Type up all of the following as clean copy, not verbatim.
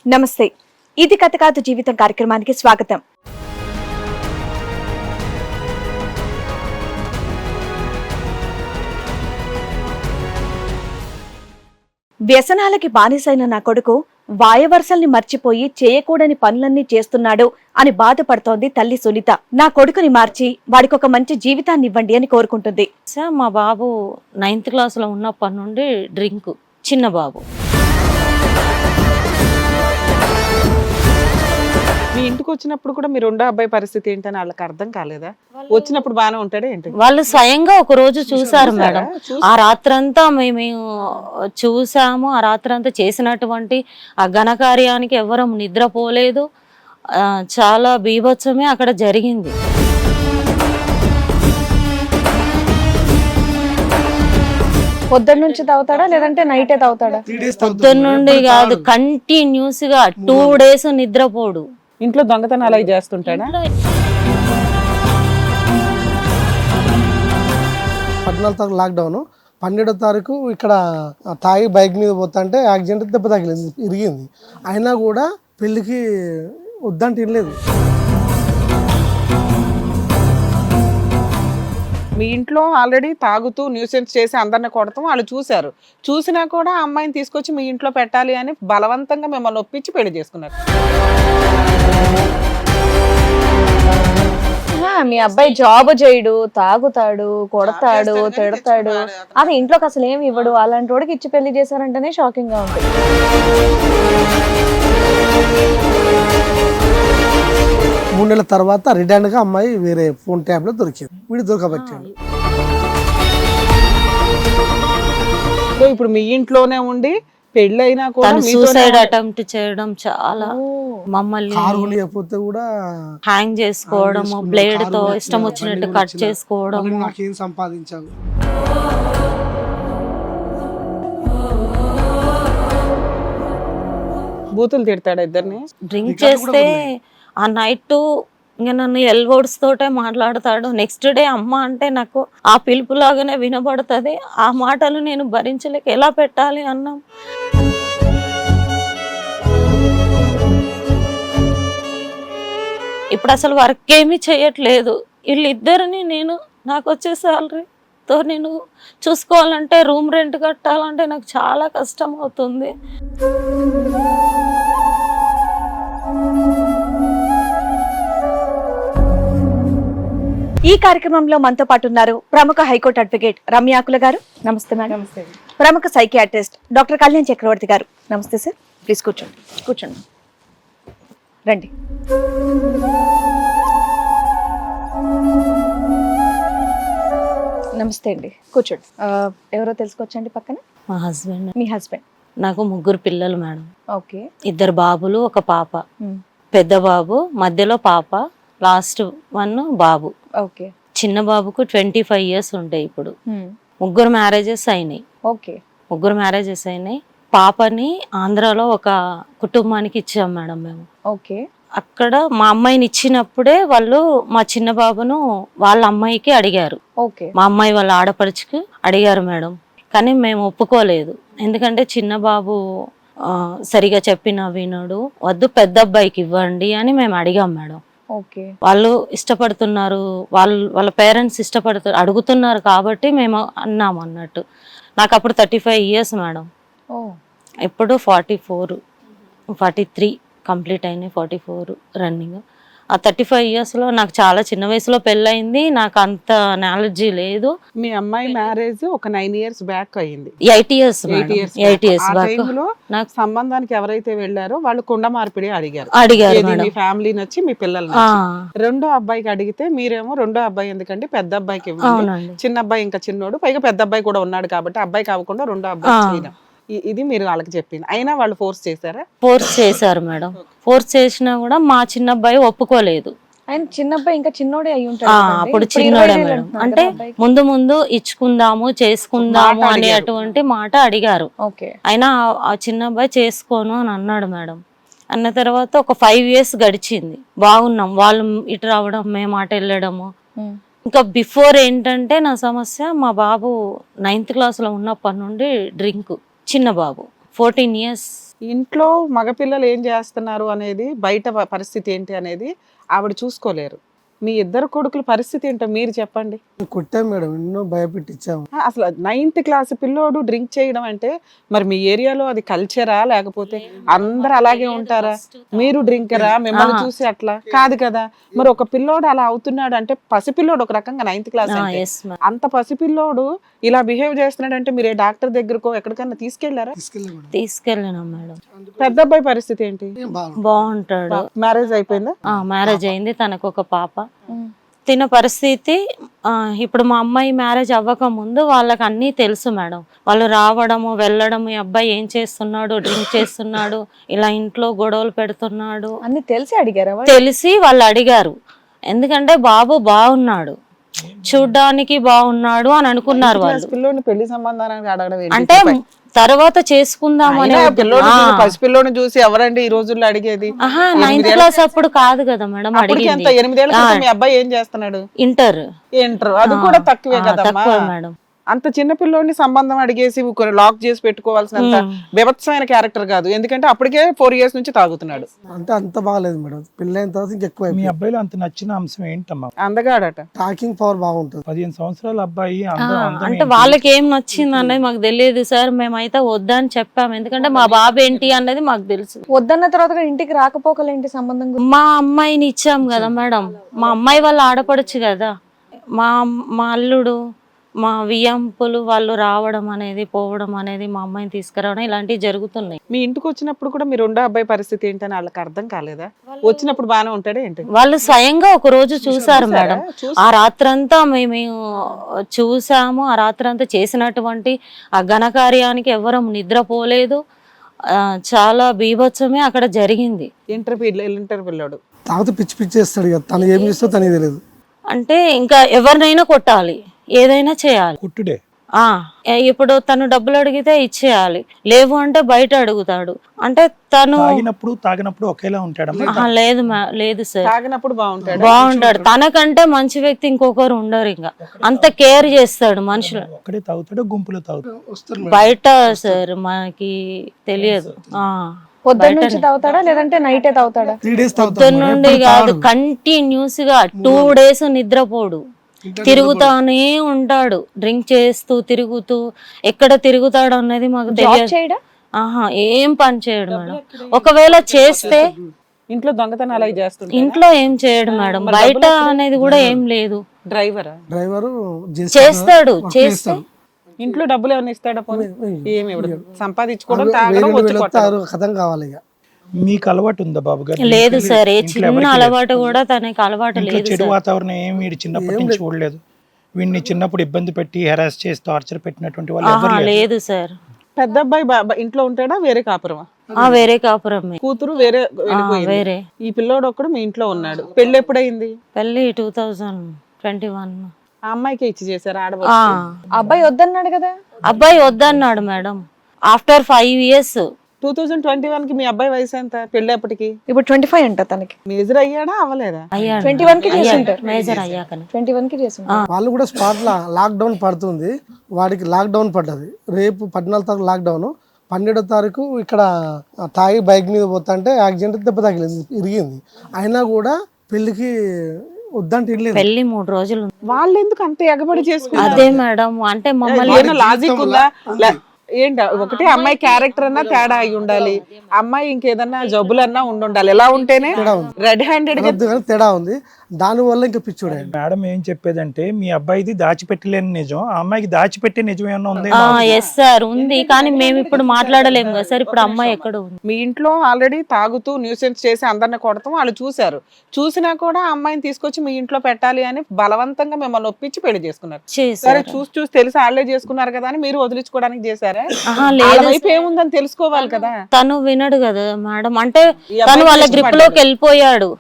నమస్తే, ఇది కథ కాదు జీవితం కార్యక్రమానికి స్వాగతం. వ్యసనాలకి బానిసైన నా కొడుకు వాయవరసల్ని మర్చిపోయి చేయకూడని పనులన్నీ చేస్తున్నాడు అని బాధపడుతోంది తల్లి సునీత. నా కొడుకుని మార్చి వాడికొక మంచి జీవితాన్ని ఇవ్వండి అని కోరుకుంటుంది. మా బాబు 9th క్లాస్లో ఉన్నప్పటి నుండి డ్రింక్, చిన్న బాబు. మీ ఇంటికి వచ్చినప్పుడు కూడా మీ రెండో అబ్బాయి పరిస్థితి ఏంటని వాళ్ళకి అర్థం కాలేదా? వచ్చినప్పుడు బాగానే ఉంటాడే ఏంటి? వాళ్ళు స్వయంగా ఒక రోజు చూసారు మేడం. ఆ రాత్రంతా మేము చూసాము. ఆ రాత్రంతా చేసినటువంటి ఆ ఘనకార్యానికి ఎవరం నిద్రపోలేదు. చాలా బీభత్సమే అక్కడ జరిగింది. పొద్దున్న నుంచి తాగుతాడా లేదంటే నైటే తాగుతాడా? పొద్దున్న నుండి కాదు, కంటిన్యూస్ గా 2 days నిద్రపోడు. ఇంట్లో దొంగతనాలు అవి చేస్తుంటాడా? 14వ తారీఖు లాక్డౌన్, 12వ తారీఖు ఇక్కడ తాగి బైక్ మీద పోతుంటే యాక్సిడెంట్, దెబ్బ తగిలింది, ఇరిగింది. అయినా కూడా పెళ్ళికి వద్దంటే తినలేదు. మీ ఇంట్లో ఆల్రెడీ తాగుతూ న్యూసెన్స్ చేసి అందరిని కొడతాం వాళ్ళు చూశారు. చూసినా కూడా ఆ అమ్మాయిని తీసుకొచ్చి మీ ఇంట్లో పెట్టాలి అని బలవంతంగా మిమ్మల్ని ఒప్పించి పెళ్లి చేసుకున్నారు. మీ అబ్బాయి జాబ్ చేయడు, తాగుతాడు, కొడతాడు, తిడతాడు, అది ఇంట్లోకి అసలు ఏమి ఇవ్వడు. అలాంటి వాడికి ఇచ్చి పెళ్లి చేశారంటేనే షాకింగ్ గా ఉంటుంది. 3 నెలల తర్వాత రిటర్న్ గా అమ్మాయి వేరే ఫోన్ ట్యాబ్ లో దొరికింది. వీడు దొరకబట్టాడు. సో ఇప్పుడు మీ ఇంట్లోనే ఉండి పెళ్ళైనా కూడా సూసైడ్ అటెంప్ట్ చేయడం, చాలా మమ్మల్ని లేకపోతే కూడా హ్యాంగ్ చేసుకోవడము, బ్లేడ్ తో ఇష్టం వచ్చినట్టు కట్ చేసుకోవడం. నాకేం సంపాదించావు? బూతులు తిడతాడు ఇద్దరిని. డ్రింక్ చేస్తే ఆ నైట్ ఇంకా నన్ను ఎల్వర్డ్స్ తోటే మాట్లాడతాడు. నెక్స్ట్ డే అమ్మ అంటే నాకు ఆ పిలుపులాగానే వినబడుతుంది. ఆ మాటలు నేను భరించలేక ఎలా పెట్టాలి అన్నాం. ఇప్పుడు అసలు వర్క్ ఏమీ చేయట్లేదు. వీళ్ళిద్దరిని నాకు వచ్చే శాలరీతో నేను చూసుకోవాలంటే, రూమ్ రెంట్ కట్టాలంటే నాకు చాలా కష్టం అవుతుంది. ఈ కార్యక్రమంలో మనతో పాటు ఉన్నారు ప్రముఖ హైకోర్టు అడ్వకేట్ రమ్యాకుల గారు. నమస్తే మేడం. నమస్తే. ప్రముఖ సైకియాట్రిస్ట్ డాక్టర్ కళ్యాణ్ చక్రవర్తి గారు. నమస్తే సార్. ప్లీజ్ కూర్చోండి. కూర్చోండి, రండి. నమస్తే అండి, కూర్చోండి. ఎవరో తెలుసుకోవచ్చండి పక్కన? మా హస్బెండ్. మీ హస్బెండ్. నాకు 3 పిల్లలు మేడం. ఓకే. 2 బాబులు, 1 పాప. పెద్ద బాబు, మధ్యలో పాప, లాస్ట్ 1 బాబు. ఓకే. చిన్న బాబుకు 25 years ఉంటాయి ఇప్పుడు. 3 మ్యారేజెస్ అయినాయి. ఓకే. 3 మ్యారేజెస్ అయినాయి. పాపని ఆంధ్రాలో ఒక కుటుంబానికి ఇచ్చాం మేడం మేము. ఓకే. అక్కడ మా అమ్మాయిని ఇచ్చినప్పుడే వాళ్ళు మా చిన్న బాబును వాళ్ళ అమ్మాయికి అడిగారు. ఓకే. మా అమ్మాయి వాళ్ళ ఆడపడుచుకు అడిగారు మేడం. కానీ మేము ఒప్పుకోలేదు. ఎందుకంటే చిన్న బాబు సరిగా చెప్పిన వినడు, వద్దు పెద్ద అబ్బాయికి ఇవ్వండి అని మేము అడిగాం మేడం. ఓకే. వాళ్ళు ఇష్టపడుతున్నారు, వాళ్ళ పేరెంట్స్ అడుగుతున్నారు కాబట్టి మేము అన్నాము అన్నట్టు. నాకు అప్పుడు 35 years మేడం. ఇప్పుడు 44, 43 కంప్లీట్ అయినాయి, 44 రన్నింగ్. ఆ 35 yearsలో నాకు చాలా చిన్న వయసులో పెళ్ళయింది. నాకు అంత నాలెడ్జీ లేదు. మీ అమ్మాయి మ్యారేజ్ ఒక 9 years బ్యాక్ అయ్యింది. 8 years బ్యాక్. నాకు సంబంధానికి ఎవరైతే వెళ్ళారో వాళ్ళు కుండ మార్పిడి అడిగారు. మీ ఫ్యామిలీ నచ్చి మీ పిల్లలు రెండో అబ్బాయికి అడిగితే మీరేమో రెండో అబ్బాయి ఎందుకంటే పెద్ద అబ్బాయికి ఇవ్వండి, చిన్న అబ్బాయి ఇంకా చిన్నోడు, పైగా పెద్ద అబ్బాయి కూడా ఉన్నాడు కాబట్టి అబ్బాయి కాకుండా రెండో అబ్బాయి చేయడం. ఇది మీరు వాళ్ళకి చెప్పింది. అయినా వాళ్ళు ఫోర్స్ చేశారా? ఫోర్స్ చేశారు మేడం. ఫోర్స్ చేసినా కూడా మా చిన్న అబ్బాయి ఒప్పుకోలేదు. ఆయన చిన్న అబ్బాయి ఇంకా చిన్నోడే అయి ఉంటాడు. అప్పుడు చిన్నోడే మేడం. అంటే ముందు ఇచ్చుకుందాము, చేసుకుందాము అనేటువంటి మాట అడిగారు. అయినా ఆ చిన్న అబ్బాయి చేసుకోను అని అన్నాడు మేడం. అన్న తర్వాత ఒక 5 years గడిచింది, బాగున్నాం. వాళ్ళు ఇటు రావడం, మేము అటు వెళ్ళడము. ఇంకా బిఫోర్ ఏంటంటే నా సమస్య, మా బాబు 9th క్లాస్లో ఉన్నప్పటి నుండి డ్రింక్, చిన్న బాబు 14 years ఇంట్లో మగపిల్లలు ఏం చేస్తున్నారు అనేది, బయట పరిస్థితి ఏంటి అనేది ఆవిడ చూసుకోలేరు. మీ ఇద్దరు కొడుకుల పరిస్థితి ఏంటో మీరు చెప్పండి. కొట్టాం మేడం, ఎన్నో భయపెట్టించాము. అసలు 9th క్లాస్ పిల్లోడు డ్రింక్ చేయడం అంటే మరి మీ ఏరియాలో అది కల్చరా, లేకపోతే అందరు అలాగే ఉంటారా? మీరు డ్రింకరా, మిమ్మల్ని చూసి అట్లా కాదు కదా. మరి ఒక పిల్లోడు అలా అవుతున్నాడు అంటే, పసిపిల్లోడు ఒక రకంగా 9th క్లాస్ అంటే, అంత పసిపిల్లోడు ఇలా బిహేవ్ చేస్తున్నాడు అంటే మీరు డాక్టర్ దగ్గరకో ఎక్కడికన్నా తీసుకెళ్లారా? తీసుకెళ్ళినా మేడం. పెద్ద అబ్బాయి పరిస్థితి ఏంటి? బాగుంటాడు. మ్యారేజ్ అయిపోయిందా? మ్యారేజ్ అయింది, తనకు ఒక పాప. తిన పరిస్థితి ఇప్పుడు మా అమ్మాయి మ్యారేజ్ అవ్వక ముందు వాళ్ళకి అన్నీ తెలుసు మేడం. వాళ్ళు రావడము వెళ్ళడము, ఈ అబ్బాయి ఏం చేస్తున్నాడు, డ్రింక్ చేస్తున్నాడు, ఇలా ఇంట్లో గొడవలు పెడుతున్నాడు అన్ని తెలిసి అడిగారా? తెలిసి వాళ్ళు అడిగారు. ఎందుకంటే బాబు బాగున్నాడు, చూడ్డానికి బాగున్నాడు అని అనుకున్నారు వాళ్ళు. పిల్లోని పెళ్లి సంబంధానికి అడగడం ఏంటి? అంటే తర్వాత చేసుకుందాం అనే పసిపిల్లోని చూసి ఎవరండి ఈ రోజుల్లో అడిగేది? 9th క్లాస్ అప్పుడు కాదు కదా మేడం అడిగింది. 8 ఏళ్ళ మీ అబ్బాయి ఏం చేస్తున్నాడు? ఇంటర్. అది కూడా తక్కువే కదమ్మా మేడం. అంత చిన్న పిల్లోని సంబంధం అడిగేసి లాక్ చేసి పెట్టుకోవాల్సినంత బీభత్సమైన క్యారెక్టర్ కాదు. ఎందుకంటే అప్పటికే 4 years నుంచి తాగుతున్నాడు. అంటే అంత బాగాలేదు మేడం, పెళ్ళైన తర్వాత ఇంకెక్కువ. మీ అబ్బాయిలో అంత నచ్చిన అంశం ఏంటమ్మా? అందగాడట, టాకింగ్ పవర్ బాగుంటుంది. 15 సంవత్సరాల అబ్బాయి అంటే వాళ్ళకి ఏం నచ్చింది అనేది మాకు తెలియదు సార్. మేమైతే వద్దని చెప్పాము, ఎందుకంటే మా బాబు ఏంటి అన్నది మాకు తెలుసు. వద్దన్న తర్వాత ఇంటికి రాకపోకలేంటి సంబంధం? మా అమ్మాయిని ఇచ్చాం కదా మేడం, మా అమ్మాయి వాళ్ళు ఆడపడచ్చు కదా. మా అల్లుడు, మా వియంపులు వాళ్ళు రావడం అనేది, పోవడం అనేది, మా అమ్మాయిని తీసుకురావడం ఇలాంటివి జరుగుతున్నాయి. మీ ఇంటికి వచ్చినప్పుడు కూడా మీ రెండో అబ్బాయి పరిస్థితి ఏంటని వాళ్ళకి అర్థం కాలేదా? వచ్చినప్పుడు బాగానే ఉంటాడే ఏంటి? వాళ్ళు స్వయంగా ఒక రోజు చూసారు మేడం. ఆ రాత్రంతా మేము చూసాము. ఆ రాత్రంతా చేసినటువంటి ఆ ఘనకార్యానికి ఎవరు నిద్రపోలేదు. చాలా బీభత్సమే అక్కడ జరిగింది. ఇంటర్వ్యూలో తాగితే పిచ్చి పిచ్చి చేస్తాడు కదా, తను ఏం చేస్తో తనకి తెలియదు. అంటే ఇంకా ఎవరినైనా కొట్టాలి, ఏదైనా చేయాలి. కుట్టుడే. ఇప్పుడు తను డబ్బులు అడిగితే ఇచ్చేయాలి, లేవు అంటే బయట అడుగుతాడు. అంటే తను తాగినప్పుడు ఒకేలా ఉంటాడు? లేదు సార్, తాగినప్పుడు బాగుంటాడు. తనకంటే మంచి వ్యక్తి ఇంకొకరు ఉండరు. ఇంకా అంత కేర్ చేస్తాడు మనుషులు. ఒక్కడే తాగుతాడు, గుంపులో తాగుతాడు? బయట సార్ మనకి తెలియదు. పొద్దున్న నుంచి తాగుతాడా లేదంటే నైటే తాగుతాడా? 3 days పొద్దున్న నుండి కాదు, కంటిన్యూస్ గా 2 days నిద్రపోడు, తిరుగుతానే ఉంటాడు. డ్రింక్ చేస్తూ తిరుగుతూ ఎక్కడ తిరుగుతాడు అన్నది మాకు తెలియదు. ఏం పని చేయడు మేడం. ఒకవేళ చేస్తే ఇంట్లో దొంగతనాలు అవి చేస్తాడు. ఇంట్లో ఏం చేయడు మేడం, బయట అనేది కూడా ఏం లేదు. డ్రైవరు చేస్తాడు. చేస్తే ఇంట్లో డబ్బులు ఏమైనా ఇస్తాడా? ఏమి సంపాదించుకోవడం కథం కావాలి. మీకు అలవాటు ఉందా బాబు గారు? లేదు సార్, ఏ చిన్న అలవాటు కూడా తనకి అలవాటు లేదు. చెడు వాతావరణం ఏం వీడు చిన్నప్పటి నుంచి చూడలేదు? వీడిని చిన్నప్పుడు ఇబ్బంది పెట్టి హెరాస్ చేసి టార్చర్ పెట్టినటువంటి వాళ్ళు లేదు సార్. పెద్ద అబ్బాయి ఇంట్లో ఉంటాడా, వేరే కాపురమా? వేరే కాపురమే. కూతురు వేరే వేరే. ఈ పిల్లోడు ఒక్కడు మీ ఇంట్లో ఉన్నాడు. పెళ్లి ఎప్పుడైంది? పెళ్లి 2021. ఆ అమ్మాయికి ఇచ్చి చేశారు ఆడబ. అబ్బాయి వద్దన్నాడు కదా. అబ్బాయి వద్దన్నాడు మేడం. ఆఫ్టర్ 5 years 2021 కి మీ అబ్బాయి వయసు ఎంత పెళ్ళేపటికి? ఇప్పుడు 25 అంట తనకి. మేజర్ అయ్యాడా అవ్వలేదా? 21 కి చేస్తుంటారు. మేజర్ అయ్యాక 21 కి చేస్తుంటారు. వాళ్ళు కూడా స్పాట్ లాక్డౌన్ పడుతుంది, వాడికి లాక్డౌన్ పడ్డది. రేపు 14వ తారీఖు లాక్డౌన్, 12వ తారీఖు ఇక్కడ తాగి బైక్ మీద పోతుంటే యాక్సిడెంట్, దెబ్బ తగిలింది, ఇరిగింది. అయినా కూడా పెళ్లికి వద్దంటే పెళ్లి 3 రోజులు. వాళ్ళు ఎందుకు అంత ఎగబడి చేసుకున్నారు? అదే మేడం, అంటే మమ్మల్ని లాజిక్ ఉందా? ఏంటి ఒకటి అమ్మాయి క్యారెక్టర్ అన్నా తేడా అయి ఉండాలి, అమ్మాయి ఇంకేదన్నా జబ్బులన్నా ఉండాలి. ఎలా ఉంటేనే రెడ్ హ్యాండెడ్ తేడా ఉంది. దాని వల్ల ఇంకా పిచ్చుడు. మేడం ఏం చెప్పేదంటే మీ అబ్బాయిది దాచిపెట్టలేని నిజం, ఆ అమ్మాయికి దాచిపెట్టే నిజం ఏమన్నా ఉంది? ఎస్ సార్ ఉంది, కానీ మేము ఇప్పుడు మాట్లాడలేము కదా సార్. ఇప్పుడు అమ్మాయి ఎక్కడ ఉంది? మీ ఇంట్లో ఆల్రెడీ తాగుతూ న్యూసెన్స్ చేసి అందరిని కొడతాం వాళ్ళు చూసారు. చూసినా కూడా అమ్మాయిని తీసుకొచ్చి మీ ఇంట్లో పెట్టాలి అని బలవంతంగా మిమ్మల్ని ఒప్పించి పెళ్లి చేసుకున్నారు. సరే చూసి తెలిసి వాళ్ళే చేసుకున్నారు కదా అని మీరు వదిలించుకోవడానికి చేశారా? వైపు ఏముందని తెలుసుకోవాలి కదా. తను వినడు కదా మేడం. అంటే తను వాళ్ళ గ్రిప్ లోకి వెళ్ళిపోయాడు.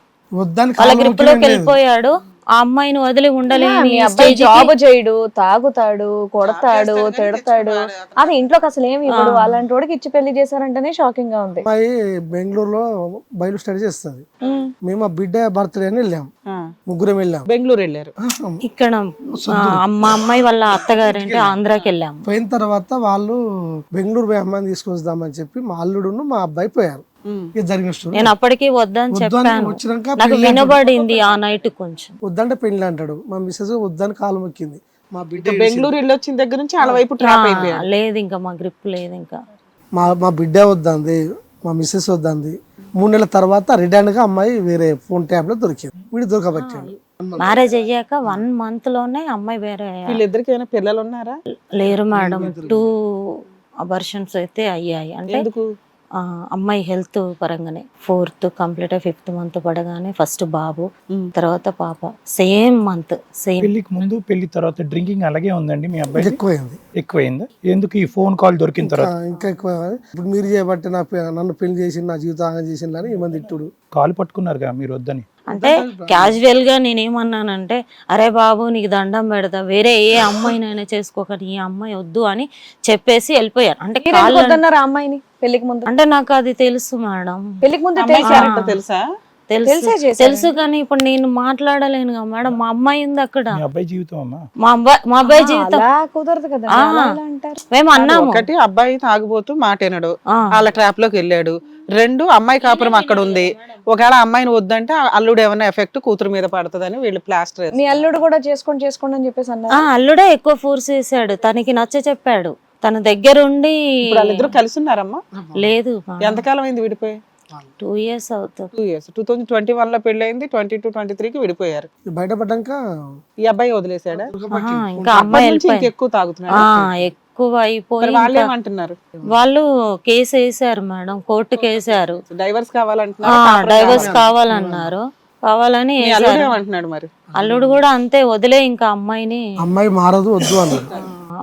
ఆ అమ్మాయిని వదిలి ఉండలేని మీ అబ్బాయి స్టేజ్కి జాబ్ చేయడు, తాగుతాడు, కొడతాడు, తిడతాడు, అది ఇంట్లోకి అసలు ఏమి ఇవ్వడు. అలాంటి వాడికి ఇచ్చి పెళ్లి చేశారంటేనే షాకింగ్ గా ఉంది. అమ్మాయి బెంగళూరులో బయలు స్టడీ చేస్తుంది. మేము ఆ బిడ్డ బర్త్డే అని వెళ్ళాం, ముగ్గురం వెళ్ళాం. బెంగళూరు వెళ్ళారు. ఇక్కడ మా అమ్మాయి వాళ్ళ అత్తగారు అంటే ఆంధ్రాకి వెళ్ళాము. పోయిన తర్వాత వాళ్ళు బెంగళూరు పోయి అమ్మాయిని తీసుకొస్తామని చెప్పి మా అల్లుడును మా అబ్బాయి పోయారు. ఇది జరిగిన స్టోరీ. నేను అప్పటికి వద్దని చెప్పాను, వచ్చినాక నాకు వినబడింది ఆ నైట్ కొంచెం. వద్దంటే పెళ్లి అంటాడు. మా మిస్సెస్ వద్దని కాలు మొక్కింది. మా బిడ్డ బెంగళూరు వెళ్ళి వచ్చిన దగ్గర నుంచి వాళ్ళ వైపు ట్రాప్ అయిపోయారు. లేదు ఇంకా మా గ్రిప్ లేదు ఇంకా. మా బిడ్డ వద్దంది, మా మిస్సెస్ వద్దంది. 3 నెలల తర్వాత రిటర్న్ గా అమ్మాయి వేరే ఫోన్ ట్యాబ్ లో దొరికింది. వీడు దొరకబట్టాడు. మ్యారేజ్ అయ్యాక 1 month లోనే అమ్మాయి వేరే. వీళ్ళిద్దరికి ఏమైనా పిల్లలు ఉన్నారా? లేరు మేడం, 2 అబార్షన్స్ అయితే అయ్యాయి. అంటే ఎందుకు? అమ్మాయి హెల్త్ పరంగానే 4th కంప్లీట్ 5th month పడగానే ఫస్ట్ బాబు, తర్వాత పాప. Same month same. పెళ్లికి ముందు పెళ్లి తర్వాత డ్రింకింగ్ అలాగే ఉందండి మీ అబ్బాయి? ఎక్కువైంది. ఎక్కువైందా? ఎందుకు ఈ ఫోన్ కాల్ దొరికిన తర్వాత? ఇంకా ఎక్కువ. ఇప్పుడు మీరు చేయబట్టి నన్ను పెళ్లి చేసి నా జీవితం ఆగం చేసిందని ఏమంది ఇట్టుడు. కాలు పట్టుకున్నారుగా మీరు వద్దని. అంటే క్యాజువల్ గా నేనేమన్నానంటే, అరే బాబు నీకు దండం పెడతా, వేరే ఏ అమ్మాయినైనా చేసుకోకండి, ఈ అమ్మాయి వద్దు అని చెప్పేసి వెళ్ళిపోయాను. అంటే వద్దన్నారు ఆ అమ్మాయిని పెళ్లికి ముందు? అంటే నాకు అది తెలుసు మేడం, పెళ్లికి ముందు తెలుసా? తెలుసు కానీ ఇప్పుడు నేను మాట్లాడలేను కదా మేడం. మా అమ్మాయి ఉంది అక్కడ, మీ అబ్బాయి జీవితం అమ్మా. మా అబ్బాయి జీవితం కుదరదు కదా. మేము అన్నాము. ఒకటి, అబ్బాయి తాగుబోతూ మాటేనాడు, వాళ్ళ ట్రాప్ లోకి వెళ్ళాడు. 2, అమ్మాయి కాపురం అక్కడ ఉంది. ఒకవేళ అమ్మాయిని వద్దంటే అల్లుడు ఏమైనా ఎఫెక్ట్ కూతురు మీద పడుతుందని వీళ్ళు ప్లాస్టర్. మీ అల్లుడు కూడా చేసుకోండి అని చెప్పేసి అన్నారు. అల్లుడే ఎక్కువ ఫోర్స్ చేశాడు, తనకి నచ్చ చెప్పాడు. తన దగ్గరుండి. వాళ్ళిద్దరు కలిసి ఉన్నారమ్మా? లేదు. ఎంతకాలం అయింది విడిపోయి? 2 years అవుతుంది. 2 years. 2021 లో పెళ్లి అయింది, 22-23కి విడిపోయారు. బయటపడ్డాక ఈ అబ్బాయి వదిలేసాడా? ఇంకా అమ్మాయి ఎక్కువ తాగుతున్నాడు. ఎక్కువ అయిపోయి వాళ్ళు ఏమంటున్నారు? వాళ్ళు కేసు వేసారు మేడం, కోర్టుకి వేసారు. డైవర్స్ కావాలంటున్నారు. డైవర్స్ కావాలన్నారు. కావాలని ఏమంటున్నాడు మరి? అల్లుడు కూడా అంతే, వదిలే ఇంకా అమ్మాయిని. అమ్మాయి మారదు వద్దు అన్నారు.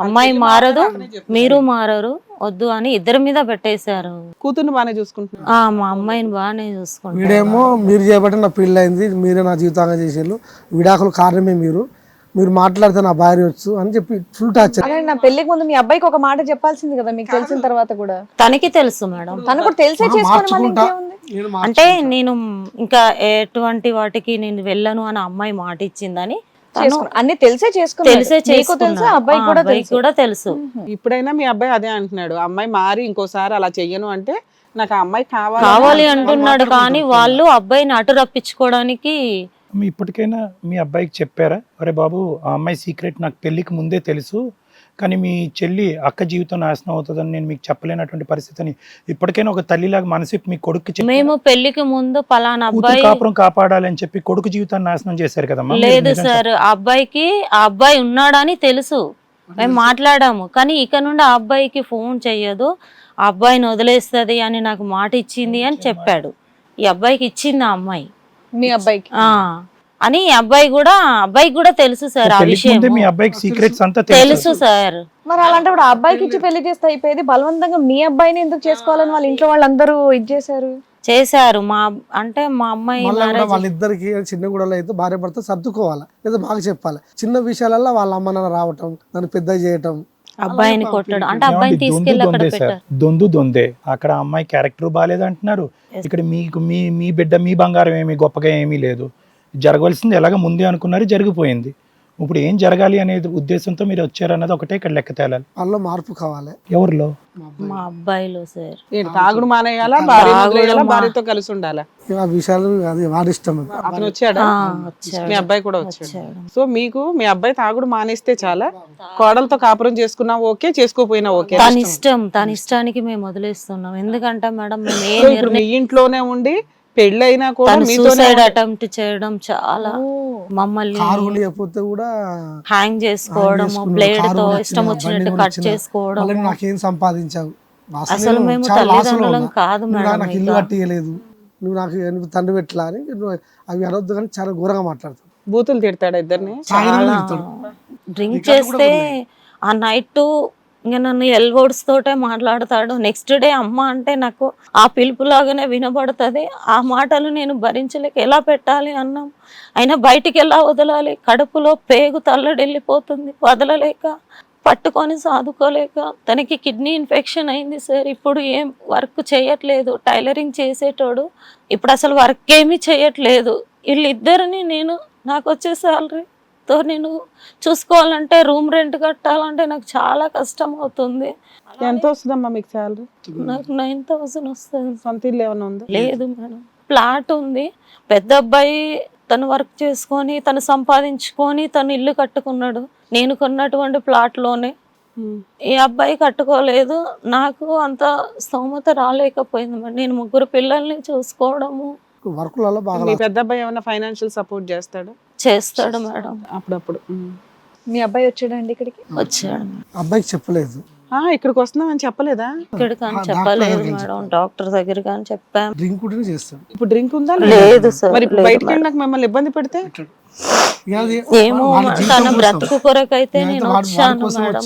అమ్మాయి మారదు, మీరు మారరు, వద్దు అని ఇద్దరి మీద పెట్టేశారు. కూతుర్ని బాగానే చూసుకుంటున్నారు. మా అమ్మాయిని బాగానే చూసుకుంటారు. వీడేమో మీరు చేయబట్టి నా పెళ్ళి అయింది, మీరే నా జీవితంగా చేసేళ్ళు, విడాకులు కారణమే మీరు మాట్లాడితే నా భార్య వచ్చు అని చెప్పి ఫుల్ టార్చర్. నా పెళ్లికి ముందు మీ అబ్బాయికి ఒక మాట చెప్పాల్సింది కదా, మీకు తెలిసిన తర్వాత కూడా. తనకి తెలుసు మేడం, తను కూడా తెలిసే చేసుకోవాలి. అంటే నేను ఇంకా ఎటువంటి వాటికి నేను వెళ్ళను అని అమ్మాయి మాట ఇచ్చిందని అన్ని తెలిసే చేసుకున్నా. అబ్బాయి కూడా తెలుసు. ఇప్పుడైనా మీ అబ్బాయి అదే అంటున్నాడు, అమ్మాయి మారి ఇంకోసారి అలా చెయ్యను అంటే నాకు ఆ అమ్మాయి కావాలి అంటున్నాడు. కానీ వాళ్ళు అబ్బాయిని అటు రప్పించుకోవడానికి. ఇప్పటికైనా మీ అబ్బాయికి చెప్పారా, అరే బాబు ఆ అమ్మాయి సీక్రెట్ నాకు పెళ్లికి ముందే తెలుసు, కానీ మీ చెల్లి అక్క జీవితం నాశనం అవుతుందని నేను మీకు చెప్పలేనటువంటి పరిస్థితిని ఇప్పటికైనా ఒక తల్లిలాగా మనసి మీ కొడుకు మేము పెళ్లికి ముందు పలానా అబ్బాయి కాపురం కాపాడాలని చెప్పి కొడుకు జీవితాన్ని నాశనం చేశారు కదమ్మా. లేదు సార్, ఆ అబ్బాయి ఉన్నాడని తెలుసు, మేము మాట్లాడాము. కానీ ఇక నుండి ఆ అబ్బాయికి ఫోన్ చెయ్యదు, ఆ అబ్బాయిని వదిలేస్తుంది అని నాకు మాట ఇచ్చింది అని చెప్పాడు. ఈ అబ్బాయికి ఇచ్చింది ఆ అమ్మాయి, మీ అబ్బాయికి అని. అబ్బాయికి కూడా తెలుసు సార్ ఆ విషయం, మీ అబ్బాయికి సీక్రెట్స్ అంతా తెలుసు సార్. మరి అలాంటప్పుడు ఆ అబ్బాయికి ఇచ్చి పెళ్లి చేస్తే అయిపోయేది, బలవంతంగా మీ అబ్బాయిని ఎందుకు చేసుకోవాలని వాళ్ళ ఇంట్లో వాళ్ళందరూ చేశారు. మా అమ్మాయి వాళ్ళిద్దరికి చిన్న గొడవలు అయితే భార్య భర్త సర్దుకోవాలి, లేదా బాగా చెప్పాలి. చిన్న విషయాలలో వాళ్ళ అమ్మ నాన్న రావటం, దాన్ని పెద్ద చేయటం, అబ్బాయిని కొట్టడం. అంటే అబ్బాయిని తీసుకెళ్ళి అక్కడ పెట్టారు. దొందే అక్కడ అమ్మాయి క్యారెక్టర్ బాగాలేదు అంటున్నారు. ఇక్కడ మీకు మీ బిడ్డ మీ బంగారం ఏమి గొప్పగా ఏమీ లేదు. జరగవలసింది ఎలాగ ముందే అనుకున్నారు, జరిగిపోయింది. ఇప్పుడు ఏం జరగాలి అనే ఉద్దేశంతో మీరు వచ్చారన్నది ఒకటే ఇక్కడ లెక్క తేలాలి. వాళ్ళలో మార్పు కావాలి. ఎవరిలో? మా అబ్బాయిలో సార్. తాగుడు మానేయాలా, భార్యతో కలిసి ఉండాలా, ఆ విషయాలు అది వాడి ఇష్టం. అతను వచ్చాడా? మీ అబ్బాయి కూడా వచ్చాడు. సో మీకు మీ అబ్బాయి తాగుడు మానేస్తే చాలా, కోడలతో కాపురం చేసుకున్నా ఓకే, చేసుకోపోయినా ఓకే, తన ఇష్టానికి మేము వదిలేస్తున్నాం. ఎందుకంటే మేడం మేము మీ ఇంట్లోనే ఉండి పెళ్ళైనా కూడా సూసైడ్ అటెంప్ట్ చేయడం, చాలా మమ్మల్ని కూడా హ్యాంగ్ చేసుకోవడం, బ్లేడ్ తో ఇష్టం వచ్చినట్టు కట్ చేసుకోవడం. నాకేం సంపాదించావు, అసలు మేము తల్లిదండ్రులం కాదు మేడం, నాకు ఇల్లు కట్టియలేదు, నువ్వు నాకు తండ్రి పెట్టలా అని అవి అనొద్దు, కానీ చాలా ఘోరంగా మాట్లాడతాడు. బూతులు తిడతాడు ఇద్దరిని. డ్రింక్ చేస్తే ఆ నైట్ ఇంకా నన్ను ఎల్వర్డ్స్ తోటే మాట్లాడతాడు. నెక్స్ట్ డే అమ్మ అంటే నాకు ఆ పిలుపులాగానే వినబడుతుంది. ఆ మాటలు నేను భరించలేక ఎలా పెట్టాలి అన్నాం, అయినా బయటికి ఎలా వదలాలి, కడుపులో పేగు తల్లడిల్లిపోతుంది, వదలలేక పట్టుకొని సాదుకోలేక. తనకి కిడ్నీ ఇన్ఫెక్షన్ అయింది సార్. ఇప్పుడు ఏం వర్క్ చేయట్లేదు. టైలరింగ్ చేసేటోడు ఇప్పుడు అసలు వర్క్ ఏమీ చేయట్లేదు. వీళ్ళిద్దరిని నాకు వచ్చే శాలరీతో నేను చూసుకోవాలంటే, రూమ్ రెంట్ కట్టాలంటే నాకు చాలా కష్టం అవుతుంది. ఎంత వస్తుందమ్మా మీకు శాలరీ? నాకు 9,000 వస్తుంది. సొంత ఇల్లు ఏమైనా ఉందా? లేదు మేడం, ప్లాట్ ఉంది. పెద్ద అబ్బాయి తను వర్క్ చేసుకొని తను సంపాదించుకొని తను ఇల్లు కట్టుకున్నాడు. నేను కొన్నటువంటి ప్లాట్లోనే. ఈ అబ్బాయి కట్టుకోలేదు. నాకు అంత స్తోమత రాలేకపోయింది మేడం. నేను 3 పిల్లల్ని చూసుకోవడము. వర్కులలో బాగా మీ పెద్ద అబ్బాయి ఏమైనా ఫైనాన్షియల్ సపోర్ట్ చేస్తాడు మేడం. అప్పుడప్పుడు? మీ అబ్బాయి వచ్చాడండి ఇక్కడికి? వచ్చాడు. అబ్బాయికి చెప్పలేదు. ఇక్కడికి వస్తున్నామని చెప్పలేదా? ఇక్కడ కానీ చెప్పలేదు మేడం. డాక్టర్ దగ్గర కానీ చెప్పాం. డ్రింక్ కూడా చేస్తాడు. ఇప్పుడు డ్రింక్ ఉందా? లేదు సార్. మరి బయటకు వెళ్ళి నాకు మిమ్మల్ని ఇబ్బంది పెడితే ఏమో తన బ్రతుకు కొరకైతే నేను వచ్చాను మేడం.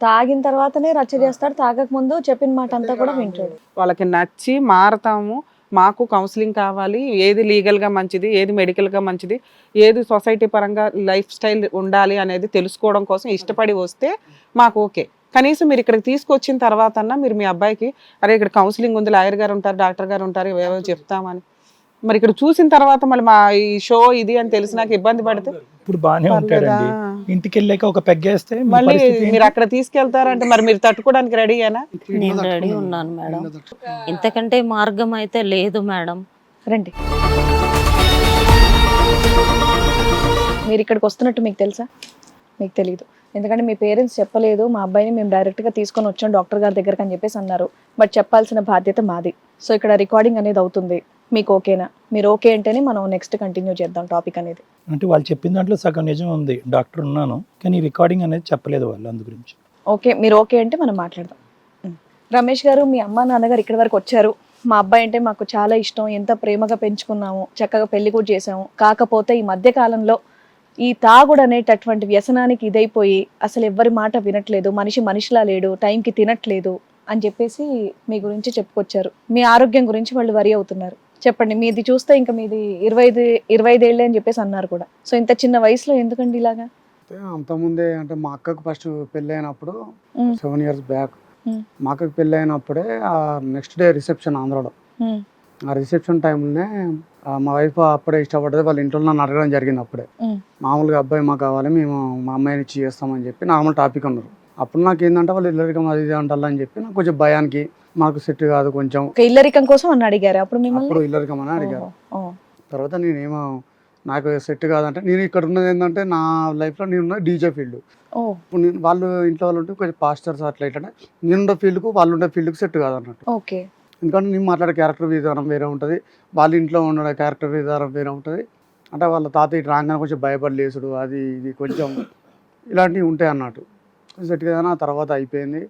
తాగిన తర్వాతనే రచ్చ చేస్తాడు, తాగక ముందు చెప్పిన మాట అంతా కూడా వింటాడు. వాళ్ళకి నచ్చి మారతాము, మాకు కౌన్సిలింగ్ కావాలి, ఏది లీగల్గా మంచిది, ఏది మెడికల్గా మంచిది, ఏది సొసైటీ పరంగా లైఫ్ స్టైల్ ఉండాలి అనేది తెలుసుకోవడం కోసం ఇష్టపడి వస్తే మాకు ఓకే. కనీసం మీరు ఇక్కడికి తీసుకొచ్చిన తర్వాత అన్నా మీరు మీ అబ్బాయికి అరే ఇక్కడ కౌన్సిలింగ్ ఉంది, లాయర్ గారు ఉంటారు, డాక్టర్ గారు ఉంటారు, ఏవో చెప్తామని. మరి ఇక్కడ చూసిన తర్వాత మళ్ళీ మా ఈ షో ఇది అని తెలిసి నాకు ఇబ్బంది పడితే ఇప్పుడు బాగానే ఉంటారండి. ఇంటికి వెళ్ళాక ఒక పెగ్గేస్తే మీ మళ్ళీ పరిస్థితి ఏంటి? మీరు అక్కడ తీసుకెళ్తారంటే మరి మీరు తట్టుకోవడానికి రెడీయేనా? నేను రెడీ ఉన్నాను మేడం. ఇంతకంటే మార్గం అయితే లేదు మేడం. రండి. మీరు ఇక్కడికి వస్తున్నట్టు మీకు తెలుసా? మీకు తెలియదు, ఎందుకంటే మీ పేరెంట్స్ చెప్పలేదు. మా అబ్బాయిని మేము డైరెక్ట్గా తీసుకొని వచ్చాం డాక్టర్ గారి దగ్గరకు అని చెప్పేసి అన్నారు. బట్ చెప్పాల్సిన బాధ్యత మాది. సో ఇక్కడ రికార్డింగ్ అనేది అవుతుంది. మీకు ఓకేనా? మీరు ఓకే అంటేనే మనం నెక్స్ట్ కంటిన్యూ చేద్దాం టాపిక్ అనేది. అంటే వాళ్ళు చెప్పిన దాంట్లో సగం నిజం ఉంది. డాక్టర్ ఉన్నాను కానీ రికార్డింగ్ అనేది చెప్పలేదు వాళ్ళు, అందు గురించి. ఓకే, మీరు ఓకే అంటే మనం మాట్లాడదాం. రమేష్ గారు, మీ అమ్మ నాన్నగారు ఇక్కడి వరకు వచ్చారు. మా అబ్బాయి అంటే మాకు చాలా ఇష్టం, ఎంత ప్రేమగా పెంచుకున్నాము, చక్కగా పెళ్లి కూడా చేసాము. కాకపోతే ఈ మధ్య కాలంలో ఈ తాగుడు అనేటటువంటి వ్యసనానికి ఇదైపోయి అసలు ఎవ్వరి మాట వినట్లేదు, మనిషిలా లేడు, టైంకి తినట్లేదు అని చెప్పేసి మీ గురించి చెప్పుకొచ్చారు. మీ ఆరోగ్యం గురించి వాళ్ళు వరి అవుతున్నారు. చెప్పండి, మీది చూస్తే ఇంకా మీది 25 ఏళ్ళే అని చెప్పేసి అన్నారు కూడా. సో ఇంత చిన్న వయసులో ఎందుకండి ఇలాగా? అంతకుముందే అంటే మా అక్కకు ఫస్ట్ పెళ్ళి అయినప్పుడు 7 years బ్యాక్ మా అక్కకు పెళ్ళి అయినప్పుడే నెక్స్ట్ డే రిసెప్షన్ ఆంధ్రాలో. ఆ రిసెప్షన్ టైంలోనే మా వైఫ్ అప్పుడే ఇష్టపడ్డది. వాళ్ళ ఇంట్లో నన్ను అడగడం జరిగింది. అప్పుడే మామూలుగా అబ్బాయి మాకు కావాలి, మేము మా అమ్మాయిని ఇచ్చి చేస్తామని చెప్పి నార్మల్ టాపిక్ అన్నారు. అప్పుడు నాకు ఏంటంటే వాళ్ళు ఇల్లరికం అది ఇది అంటారు అని చెప్పి నాకు కొంచెం భయానికి, మాకు సెట్ కాదు కొంచెం. ఇల్లరికం కోసం అని అడిగారు అప్పుడు మిమ్మల్ని? అప్పుడు ఇల్లరికం అని అడిగారు. తర్వాత నేనేమో నాకు సెట్ కాదంటే, నేను ఇక్కడ ఉన్నది ఏంటంటే నా లైఫ్లో నేనున్న డీజే ఫీల్డ్. ఇప్పుడు నేను వాళ్ళు ఇంట్లో వాళ్ళు ఉంటే కొంచెం పాస్టర్స్ అట్లా ఇట్లా, నేనుండే ఫీల్డ్కు వాళ్ళు ఉండే ఫీల్డ్కి సెట్ కాదన్నట్టు. ఓకే. ఎందుకంటే నేను మాట్లాడే క్యారెక్టర్ విధానం వేరే ఉంటుంది, వాళ్ళ ఇంట్లో ఉండే క్యారెక్టర్ విధానం వేరే ఉంటుంది. అంటే వాళ్ళ తాత ఇటు రాగానే కొంచెం భయపడి లేసుడు, అది ఇది కొంచెం ఇలాంటివి ఉంటాయి అన్నట్టు. సెట్ కదా. తర్వాత అయిపోయింది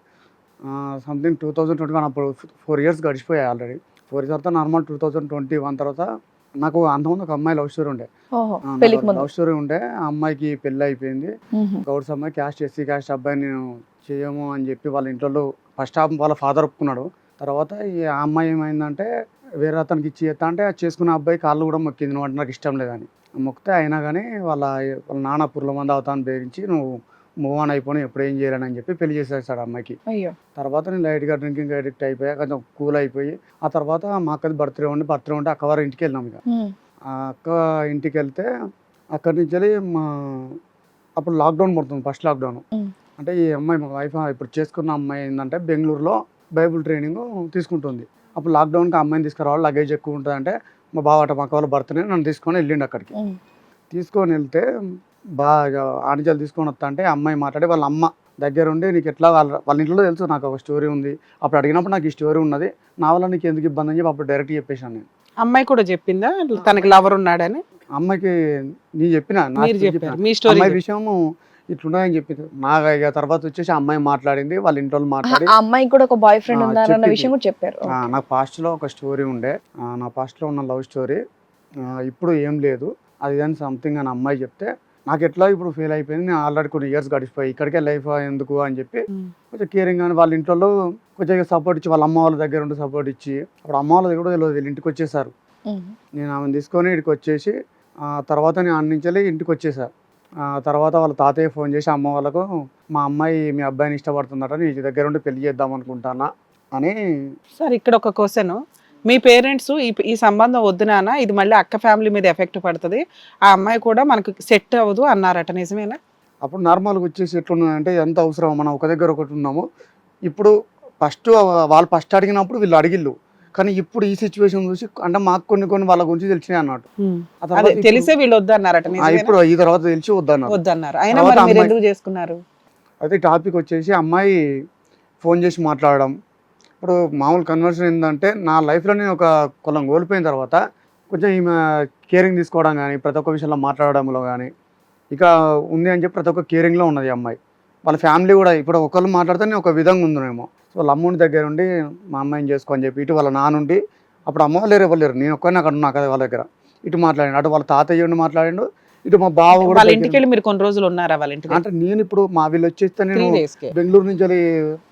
సంథింగ్ 2021. అప్పుడు 4 years గడిచిపోయాయి ఆల్రెడీ. 4 years తర్వాత నార్మల్ 2021 తర్వాత నాకు అంతకుముందు ఒక అమ్మాయి లవ్ స్టోరీ ఉండే. లవ్ స్టోరీ ఉండే. ఆ అమ్మాయికి పెళ్ళి అయిపోయింది. గౌడ్స్ అమ్మాయి క్యాస్ట్ ఎస్సీ క్యాస్ట్ అబ్బాయి నేను చేయము అని చెప్పి వాళ్ళ ఇంట్లో ఫస్ట్ హాఫ్ వాళ్ళ ఫాదర్ ఒప్పుకున్నాడు. తర్వాత ఈ అమ్మాయి ఏమైందంటే వేరే అతనికి ఇచ్చి చేస్తా అంటే చేసుకున్న అబ్బాయి కాళ్ళు కూడా మొక్కింది, నువ్వు అంటే నాకు ఇష్టం లేదని. మొక్కితే అయినా కానీ వాళ్ళ నాన్న పుర్ల మంది అవుతాను బేరించి నువ్వు మూవ్ ఆన్ అయిపోయి ఎప్పుడు ఏం చేయాలని అని చెప్పి పెళ్లి చేసేస్తాడు అమ్మాయికి. తర్వాత నేను లైట్గా డ్రింకింగ్ అడిక్ట్ అయిపోయా, కొంచెం కూల్ అయిపోయి. ఆ తర్వాత మా అక్కది బర్త్డే ఉంటే అక్క వారి ఇంటికి వెళ్ళాం. ఇక ఆ అక్క ఇంటికి వెళ్తే అక్కడి నుంచి వెళ్ళి అప్పుడు లాక్డౌన్ పడుతుంది, ఫస్ట్ లాక్డౌన్. అంటే ఈ అమ్మాయి మా వైఫ్ ఇప్పుడు చేసుకున్న అమ్మాయి ఏంటంటే బెంగళూరులో బైబుల్ ట్రైనింగ్ తీసుకుంటుంది. అప్పుడు లాక్డౌన్కి అమ్మాయిని తీసుకురావాలి, లగేజ్ ఎక్కువ ఉంటుంది అంటే మా బావ అట మా వాళ్ళ బర్త్డే నన్ను తీసుకొని వెళ్ళిండు. అక్కడికి తీసుకొని వెళ్తే బాగా ఆనిజాలు తీసుకొని వస్తా అంటే అమ్మాయి మాట్లాడి వాళ్ళ అమ్మ దగ్గర ఉండి నీకు ఎట్లా వాళ్ళ ఇంట్లో తెలుసు నాకు ఒక స్టోరీ ఉంది, అప్పుడు అడిగినప్పుడు నాకు ఈ స్టోరీ ఉన్నది, నా వల్ల నీకు ఎందుకు ఇబ్బంది అని చెప్పి అప్పుడు డైరెక్ట్ చెప్పేశాను నేను. అమ్మాయి కూడా చెప్పిందా తనకి లవర్ ఉన్నాడని? అమ్మాయికి నీ చెప్పిన అమ్మాయి విషయము ఇట్లున్నాయని చెప్పింది. నాకు ఇక తర్వాత వచ్చేసి అమ్మాయి మాట్లాడింది, వాళ్ళ ఇంట్లో మాట్లాడి అమ్మాయి కూడా ఒక బాయ్ ఫ్రెండ్ ఉన్నారన్న విషయం కూడా చెప్పారు. నాకు పాస్ట్ లో ఒక స్టోరీ ఉండే, నా పాస్ట్ లో ఉన్న లవ్ స్టోరీ ఇప్పుడు ఏం లేదు అది అని సంథింగ్ అని అమ్మాయి చెప్తే నాకు ఎట్లా ఇప్పుడు ఫెయిల్ అయిపోయింది, నేను ఆల్రెడీ కొన్ని ఇయర్స్ గడిచిపోయి ఇక్కడికే లైఫ్ ఎందుకు అని చెప్పి కొంచెం కేరింగ్ కానీ వాళ్ళ ఇంట్లో కొంచెం సపోర్ట్ ఇచ్చి వాళ్ళ అమ్మ వాళ్ళ దగ్గర ఉండి సపోర్ట్ ఇచ్చి, అప్పుడు అమ్మ వాళ్ళ దగ్గర కూడా తెలియదు, వీళ్ళు ఇంటికి వచ్చేసారు. నేను ఆమెను తీసుకొని ఇక్కడికి వచ్చేసి తర్వాత నేను అన్ని నుంచి ఇంటికి వచ్చేసా. తర్వాత వాళ్ళ తాతయ్య ఫోన్ చేసి అమ్మ వాళ్ళకు, మా అమ్మాయి మీ అబ్బాయిని ఇష్టపడుతుందట, నీ దగ్గర ఉండి పెళ్లి చేద్దాం అనుకుంటానా అని. సార్ ఇక్కడ ఒక క్వశ్చన్, మీ పేరెంట్స్ ఈ సంబంధం వద్దు నాన్న, ఇది మళ్ళీ అక్క ఫ్యామిలీ మీద ఎఫెక్ట్ పడుతుంది, ఆ అమ్మాయి కూడా మనకు సెట్ అవ్వదు అన్నారట, నిజమేనా? అప్పుడు నార్మల్గా వచ్చేసి ఎట్లున్నదంటే ఎంత అవసరం, మనం ఒక దగ్గర ఒకటి ఉన్నాము. ఇప్పుడు వాళ్ళు ఫస్ట్ అడిగినప్పుడు వీళ్ళు అడిగిళ్ళు, కానీ ఇప్పుడు ఈ సిచ్యువేషన్ చూసి అంటే మాకు కొన్ని వాళ్ళ గురించి తెలిసినాయి అన్నట్టు. తెలిసే వీళ్ళు వద్దన్నారట, ఇప్పుడు ఈ తర్వాత తెలిసి వద్దన్నారు. అయినా మరి మీరు ఎందుకు చేసుకున్నారు? అయితే టాపిక్ వచ్చేసి అమ్మాయి ఫోన్ చేసి మాట్లాడడం. ఇప్పుడు మామూలు కన్వర్షన్ ఏంటంటే, నా లైఫ్లో నేను ఒక కొలం కోల్పోయిన తర్వాత కొంచెం ఈమె కేరింగ్ తీసుకోవడం కానీ, ప్రతి ఒక్క విషయంలో మాట్లాడడంలో కానీ ఇక ఉంది అని చెప్పి ప్రతి ఒక్క కేరింగ్లో ఉన్నది అమ్మాయి. వాళ్ళ ఫ్యామిలీ కూడా ఇప్పుడు ఒకళ్ళు మాట్లాడితే నేను ఒక విధంగా ఉందేమో, సో వాళ్ళ అమ్ముని దగ్గర ఉండి మా అమ్మాయిని చేసుకో అని చెప్పి, ఇటు వాళ్ళ నానుండి, అప్పుడు అమ్మ లేరు ఎవరు లేరు, నేను ఒక్కరిని అక్కడ ఉన్నా కదా వాళ్ళ దగ్గర, ఇటు మాట్లాడాను, అటు వాళ్ళ తాతయ్య ఉండి మాట్లాడిండు, ఇటు మా బావ కూడా. వాళ్ళ ఇంటికి వెళ్ళి మీరు కొన్ని రోజులు ఉన్నారా వాళ్ళ ఇంటికి? అంటే నేను ఇప్పుడు మా వీళ్ళు వచ్చేస్తే నేను బెంగళూరు నుంచి వెళ్ళి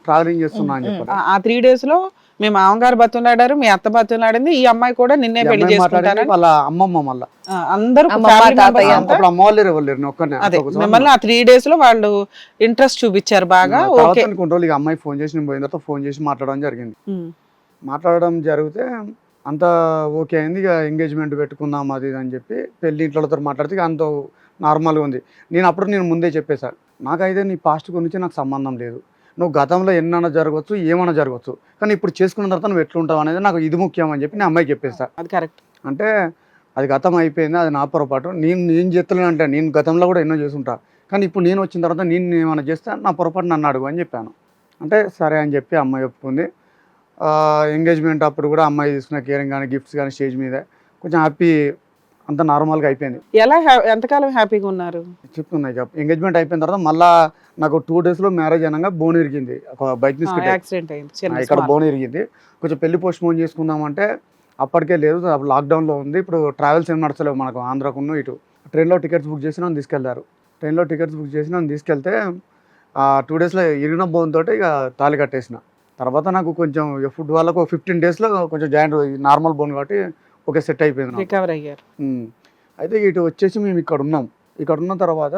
ట్రావెలింగ్ చేస్తున్నా అని చెప్పి, ఆ 3 days లో మీ మామగారు బతులాడారు, మీ అత్త బతులాడింది, ఈ అమ్మాయి కూడా నిన్నే పెళ్లి చేసుకుంటారు వాళ్ళ అమ్మమ్మ. మళ్ళీ అందరూ అప్పుడు అమ్మ వాళ్ళు ఎవరు లేరు, మిమ్మల్ని ఆ 3 days లో వాళ్ళు ఇంట్రెస్ట్ చూపించారు బాగా. కొన్ని రోజులు అమ్మాయి ఫోన్ చేసి నేను పోయిన తర్వాత ఫోన్ చేసి మాట్లాడడం జరిగింది. మాట్లాడడం జరిగితే అంత ఓకే అయింది. ఇక ఎంగేజ్మెంట్ పెట్టుకుందాం అది ఇది అని చెప్పి పెళ్లి ఇంట్లో మాట్లాడితే అంత నార్మల్గా ఉంది. నేను ముందే చెప్పేశాను, నాకైతే నీ పాస్ట్ గురించి నాకు సంబంధం లేదు, నువ్వు గతంలో ఎన్నైనా జరగవచ్చు, ఏమైనా జరగవచ్చు, కానీ ఇప్పుడు చేసుకున్న తర్వాత నువ్వు ఎట్లుంటావు అనేది నాకు ఇది ముఖ్యం అని చెప్పి నేను అమ్మాయికి చెప్పేస్తా. అది కరెక్ట్. అంటే అది గతం అయిపోయింది, అది నా పొరపాటు, నేను చేస్తున్నాను అంటే నేను గతంలో కూడా ఎన్నో చేసుంటా, కానీ ఇప్పుడు నేను వచ్చిన తర్వాత నేను ఏమైనా చేస్తే నా పొరపాటు నన్ను అడుగు అని చెప్పాను. అంటే సరే అని చెప్పి అమ్మాయి ఒప్పుకుంది. ఎంగేజ్మెంట్ అప్పుడు కూడా అమ్మాయి తీసుకున్న కేరింగ్ కానీ, గిఫ్ట్స్ కానీ, స్టేజ్ మీద కొంచెం హ్యాపీ, అంత నార్మల్గా అయిపోయింది. ఎంతకాలం హ్యాపీగా ఉన్నారు చెప్తున్నా. ఇక ఎంగేజ్మెంట్ అయిపోయిన తర్వాత మళ్ళీ నాకు 2 days లో మ్యారేజ్ అనగా బోన్ ఇరిగింది, ఒక బైక్ యాక్సిడెంట్ అయింది, ఇక్కడ బోన్ ఇరిగింది. కొంచెం పెళ్లి పోస్ట్ పోన్ చేసుకుందామంటే అప్పటికే లేదు, అప్పుడు లాక్డౌన్లో ఉంది. ఇప్పుడు ట్రావెల్స్ ఏం నడచలేవు మనకు ఆంధ్రాకున్న ఇటు. ట్రైన్లో టికెట్స్ బుక్ చేసి నన్ను తీసుకెళ్లారు. ట్రైన్లో టికెట్స్ బుక్ చేసి నన్ను తీసుకెళ్తే 2 days లో ఇరిగిన బోన్ తోటి ఇక తాళి కట్టేసిన. తర్వాత నాకు కొంచెం ఫుడ్ వాళ్ళకు 15 days లో కొంచెం జాయింట్ నార్మల్ బోన్ కాబట్టి ఓకే సెట్ అయిపోయింది, రికవర్ అయ్యారు. అయితే ఇటు వచ్చేసి మేము ఇక్కడ ఉన్న తర్వాత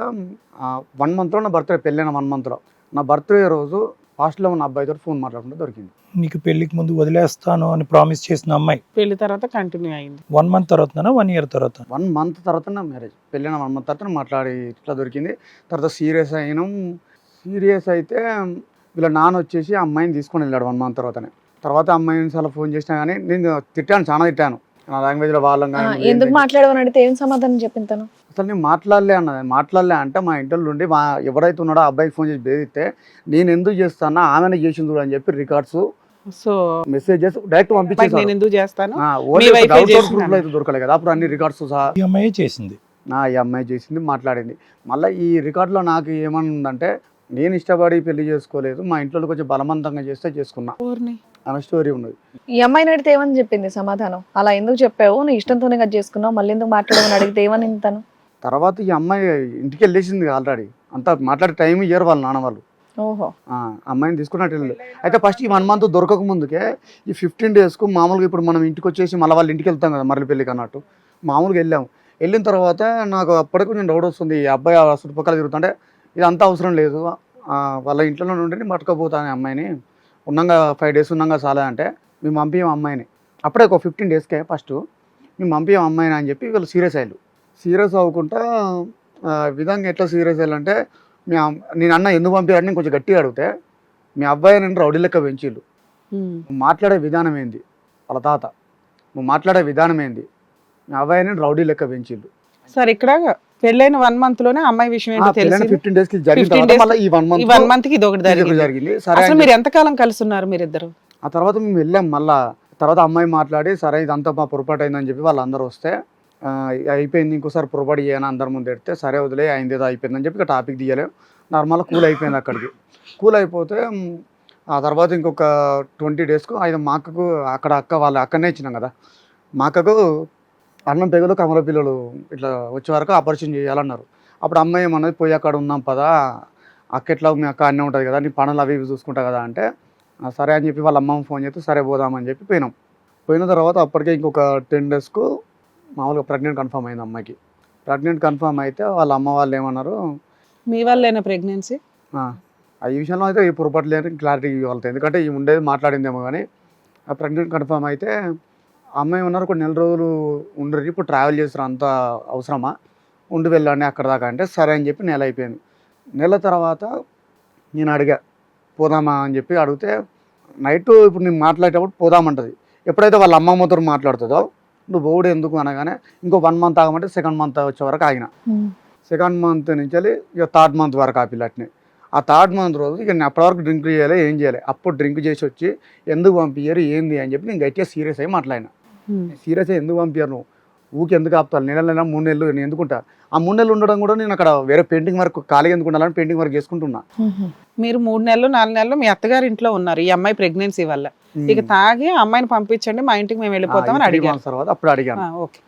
1 month నా బర్త్డే, పెళ్ళైన 1 month నా బర్త్డే రోజు హాస్టల్లో ఉన్న అబ్బాయితో ఫోన్ మాట్లాడుకుంటే దొరికింది. నీకు పెళ్లికి ముందు వదిలేస్తాను అని ప్రామిస్ చేసిన అమ్మాయి పెళ్లి తర్వాత కంటిన్యూ అయింది. 1 month తర్వాత 1 year తర్వాత? 1 month తర్వాత నా మ్యారేజ్, పెళ్ళైన 1 month తర్వాత మాట్లాడి ఇట్లా దొరికింది. తర్వాత సీరియస్ అయినాం. సీరియస్ అయితే వీళ్ళ నాన్న వచ్చేసి అమ్మాయిని తీసుకొని వెళ్ళాడు 1 month తర్వాతనే. తర్వాత అమ్మాయిని చాలా ఫోన్ చేసినా కానీ నేను తిట్టాను, చాలా తిట్టాను నా లాంగ్వేజ్లో వాళ్ళం. ఎందుకు మాట్లాడమని అడిగితే ఏం సమాధానం చెప్పింతాను? అసలు నేను మాట్లాడలే అంటే మా ఇంట్లో నుండి ఎవరైతే ఉన్నాడో ఆ అబ్బాయికి ఫోన్ చేసి బేదిస్తే నేను ఎందుకు చేస్తానా, ఆమెనే చేసింది చూడు అని చెప్పి రికార్డ్స్, సో మెసేజెస్ డైరెక్ట్ పంపించేసి నేను ఎందుకు చేస్తాను దొరకలేదు కదా అప్పుడు అన్ని రికార్డ్స్ సహా ఈ అమ్మాయి చేసింది. ఈ అమ్మాయి చేసింది, మాట్లాడింది. మళ్ళీ ఈ రికార్డులో నాకు ఏమనుందంటే, నేను ఇష్టపడి పెళ్లి చేసుకోలేదు, మా ఇంట్లో కొంచెం బలవంతంగా చేస్తే చేసుకున్నా అన్న స్టోరీ ఉన్నది. ఈ అమ్మాయిని అడిగితే ఏమని చెప్పింది సమాధానం? అలా ఎందుకు చెప్పావు, నీ ఇష్టంతోనే కదా చేసుకున్నావు, మళ్ళీ ఎందుకు మాట్లాడమని అడిగితే ఏమని తను? తర్వాత ఈ అమ్మాయి ఇంటికి వెళ్ళేసింది ఆల్రెడీ, అంతా మాట్లాడే టైం ఇయ్యారు వాళ్ళ నాన్న వాళ్ళు. ఓహో. అమ్మాయిని తీసుకున్నట్టు వెళ్ళలేదు. అయితే ఫస్ట్ ఈ 1 month దొరకక ముందుకే ఈ 15 daysకు మామూలుగా ఇప్పుడు మనం ఇంటికి వచ్చేసి మళ్ళీ వాళ్ళ ఇంటికి వెళ్తాం కదా మరలి పెళ్ళికి అన్నట్టు, మామూలుగా వెళ్ళాము. వెళ్ళిన తర్వాత నాకు అప్పటికి కొంచెం డౌట్ వస్తుంది, ఈ అబ్బాయి చుట్టుపక్కల తిరుగుతుంటే ఇది అంతా అవసరం లేదు, వాళ్ళ ఇంట్లో నుండి పట్టుకపోతాను అమ్మాయిని, ఉన్నాగా 5 days ఉన్నాగా చాలా అంటే మేము పంపించాం అమ్మాయిని. అప్పుడే ఒక 15 daysకే ఫస్ట్ మేము పంపించాం అమ్మాయిని అని చెప్పి వీళ్ళు సీరియస్ అయ్యారు. సీరియస్ అవ్వకుండా విధంగా ఎట్లా సీరియస్ అయ్యాలంటే, నేను అన్న ఎందుకు పంపించాడని కొంచెం గట్టిగా అడిగితే, మీ అబ్బాయి నేను రౌడీ లెక్క పెంచిళ్ళు, మాట్లాడే విధానం ఏంది, వాళ్ళ తాత నువ్వు మాట్లాడే విధానం ఏంది, మీ అబ్బాయిని రౌడీ లెక్క పెంచిళ్ళు. సార్ ఇక్కడ పెళ్ళైన 1 month లోనే అమ్మాయి విషయం ఏంటో తెలిసింది. 15 days కి జరిగింది. మళ్ళీ ఈ 1 month కి ఇది ఒకటి జరిగింది. అసలు మీరు ఎంతకాలం కలిసి ఉన్నారు మీరిద్దరు? ఆ తర్వాత మేము వెళ్ళాం. మళ్ళా తర్వాత అమ్మాయి మాట్లాడి సరే ఇదంతా మా పొరపాటు అయిందని చెప్పి వాళ్ళందరూ వస్తే అయిపోయింది, ఇంకోసారి పొరపాటు చేయను అందరి ముందు ఎడితే సరే వదిలే అయింది ఏదో అయిపోయిందని చెప్పి ఇక టాపిక్ తీయలేము, నార్మల్గా కూల్ అయిపోయింది. అక్కడికి కూల్ అయిపోతే ఆ తర్వాత ఇంకొక 20 daysకు ఆయన మా అక్కకు అక్కడ వాళ్ళ అక్కనే ఇచ్చినాం కదా, మా అక్కకు అన్నం పెగలు కమల పిల్లలు ఇట్లా వచ్చే వరకు ఆపరేషన్ చేయాలన్నారు. అప్పుడు అమ్మాయి ఏమన్నది పోయి అక్కడ ఉందాం పదా, అక్క ఎట్లా మీ అక్క అన్నీ ఉంటుంది కదా, నీ పనులు అవి ఇవి చూసుకుంటా కదా అంటే సరే అని చెప్పి వాళ్ళ అమ్మమ్మ ఫోన్ చేస్తే సరే పోదామని చెప్పి పోయినాం. పోయిన తర్వాత అప్పటికే ఇంకొక 10 daysకు మామూలుగా ప్రెగ్నెంట్ కన్ఫర్మ్ అయింది అమ్మాయికి. ప్రెగ్నెంట్ కన్ఫర్మ్ అయితే వాళ్ళ అమ్మ వాళ్ళు ఏమన్నారు, మీ వల్లేనా ప్రెగ్నెన్సీ? ఈ విషయంలో అయితే ఈ పొరపాటు లేని క్లారిటీ ఇవ్వాలి, ఎందుకంటే ఈ ఉండేది మాట్లాడిందేమో. కానీ ఆ ప్రెగ్నెంట్ కన్ఫర్మ్ అయితే అమ్మాయి ఉన్నారు కొన్ని నెల రోజులు ఉండరు, ఇప్పుడు ట్రావెల్ చేస్తారు, అంత అవసరమా, ఉండి వెళ్ళండి అక్కడ దాకా అంటే సరే అని చెప్పి నెల అయిపోయింది. నెల తర్వాత నేను అడిగా పోదామా అని చెప్పి అడిగితే నైట్ ఇప్పుడు నేను మాట్లాడేటప్పుడు పోదామంటది. ఎప్పుడైతే వాళ్ళ అమ్మమ్మతో మాట్లాడుతుందో నువ్వు బోర్డు ఎందుకు అనగానే ఇంకో 1 month ఆగమంటే 2nd month వచ్చే వరకు ఆగిన. 2nd month నుంచి ఇక 3rd month వరకు ఆ పిల్లటిని. ఆ 3rd month రోజు ఇక నేను అప్పటి వరకు డ్రింక్ చేయాలి, ఏం చేయాలి, అప్పుడు డ్రింక్ చేసి వచ్చి ఎందుకు పంపించారు ఏంది అని చెప్పి నేను గట్టిగా సీరియస్ అయ్యి మాట్లాడినా. సీరియస్ అయ్యి ఎందుకు పంపించారు, నువ్వు ఊకి ఎందుకు ఆపుతాను, 3 నెలలు నేను ఎందుకుంటా, ఆ 3 నెలలు ఉండడం కూడా నేను అక్కడ వేరే పెయింటింగ్ వర్క్ ఖాళీగా ఎందుకు ఉండాలని పెయింటింగ్ వర్క్ చేసుకుంటున్నా. మీరు 3 నెలలు 4 నెలలు మీ అత్తగారి ఇంట్లో ఉన్నారు ఈ అమ్మాయి ప్రెగ్నెన్సీ వల్ల. ఇక తాగి అమ్మాయిని పంపించండి మా ఇంటికి మేము వెళ్ళిపోతామని అడిగాను. తర్వాత అప్పుడు అడిగాను. ఓకే.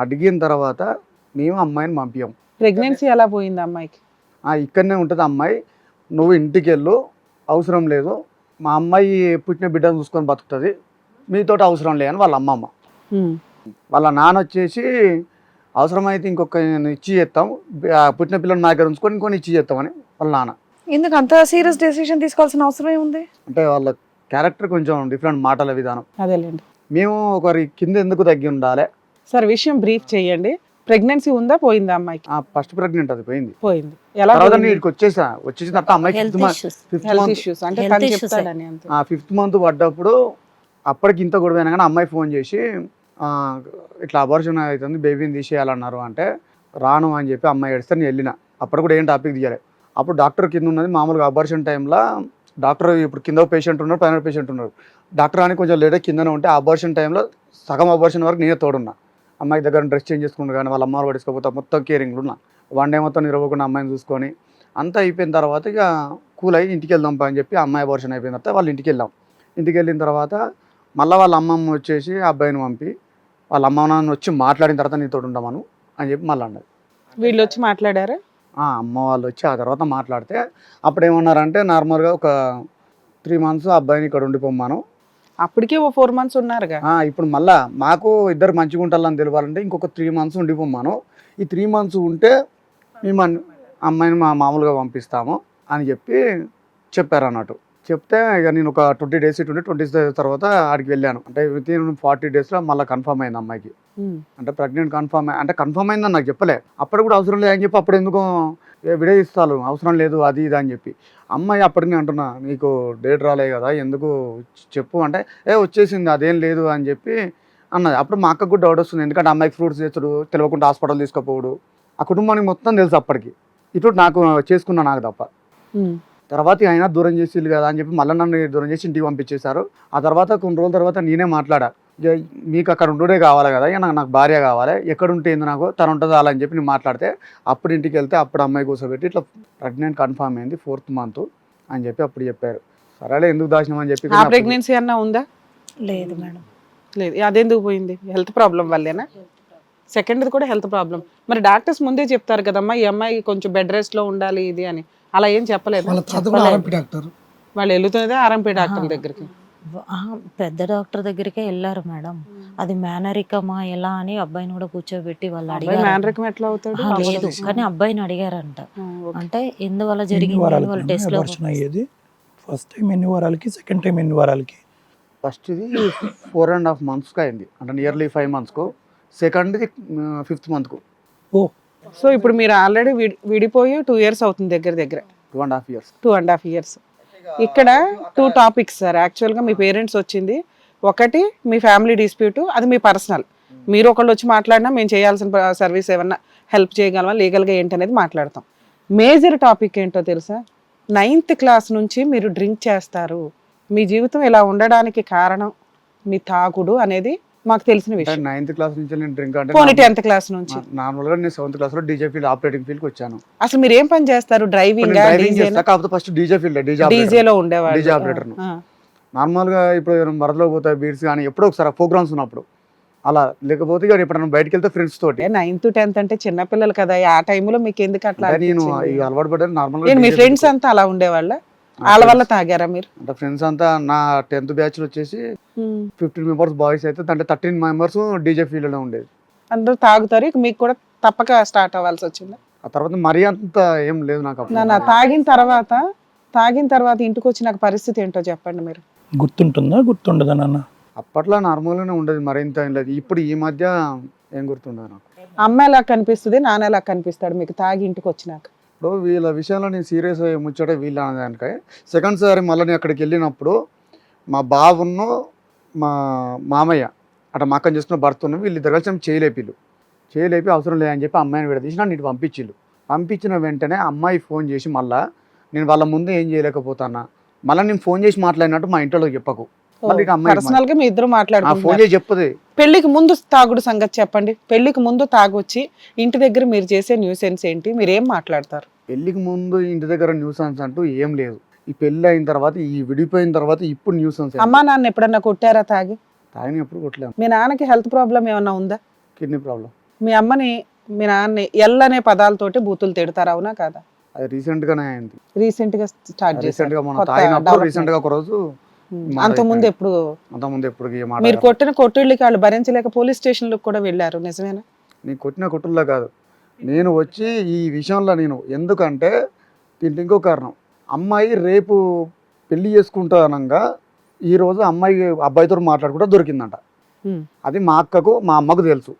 అడిగిన తర్వాత మేము అమ్మాయిని పంపించాం. ప్రెగ్నెన్సీ ఎలా పోయింది అమ్మాయికి? ఇక్కడనే ఉంటుంది అమ్మాయి, నువ్వు ఇంటికి వెళ్ళు, అవసరం లేదు, మా అమ్మాయి పుట్టిన బిడ్డను చూసుకొని బతుకుతుంది, మీతో అవసరం లేదని వాళ్ళ అమ్మమ్మ. వాళ్ళ నాన్న వచ్చేసి అవసరమైతే ఇంకొక ఇచ్చి చేస్తాం, పుట్టిన పిల్లలు నా దగ్గర ఉంచుకొని ఇంకొని ఇచ్చి చేస్తామని వాళ్ళ నాన్న. ఎందుకు అంత సీరియస్ డెసిషన్ తీసుకోవాల్సిన అవసరం ఏముంది? అంటే వాళ్ళ క్యారెక్టర్ కొంచెం డిఫరెంట్, మాటల విధానం. అదేలేండి. మేము ఒకరి కింద ఎందుకు తగ్గి ఉండాలి సార్, విషయం బ్రీఫ్ చేయండి. ప్రెగ్నెన్సీ ఉందా పోయిందా అమ్మాయికి? ఫస్ట్ ప్రెగ్నెంట్ అది పోయింది. ఎలా తర్వాత నీటికి వచ్చేసిన తర్వాత అమ్మాయికి హెల్త్ ఇష్యూస్ అంటే Health తను issues చెప్తాడని అంతే. 5th month పడ్డప్పుడు అప్పటికి ఇంత గొడవ అయినా కానీ అమ్మాయి ఫోన్ చేసి ఇట్లా అబార్షన్ అవుతుంది, బేబీని తీసేయాలన్నారు అంటే రాను అని చెప్పి అమ్మాయి ఏడిస్తే నేను వెళ్ళిన. అప్పుడు కూడా ఏం టాపిక్ తీయాలి. అప్పుడు డాక్టర్ కింద ఉన్నది మామూలుగా అబార్షన్ టైంలో డాక్టర్ ఇప్పుడు కింద పేషెంట్ ఉన్నారు, పైన పేషెంట్ ఉన్నారు. డాక్టర్ అని కొంచెం లేట్ కిందనే ఉంటే అబార్షన్ టైంలో సగం అబార్షన్ వరకు నేనే తోడున్నా. అమ్మాయి దగ్గర డ్రెస్ చేంజ్ చేసుకుంటూ కానీ వాళ్ళ అమ్మాయి పడుకోకపోతే మొత్తం కేరింగ్లు ఉన్నా. 1 day మొత్తం నిరవకుండా అమ్మాయిని చూసుకొని అంతా అయిపోయిన తర్వాత ఇక కూల్ అయ్యి ఇంటికి వెళ్దాం అని చెప్పి అమ్మాయి అబార్షన్ అయిపోయిన తర్వాత వాళ్ళు ఇంటికి వెళ్ళాం. ఇంటికి వెళ్ళిన తర్వాత మళ్ళీ వాళ్ళ అమ్మమ్మ వచ్చేసి ఆ అబ్బాయిని పంపి వాళ్ళ అమ్మ నాన్న వచ్చి మాట్లాడిన తర్వాత నీతో ఉండమను అని చెప్పి మళ్ళీ అన్నది. వీళ్ళు వచ్చి మాట్లాడారా? అమ్మ వాళ్ళు వచ్చి ఆ తర్వాత మాట్లాడితే అప్పుడు ఏమన్నారంటే నార్మల్గా ఒక 3 months అబ్బాయిని ఇక్కడ ఉండిపోమ్మాను. అప్పటికే ఓ 4 months ఉన్నారుగా. ఇప్పుడు మళ్ళా మాకు ఇద్దరు మంచిగా ఉంటారని తెలియాలంటే ఇంకొక 3 months ఉండిపోమ్మాను. ఈ 3 months ఉంటే మేము అమ్మాయిని మామూలుగా పంపిస్తాము అని చెప్పి చెప్పారు అన్నట్టు. చెప్తే ఇక నేను ఒక 20 days 20 days తర్వాత ఆడికి వెళ్ళాను. అంటే వితిన్ 40 daysలో మళ్ళీ కన్ఫర్మ్ అయింది అమ్మాయికి. అంటే ప్రెగ్నెంట్ కన్ఫర్మ్ అయిందని నాకు చెప్పలే. అప్పుడు కూడా అవసరం లేదు అని చెప్పి అప్పుడు ఎందుకు విడదీస్తాను, అవసరం లేదు అది ఇది అని చెప్పి. అమ్మాయి అప్పటికి అంటున్నా నీకు డేట్ రాలే కదా ఎందుకు చెప్పు అంటే వచ్చేసింది అదేం లేదు అని చెప్పి అన్నది. అప్పుడు మా అక్కకు కూడా డౌట్ వస్తుంది, ఎందుకంటే అమ్మాయికి ఫ్రూట్స్ చేస్తాడు, తెలియకుండా హాస్పిటల్ తీసుకుపోవడు, ఆ కుటుంబానికి మొత్తం తెలుసు అప్పటికి. ఇటు నాకు చేసుకున్నా నాకు తప్ప. తర్వాత అయినా దూరం చేసి కదా అని చెప్పి మళ్ళీ నన్ను దూరం చేసి ఇంటికి పంపించేశారు. ఆ తర్వాత కొన్ని రోజుల తర్వాత నేనే మాట్లాడా, మీకు అక్కడ ఉండే కావాలి కదా, ఇక నాకు భార్య కావాలి, ఎక్కడ ఉంటే ఏంది నాకు తను ఉంటుంది అలా అని చెప్పి నేను మాట్లాడితే అప్పుడు ఇంటికి వెళ్తే అప్పుడు అమ్మాయి కూర్చోబెట్టి ఇట్లా ప్రెగ్నెంట్ కన్ఫర్మ్ అయింది 4th month అని చెప్పి అప్పుడు చెప్పారు. సరేలే ఎందుకు దాచినాం అని చెప్పి. ఆ ప్రెగ్నెన్సీ అన్నా ఉందా? లేదు మేడం. లేదు. అదెందుకు పోయింది? హెల్త్ ప్రాబ్లం వల్లేనా? సెకండ్ది కూడా హెల్త్ ప్రాబ్లం. మరి డాక్టర్స్ ముందే చెప్తారు కదమ్మా ఈ అమ్మాయి కొంచెం బెడ్ రెస్ట్ లో ఉండాలి ఇది అని, అలా ఏం చెప్పలేదు? వాళ్ళు వెళ్తున్నదే ఆర్ఎంపీ డాక్టర్ దగ్గరికి. పెద్ద డాక్టర్ దగ్గరికే వెళ్ళారు మేడం. అది మేనరికమా ఎలా అని అబ్బాయిని కూడా కూర్చోబెట్టి వాళ్ళు అడిగారు. మేనరికం ఎట్లా అవుతాడు? లేదు కానీ అబ్బాయిని అడిగారంట. అంటే ఎందువల్ల జరిగింది వాళ్ళ టెస్ట్ లో అయ్యేది. ఫస్ట్ టైం ఎన్ని వారాలకి, సెకండ్ టైం ఎన్ని వారాలకి? ఫస్ట్ది 4.5 months అయింది, అంటే నియర్లీ 5 months. సెకండ్ది 5th month. సో ఇప్పుడు మీరు ఆల్రెడీ విడిపోయి 2 years అవుతుంది, దగ్గర 2.5 years. 2.5 years. ఇక్కడ 2 topics సార్. యాక్చువల్గా మీ పేరెంట్స్ వచ్చింది ఒకటి మీ ఫ్యామిలీ డిస్ప్యూట్, అది మీ పర్సనల్. మీరు ఒకళ్ళు వచ్చి మాట్లాడినా మేము చేయాల్సిన సర్వీస్ ఏమన్నా హెల్ప్ చేయగలమా, లీగల్గా ఏంటి అనేది మాట్లాడతాం. మేజర్ టాపిక్ ఏంటో తెలుసా? 9th class నుంచి మీరు డ్రింక్ చేస్తారు, మీ జీవితం ఇలా ఉండడానికి కారణం మీ తాగుడు అనేది మాకు తెలిసిన విషయం. 9th class నుంచి నేను డ్రింక్ అంటే 10th class నుంచి. నార్మల్గా నేను 7th class లో డీజే ఫీల్డ్ ఆపరేటింగ్ ఫీల్డ్కి వచ్చాను. అసలు మీరు ఏం పని చేస్తారు? డ్రైవింగ్? కాకపోతే ఫస్ట్ డీజే ఫీల్డ్ డీజేలో ఉండేవాళ్ళు. డీజే ఆపరేటర్ నార్మల్గా ఇప్పుడు వరదలో పోతాయి బీడ్స్ కానీ ఎప్పుడో ఒకసారి ప్రోగ్రామ్స్ ఉన్నప్పుడు అలా. లేకపోతే ఇక ఎప్పుడైనా బయటకు వెళ్తే ఫ్రెండ్స్ తోటి. 9th 10th అంటే చిన్నపిల్లలు కదా, ఆ టైంలో మీకు ఎందుకు అట్లా అంటే నేను అనిపించింది? ఇక అలవాటు పడ్డాను నార్మల్ ఏంటి మీ ఫ్రెండ్స్ అంతా అలా ఉండేవాళ్ళ? వాళ్ళ వల్ల తాగారా మీరు? అంటే ఫ్రెండ్స్ అంతా నా 10th బ్యాచ్ లో వచ్చేసి 15 మెంబర్స్ బాయ్స్ అయితే అంటే 13 మెంబర్స్ డీజే ఫీల్డ్ లో ఉండేది. అందరూ తాగుతారు, ఇక మీకు కూడా తప్పక స్టార్ట్ అవ్వాల్సి వచ్చింది. ఆ తర్వాత మరీ అంత ఏం లేదు నాకు అప్పుడు. నా తాగిన తర్వాత ఇంటికి వచ్చి నాకు పరిస్థితి ఏంటో చెప్పండి మీరు. గుర్తుంటుందా గుర్తుండదా నాన్న? అప్పట్లో నార్మల్గానే ఉండేది, మరింత ఏం లేదు. ఇప్పుడు ఈ మధ్య ఏం గుర్తుండదు నాకు. అమ్మ ఎలా కనిపిస్తుంది, నాన్న ఎలా కనిపిస్తాడు మీకు తాగి ఇంటికి వచ్చినాక? ఇప్పుడు వీళ్ళ విషయంలో నేను సీరియస్ అయ్యే ముచ్చట వీళ్ళ దానికై సెకండ్ సారి మళ్ళీ నేను అక్కడికి వెళ్ళినప్పుడు మా బావును మా మామయ్య అట్లా మా అక్కని చేసుకున్న భర్తను వీళ్ళిద్దరు కలిసి చేయలేపి అవసరం లేదని చెప్పి అమ్మాయిని విడదీసి నన్ను ఇటు పంపించిన వెంటనే అమ్మాయి ఫోన్ చేసి మళ్ళీ నేను వాళ్ళ ముందు ఏం చేయలేకపోతానా, మళ్ళీ నేను ఫోన్ చేసి మాట్లాడినట్టు మా ఇంట్లో చెప్పకు. పర్సనల్ గా మీ ఇద్దరు ఫోన్ మాట్లాడుకుంటున్నారు. చేసి చెప్పదు. పెళ్లికి ముందు తాగుడు సంగతి చెప్పండి. పెళ్లికి ముందు తాగొచ్చి ఇంటి దగ్గర మీరు చేసే న్యూసెన్స్ ఏంటి, మీరు ఏం మాట్లాడతారు? పెళ్లికి ముందు ఇంటి దగ్గర న్యూసెన్స్ అంటూ ఏం లేదు. ఈ పెళ్లి అయిన తర్వాత, ఈ విడిపోయిన తర్వాత ఇప్పుడు న్యూసెన్స్. అమ్మా నాన్న ఎప్పుడన్నా కొట్టారా తాగి? తాగిన ఎప్పుడు కొట్టలేము. మీ నాన్నకి హెల్త్ ప్రాబ్లం ఏమన్నా ఉందా? Kidney problem. మీ అమ్మని మీ నాన్నని ఎల్ అనే పదాలతోటి బూతులు తిడతారు, అవునా కాదా? అది రీసెంట్ గానే అయింది. రీసెంట్ గా స్టార్ట్ రీసెంట్ గా చేశారు. మనం తాగినప్పుడు రీసెంట్ గా ఒక రోజు అంతకుముందు ఎప్పుడు మీరు కొట్టిన కొట్టుళ్ళకి వాళ్ళు భరించలేక పోలీస్ స్టేషన్ లో కూడా వెళ్ళారు, నిజమేనా? నేను కొట్టిన కొట్టుల్లో కాదు, నేను వచ్చి ఈ విషయంలో నేను ఎందుకంటే దీంట్లో ఇంకో కారణం. అమ్మాయి రేపు పెళ్లి చేసుకుంటానంగా ఈ రోజు అమ్మాయి అబ్బాయితో మాట్లాడుకుంటా దొరికిందంట. అది మా అక్కకు మా అమ్మకు తెలుసు.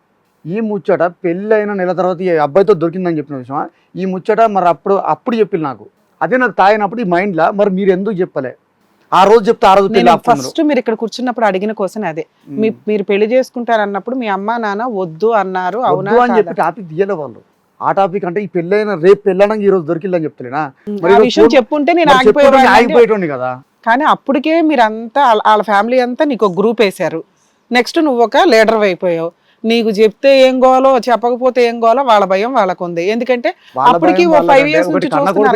ఈ ముచ్చట పెళ్ళి అయిన నెల తర్వాత ఈ అబ్బాయితో దొరికిందని చెప్పిన విషయం ఈ ముచ్చట మరి అప్పుడు చెప్పి నాకు అదే నాకు తాగినప్పుడు ఈ మైండ్లో మరి మీరు ఎందుకు చెప్పలే, ఆ రోజు చెప్తే ఆ రోజు ఫస్ట్ మీరు ఇక్కడ కూర్చున్నప్పుడు అడిగిన క్వశ్చన్ అదే, మీరు పెళ్లి చేసుకుంటారు అన్నప్పుడు మీ అమ్మ నాన్న వద్దు అన్నారు, అవునా అని చెప్పి టాపిక్ తీయలే వాళ్ళు. ఆ టాపిక్ అంటే ఈ పెళ్ళైన రేపు పెళ్ళడానికి ఈ రోజు దొరికిందని చెప్తలేనా, విషయం చెప్పుంటే నేను ఆగిపోయేటోని కదా. కానీ అప్పటికే మీరంతా వాళ్ళ ఫ్యామిలీ అంతా నీకు గ్రూప్ వేశారు, నెక్స్ట్ నువ్వు ఒక లీడర్ అయిపోయావు. నీకు చెప్తే ఏం గోలో చెప్పకపోతే ఏం గోలో వాళ్ళ భయం వాళ్ళకు ఉంది. ఎందుకంటే అప్పటికి 5 years నుంచి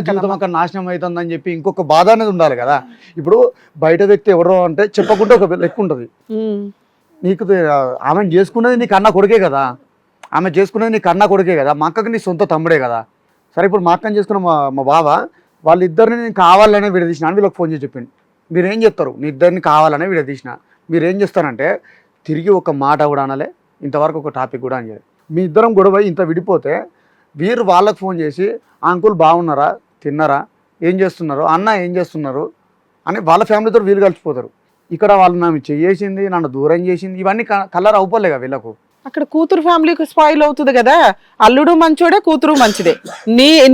జీవితం నాశనం అవుతుందని చెప్పి ఇంకొక బాధ అనేది ఉండాలి కదా. ఇప్పుడు బయట వ్యక్తి ఎవరో అంటే చెప్పకుండా ఒక లెక్క ఉంటుంది. నీకు ఆమె చేసుకున్నది నీ కన్నా కొడుకే కదా, మా అక్కకి నీ సొంత తమ్ముడే కదా. సరే ఇప్పుడు మా అక్కని చేసుకున్న మా బావ వాళ్ళిద్దరిని నేను కావాలనే విడదీసిన అని వీళ్ళకి ఫోన్ చేసి చెప్పింది. మీరేం చెప్తారు, నీ ఇద్దరిని కావాలనే విడదీసిన, మీరేం చేస్తారంటే తిరిగి ఒక మాట కూడా అనలే, ఇంతవరకు ఒక టాపిక్ కూడా అని. మీ ఇద్దరం గొడవ ఇంత విడిపోతే వీరు వాళ్ళకు ఫోన్ చేసి అంకుల్ బాగున్నారా, తిన్నారా, ఏం చేస్తున్నారు, అన్న ఏం చేస్తున్నారు అని వాళ్ళ ఫ్యామిలీతో వీళ్ళు కలిసిపోతారు. ఇక్కడ వాళ్ళు నన్ను చేసింది, నన్ను దూరం చేసింది, ఇవన్నీ కలర్ అవుపోలేగా వీళ్ళకు. అక్కడ కూతురు ఫ్యామిలీకి స్పాయిల్ అవుతుంది కదా. అల్లుడు మంచోడే, కూతురు మంచిదే.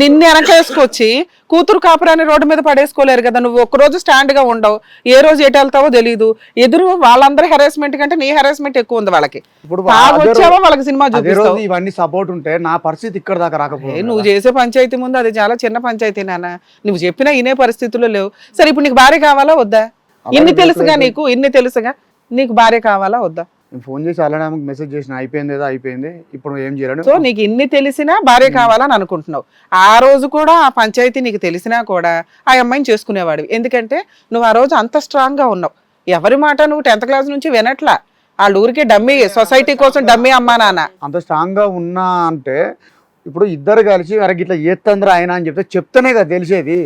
నిన్ను వెనకేసుకొచ్చి కూతురు కాపురాన్ని రోడ్డు మీద పడేసుకోలేరు కదా. నువ్వు ఒక్కరోజు స్టాండ్ గా ఉండవు, ఏ రోజు ఎటు వెళ్తావో తెలియదు. ఎదురు వాళ్ళందరి హెరాస్మెంట్ కంటే నీ హెరాస్మెంట్ ఎక్కువ ఉంది వాళ్ళకి. ఇప్పుడు వచ్చావో వాళ్ళకి సినిమా చూపిస్తావు. ఇవన్నీ సపోర్ట్ ఉంటే నా పరిస్థితి ఇక్కడ దాకా రాకపోతే. నువ్వు చేసే పంచాయతీ ముందు అది చాలా చిన్న పంచాయతీ నాన్న. నువ్వు చెప్పినా ఇనే పరిస్థితుల్లో లేవు. సరే ఇప్పుడు నీకు భార్య కావాలా వద్దా? ఇన్ని తెలుసుగా నీకు భార్య కావాలా వద్దా? ఫోన్ చేసి అలానే మెసేజ్ చేసిన అయిపోయింది, ఇప్పుడు ఏం చేయాలి. సో నీకు ఇన్ని తెలిసినా భార్య కావాలని అనుకుంటున్నావు. ఆ రోజు కూడా ఆ పంచాయతీ నీకు తెలిసినా కూడా ఆ అమ్మాయిని చేసుకునేవాడివి. ఎందుకంటే నువ్వు ఆ రోజు అంత స్ట్రాంగ్ గా ఉన్నావు. ఎవరి మాట నువ్వు 10th క్లాస్ నుంచి వినట్లా. వాళ్ళ ఊరికే డమ్మీ, సొసైటీ కోసం డమ్మీ అమ్మా నాన్న. అంత స్ట్రాంగ్ గా ఉన్నా అంటే ఇప్పుడు ఇద్దరు కలిసి అరే ఇట్లా ఏత్తంద్ర ఆయన అని చెప్తేనే కదా తెలిసేది.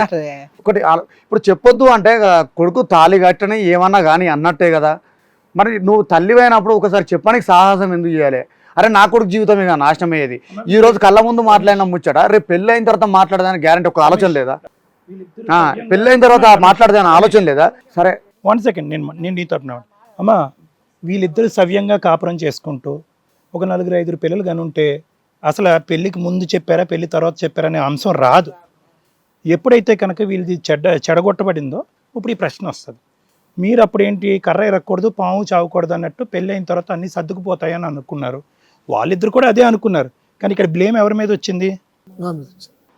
ఒకటి ఇప్పుడు చెప్పొద్దు అంటే కొడుకు తాళి కట్టని ఏమన్నా కానీ అన్నట్టే కదా. మరి నువ్వు తల్లి అయినప్పుడు ఒకసారి చెప్పడానికి సాహసం ఎందుకు చేయాలి? అరే నా కొడుకు జీవితం ఇక నాశనం అయ్యేది. ఈ రోజు కళ్ళ ముందు మాట్లాడిన ముచ్చట రేపు పెళ్ళి అయిన తర్వాత మాట్లాడదానికి గ్యారంటీ ఒక ఆలోచన లేదా? పెళ్ళి అయిన తర్వాత మాట్లాడదాని ఆలోచన లేదా? సరే 1 సెకండ్, నేను నీతో అమ్మా, వీళ్ళిద్దరు సవ్యంగా కాపురం చేసుకుంటూ ఒక 4-5 పిల్లలు కనుంటే అసలు పెళ్ళికి ముందు చెప్పారా పెళ్ళి తర్వాత చెప్పారా అనే అంశం రాదు. ఎప్పుడైతే కనుక వీళ్ళది చెడగొట్టబడిందో ఇప్పుడు ఈ ప్రశ్న వస్తుంది. మీరు అప్పుడేంటి కర్ర ఎరగకూడదు, పాము చావకూడదు అన్నట్టు పెళ్ళి అయిన తర్వాత అన్ని సర్దుకుపోతాయని అనుకున్నారు. వాళ్ళిద్దరు కూడా అదే అనుకున్నారు. కానీ ఇక్కడ బ్లేమ్ ఎవరి మీద వచ్చింది?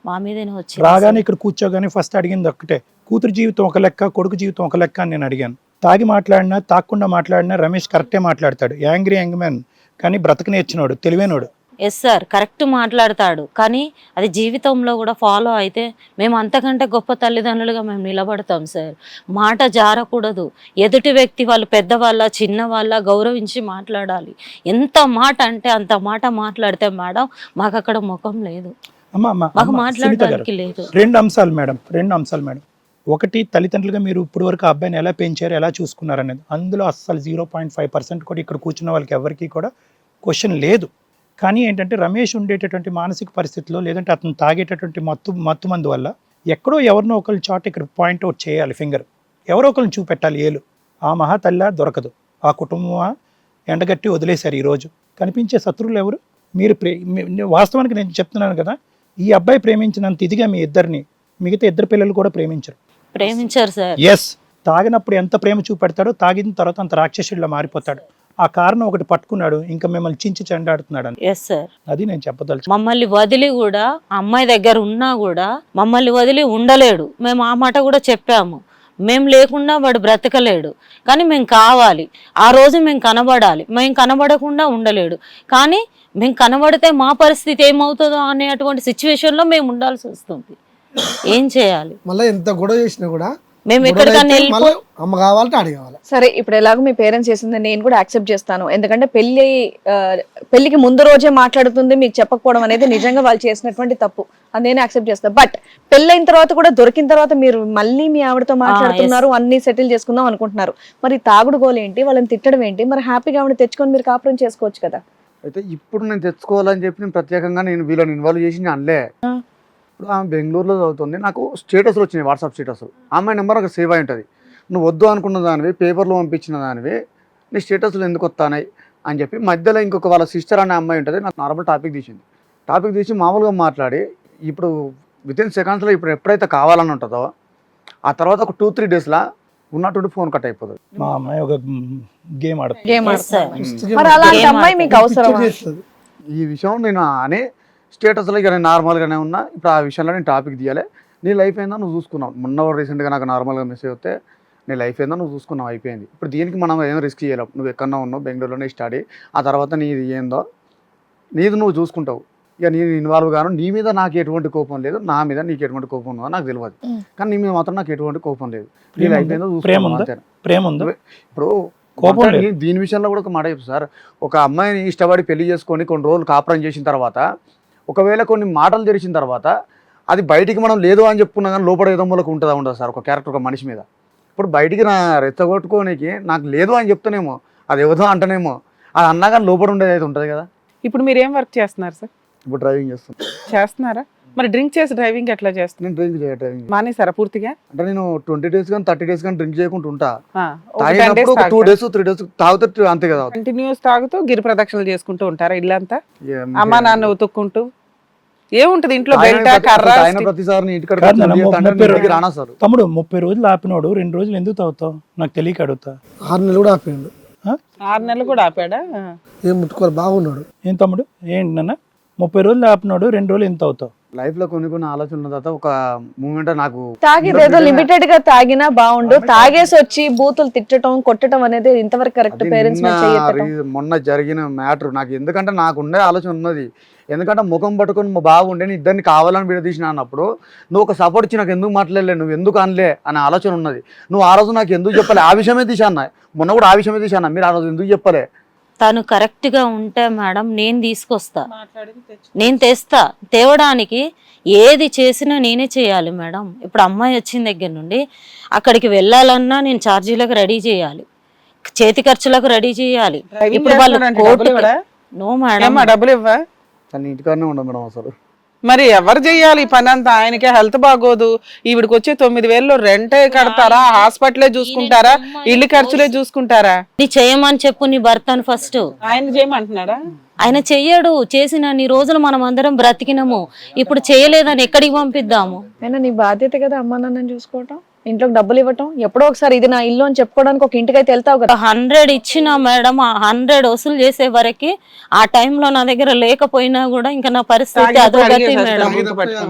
మా మీదనే వచ్చింది. రాగానే ఇక్కడ కూర్చోగానే ఫస్ట్ అడిగింది ఒక్కటే, కూతురు జీవితం ఒక లెక్క, కొడుకు జీవితం ఒక లెక్క అని నేను అడిగాను. తాగి మాట్లాడినా తాగకుండా మాట్లాడినా రమేష్ కరెక్టే మాట్లాడతాడు. యాంగ్రీ యంగ్ మ్యాన్ కానీ బ్రతక నేర్చినోడు, తెలివైనోడు. ఎస్ సార్, కరెక్ట్ మాట్లాడతాడు, కానీ అది జీవితంలో కూడా ఫాలో అయితే మేము అంతకంటే గొప్ప తల్లిదండ్రులుగా మేము నిలబడతాం సార్. మాట జారకూడదు, ఎదుటి వ్యక్తి వాళ్ళు పెద్దవాళ్ళ చిన్నవాళ్ళ గౌరవించి మాట్లాడాలి. ఎంత మాట అంటే అంత మాట మాట్లాడితే మేడం మాకు అక్కడ ముఖం లేదు, మాకు మాట్లాడడానికి లేదు. రెండు అంశాలు మేడం. ఒకటి, తల్లిదండ్రులుగా మీరు ఇప్పుడు వరకు ఆ అబ్బాయిని ఎలా పెంచారు, ఎలా చూసుకున్నారు అనేది, అందులో అస్సలు 0.5% కూడా ఇక్కడ కూర్చున్న వాళ్ళకి ఎవరికి కూడా క్వశ్చన్ లేదు. కానీ ఏంటంటే రమేష్ ఉండేటటువంటి మానసిక పరిస్థితిలో, లేదంటే అతను తాగేటటువంటి మత్తు మందు వల్ల ఎక్కడో ఎవరినో ఒకళ్ళు చాట్ ఇక్కడ పాయింట్అవుట్ చేయాలి, ఫింగర్ ఎవరో ఒకరిని చూపెట్టాలి, ఏలు. ఆ మహాతల్లి దొరకదు, ఆ కుటుంబం ఎండగట్టి వదిలేశారు. ఈరోజు కనిపించే శత్రువులు ఎవరు? మీరు వాస్తవానికి నేను చెప్తున్నాను కదా, ఈ అబ్బాయి ప్రేమించినంత ఇదిగా మీ ఇద్దరిని మిగతా ఇద్దరు పిల్లలు కూడా ప్రేమించారు సార్. ఎస్, తాగినప్పుడు ఎంత ప్రేమ చూపెడతాడో తాగిన తర్వాత అంత రాక్షసుడిలా మారిపోతాడు. ఆ కారణం ఒకటి పట్టుకున్నాడు, ఇంకా మిమ్మల్ని చించి చెండాడుతున్నాడు అని. ఎస్ సార్, అది నేను చెప్పదలుచు. మమ్మల్ని వదిలి కూడా, అమ్మాయి దగ్గర ఉన్నా కూడా మమ్మల్ని వదిలి ఉండలేడు. మేము ఆ మాట కూడా చెప్పాము, మేము లేకుండా వాడు బ్రతకలేడు, కానీ మేము కావాలి, ఆ రోజు మేము కనబడాలి, మేము కనబడకుండా ఉండలేడు. కానీ మేము కనబడితే మా పరిస్థితి ఏమవుతుందో అనేటువంటి సిచ్యువేషన్లో మేము ఉండాల్సి వస్తుంది. ఏం చేయాలి? మళ్ళీ ఎంత గొడవ చేసినా కూడా మేము ఎక్కడికైనా అమ్మ కావాలంటే ఆడి కావాలి. సరే, ఇప్పుడు ఎలాగో మీ పేరెంట్స్ చేసింది నేను కూడా యాక్సెప్ట్ చేస్తాను. ఎందుకంటే పెళ్లికి ముందు రోజే మాట్లాడుతుంది మీకు చెప్పకపోవడం అనేది నిజంగా వాళ్ళు చేసినటువంటి తప్పు, అది నేను యాక్సెప్ట్ చేస్తాను. బట్ పెళ్ళైన తర్వాత కూడా దొరికిన తర్వాత మీరు మళ్ళీ మీ ఆవిడతో మాట్లాడుతున్నారు, అన్ని సెటిల్ చేసుకుందాం అనుకుంటున్నారు. మరి తాగుడు గోలేంటి, వాళ్ళని తిట్టడం ఏంటి? మరి హ్యాపీగా ఆవిడ తెచ్చుకొని మీరు కాపురం చేసుకోవచ్చు కదా. అయితే ఇప్పుడు నేను తెచ్చుకోవాలని చెప్పి నేను ప్రత్యేకంగా నేను వీళ్ళని ఇన్వాల్వ్ చేసి నేను అనలే. ఇప్పుడు ఆమె బెంగళూరులో చదువుతుంది, నాకు స్టేటస్లు వచ్చినాయి, వాట్సాప్ స్టేటస్. అమ్మాయి నెంబర్ ఒక సేవ్ అయి ఉంటుంది. నువ్వు వద్దు అనుకున్న దానివి, పేపర్లో పంపించిన దానివి, నీ స్టేటస్లు ఎందుకు వస్తానాయి అని చెప్పి మధ్యలో ఇంకొక వాళ్ళ సిస్టర్ అనే అమ్మాయి ఉంటుంది, నాకు నార్మల్ టాపిక్ తీసి మామూలుగా మాట్లాడి, ఇప్పుడు వితిన్ సెకండ్స్లో ఇప్పుడు ఎప్పుడైతే కావాలని ఉంటుందో ఆ తర్వాత ఒక 2-3 డేస్లో ఉన్నటువంటి ఫోన్ కట్ అయిపోతుంది. మా అమ్మాయి ఒక గేమ్ ఆడుతుంది. మరి అలాంటి అమ్మాయి మీకు అవసరం? ఈ విషయం నేను అని స్టేటస్లో ఇక నేను నార్మల్గానే ఉన్నా. ఇప్పుడు ఆ విషయంలో నేను టాపిక్ తీయాలి. నీ లైఫ్ ఏందో నువ్వు చూసుకున్నావు. మొన్న రీసెంట్గా నాకు నార్మల్గా మెసేజ్ వస్తే నీ లైఫ్ ఏందో నువ్వు చూసుకున్నావు, అయిపోయింది. ఇప్పుడు దీనికి మనం ఏం రిస్క్ చేయలేవు. నువ్వు ఎక్కడన్నా ఉన్నావు, బెంగళూరులోనే స్టడీ, ఆ తర్వాత నీది ఏందో నీది నువ్వు చూసుకుంటావు. ఇక నేను ఇన్వాల్వ్ గాను, నీ మీద నాకు ఎటువంటి కోపం లేదు, నా మీద నీకు ఎటువంటి కోపం ఉందో నాకు తెలియదు. కానీ నీ మీద మాత్రం నాకు ఎటువంటి కోపం లేదు. నీ లైఫ్ ఏందో చూసుకున్నావు. ఇప్పుడు దీని విషయంలో కూడా ఒక మాట చెప్పు సార్. ఒక అమ్మాయిని ఇష్టపడి పెళ్లి చేసుకొని కొన్ని రోజులు కాపురం చేసిన తర్వాత, ఒకవేళ కొన్ని మాటలు తెరిచిన తర్వాత అది బయటికి మనం లేదు అని చెప్పుకున్నా కానీ లోపల ఏదో మూలకు ఉంటుందా ఉండదు సార్ ఒక క్యారెక్టర్, ఒక మనిషి మీద. ఇప్పుడు బయటికి నా రెచ్చగొట్టుకోనికి నాకు లేదు అని చెప్తానేమో, అది ఎవరిదో అంటనేమో, అది అన్నా కానీ లోపల ఉండేది అయితే ఉంటుంది కదా. ఇప్పుడు మీరు ఏం వర్క్ చేస్తున్నారు సార్? ఇప్పుడు డ్రైవింగ్ చేస్తున్నారా? మరి డ్రింక్ చేసి డ్రైవింగ్ ఎట్లా చేస్తున్నారు? నేను డ్రైవింగ్ మానేసారా పూర్తిగా? అంటే నేను 20 days కానీ 30 days కానీ డ్రింక్ చేయకుండా ఉంటా. ఒక 10 days తాగినప్పుడు 2 days 3 days తాగుతూ అంతే కదా. కంటిన్యూస్ తాగుతూ గిరి ప్రదక్షిణలు చేసుకుంటూ ఉంటారా ఇల్లంతా? అమ్మా నాన్న ఉతుక్కుంటూ ఏముంటది ఇంట్లో? ప్రతిసారి రానా సార్. తమ్ముడు 30 రోజులు ఆపినోడు 2 రోజులు ఎందుకు తాగుతావు నాకు తెలియక అడుగుతా. 6 నెలలు కూడా ఆపాడు. 6 నెలలు కూడా ఆపాడా? ఏం ముట్టుకోవాలి, బాగున్నాడు. ఏం తమ్ముడు ఏంటి నాన్న 30 రోజులు ఆపినోడు 2 రోజులు ఎంత అవుతావు? లైఫ్ లో కొన్ని ఆలోచనల తర్వాత ఒక మూమెంట్ నాకు తాగేదేదో లిమిటెడ్ గా తాగినా బాగుండు, తాగేసి వచ్చి బూతులు తిట్టడం కొట్టడం అనేది ఇంతవరకు కరెక్ట్ పేరెంట్స్ మొన్న జరిగిన మ్యాటర్ నాకు. ఎందుకంటే నాకు ఉండే ఆలోచన ఉన్నది, ఎందుకంటే ముఖం పట్టుకొని మా బాగుండే నీ ఇద్దరిని కావాలని విడదీసిన అన్నప్పుడు నువ్వు ఒక సపోర్ట్ ఇచ్చి నాకు ఎందుకు మాట్లాడలే, నువ్వు ఎందుకు అనలే అనే ఆలోచన ఉన్నది. నువ్వు ఆ రోజు నాకు ఎందుకు చెప్పలే, ఆ విషయమే తీసాన్న, మొన్న కూడా ఆ విషయమే తీసాన్న, మీరు ఆ రోజు ఎందుకు చెప్పలే? తను కరెక్ట్గా ఉంటే మేడం నేను తీసుకొస్తా, నేను తెస్తా. తేవడానికి ఏది చేసినా నేనే చేయాలి మేడం. ఇప్పుడు అమ్మాయి వచ్చిన దగ్గర నుండి అక్కడికి వెళ్ళాలన్నా నేను ఛార్జీలకు రెడీ చేయాలి, చేతి ఖర్చులకు రెడీ చేయాలి. ఇప్పుడు వాళ్ళు నో మేడం డబ్బులు ఇవ్వా? తన ఇంటికాడనే ఉండదు మేడం అసలు. మరి ఎవరు చెయ్యాలి ఈ పని అంతా? ఆయనకే హెల్త్ బాగోదు, ఈవిడికి వచ్చే 9,000 రెంటే కడతారా, హాస్పిటలే చూసుకుంటారా, ఇల్లు ఖర్చులే చూసుకుంటారా? నీ చేయమని చెప్పు నీ భర్తను ఫస్ట్. ఆయన చేయమంటున్నాడా? ఆయన చెయ్యడు. చేసిన నీ రోజులు మనం అందరం బ్రతికినము, ఇప్పుడు చేయలేదని ఎక్కడికి పంపిద్దాము? అయినా నీ బాధ్యత కదా అమ్మా నాన్నని చూసుకోవటం, ఇంట్లోకి డబ్బులు ఇవ్వటం. ఎప్పుడో ఒకసారి ఇది నా ఇల్లు అని చెప్పుకోవడానికి ఒక ఇంటికైతే వెళ్తావు కదా. 100 ఇచ్చినా మేడం, ఆ 100 వసూలు చేసే వరకు ఆ టైంలో నా దగ్గర లేకపోయినా కూడా ఇంకా నా పరిస్థితి అదోగతి మేడం.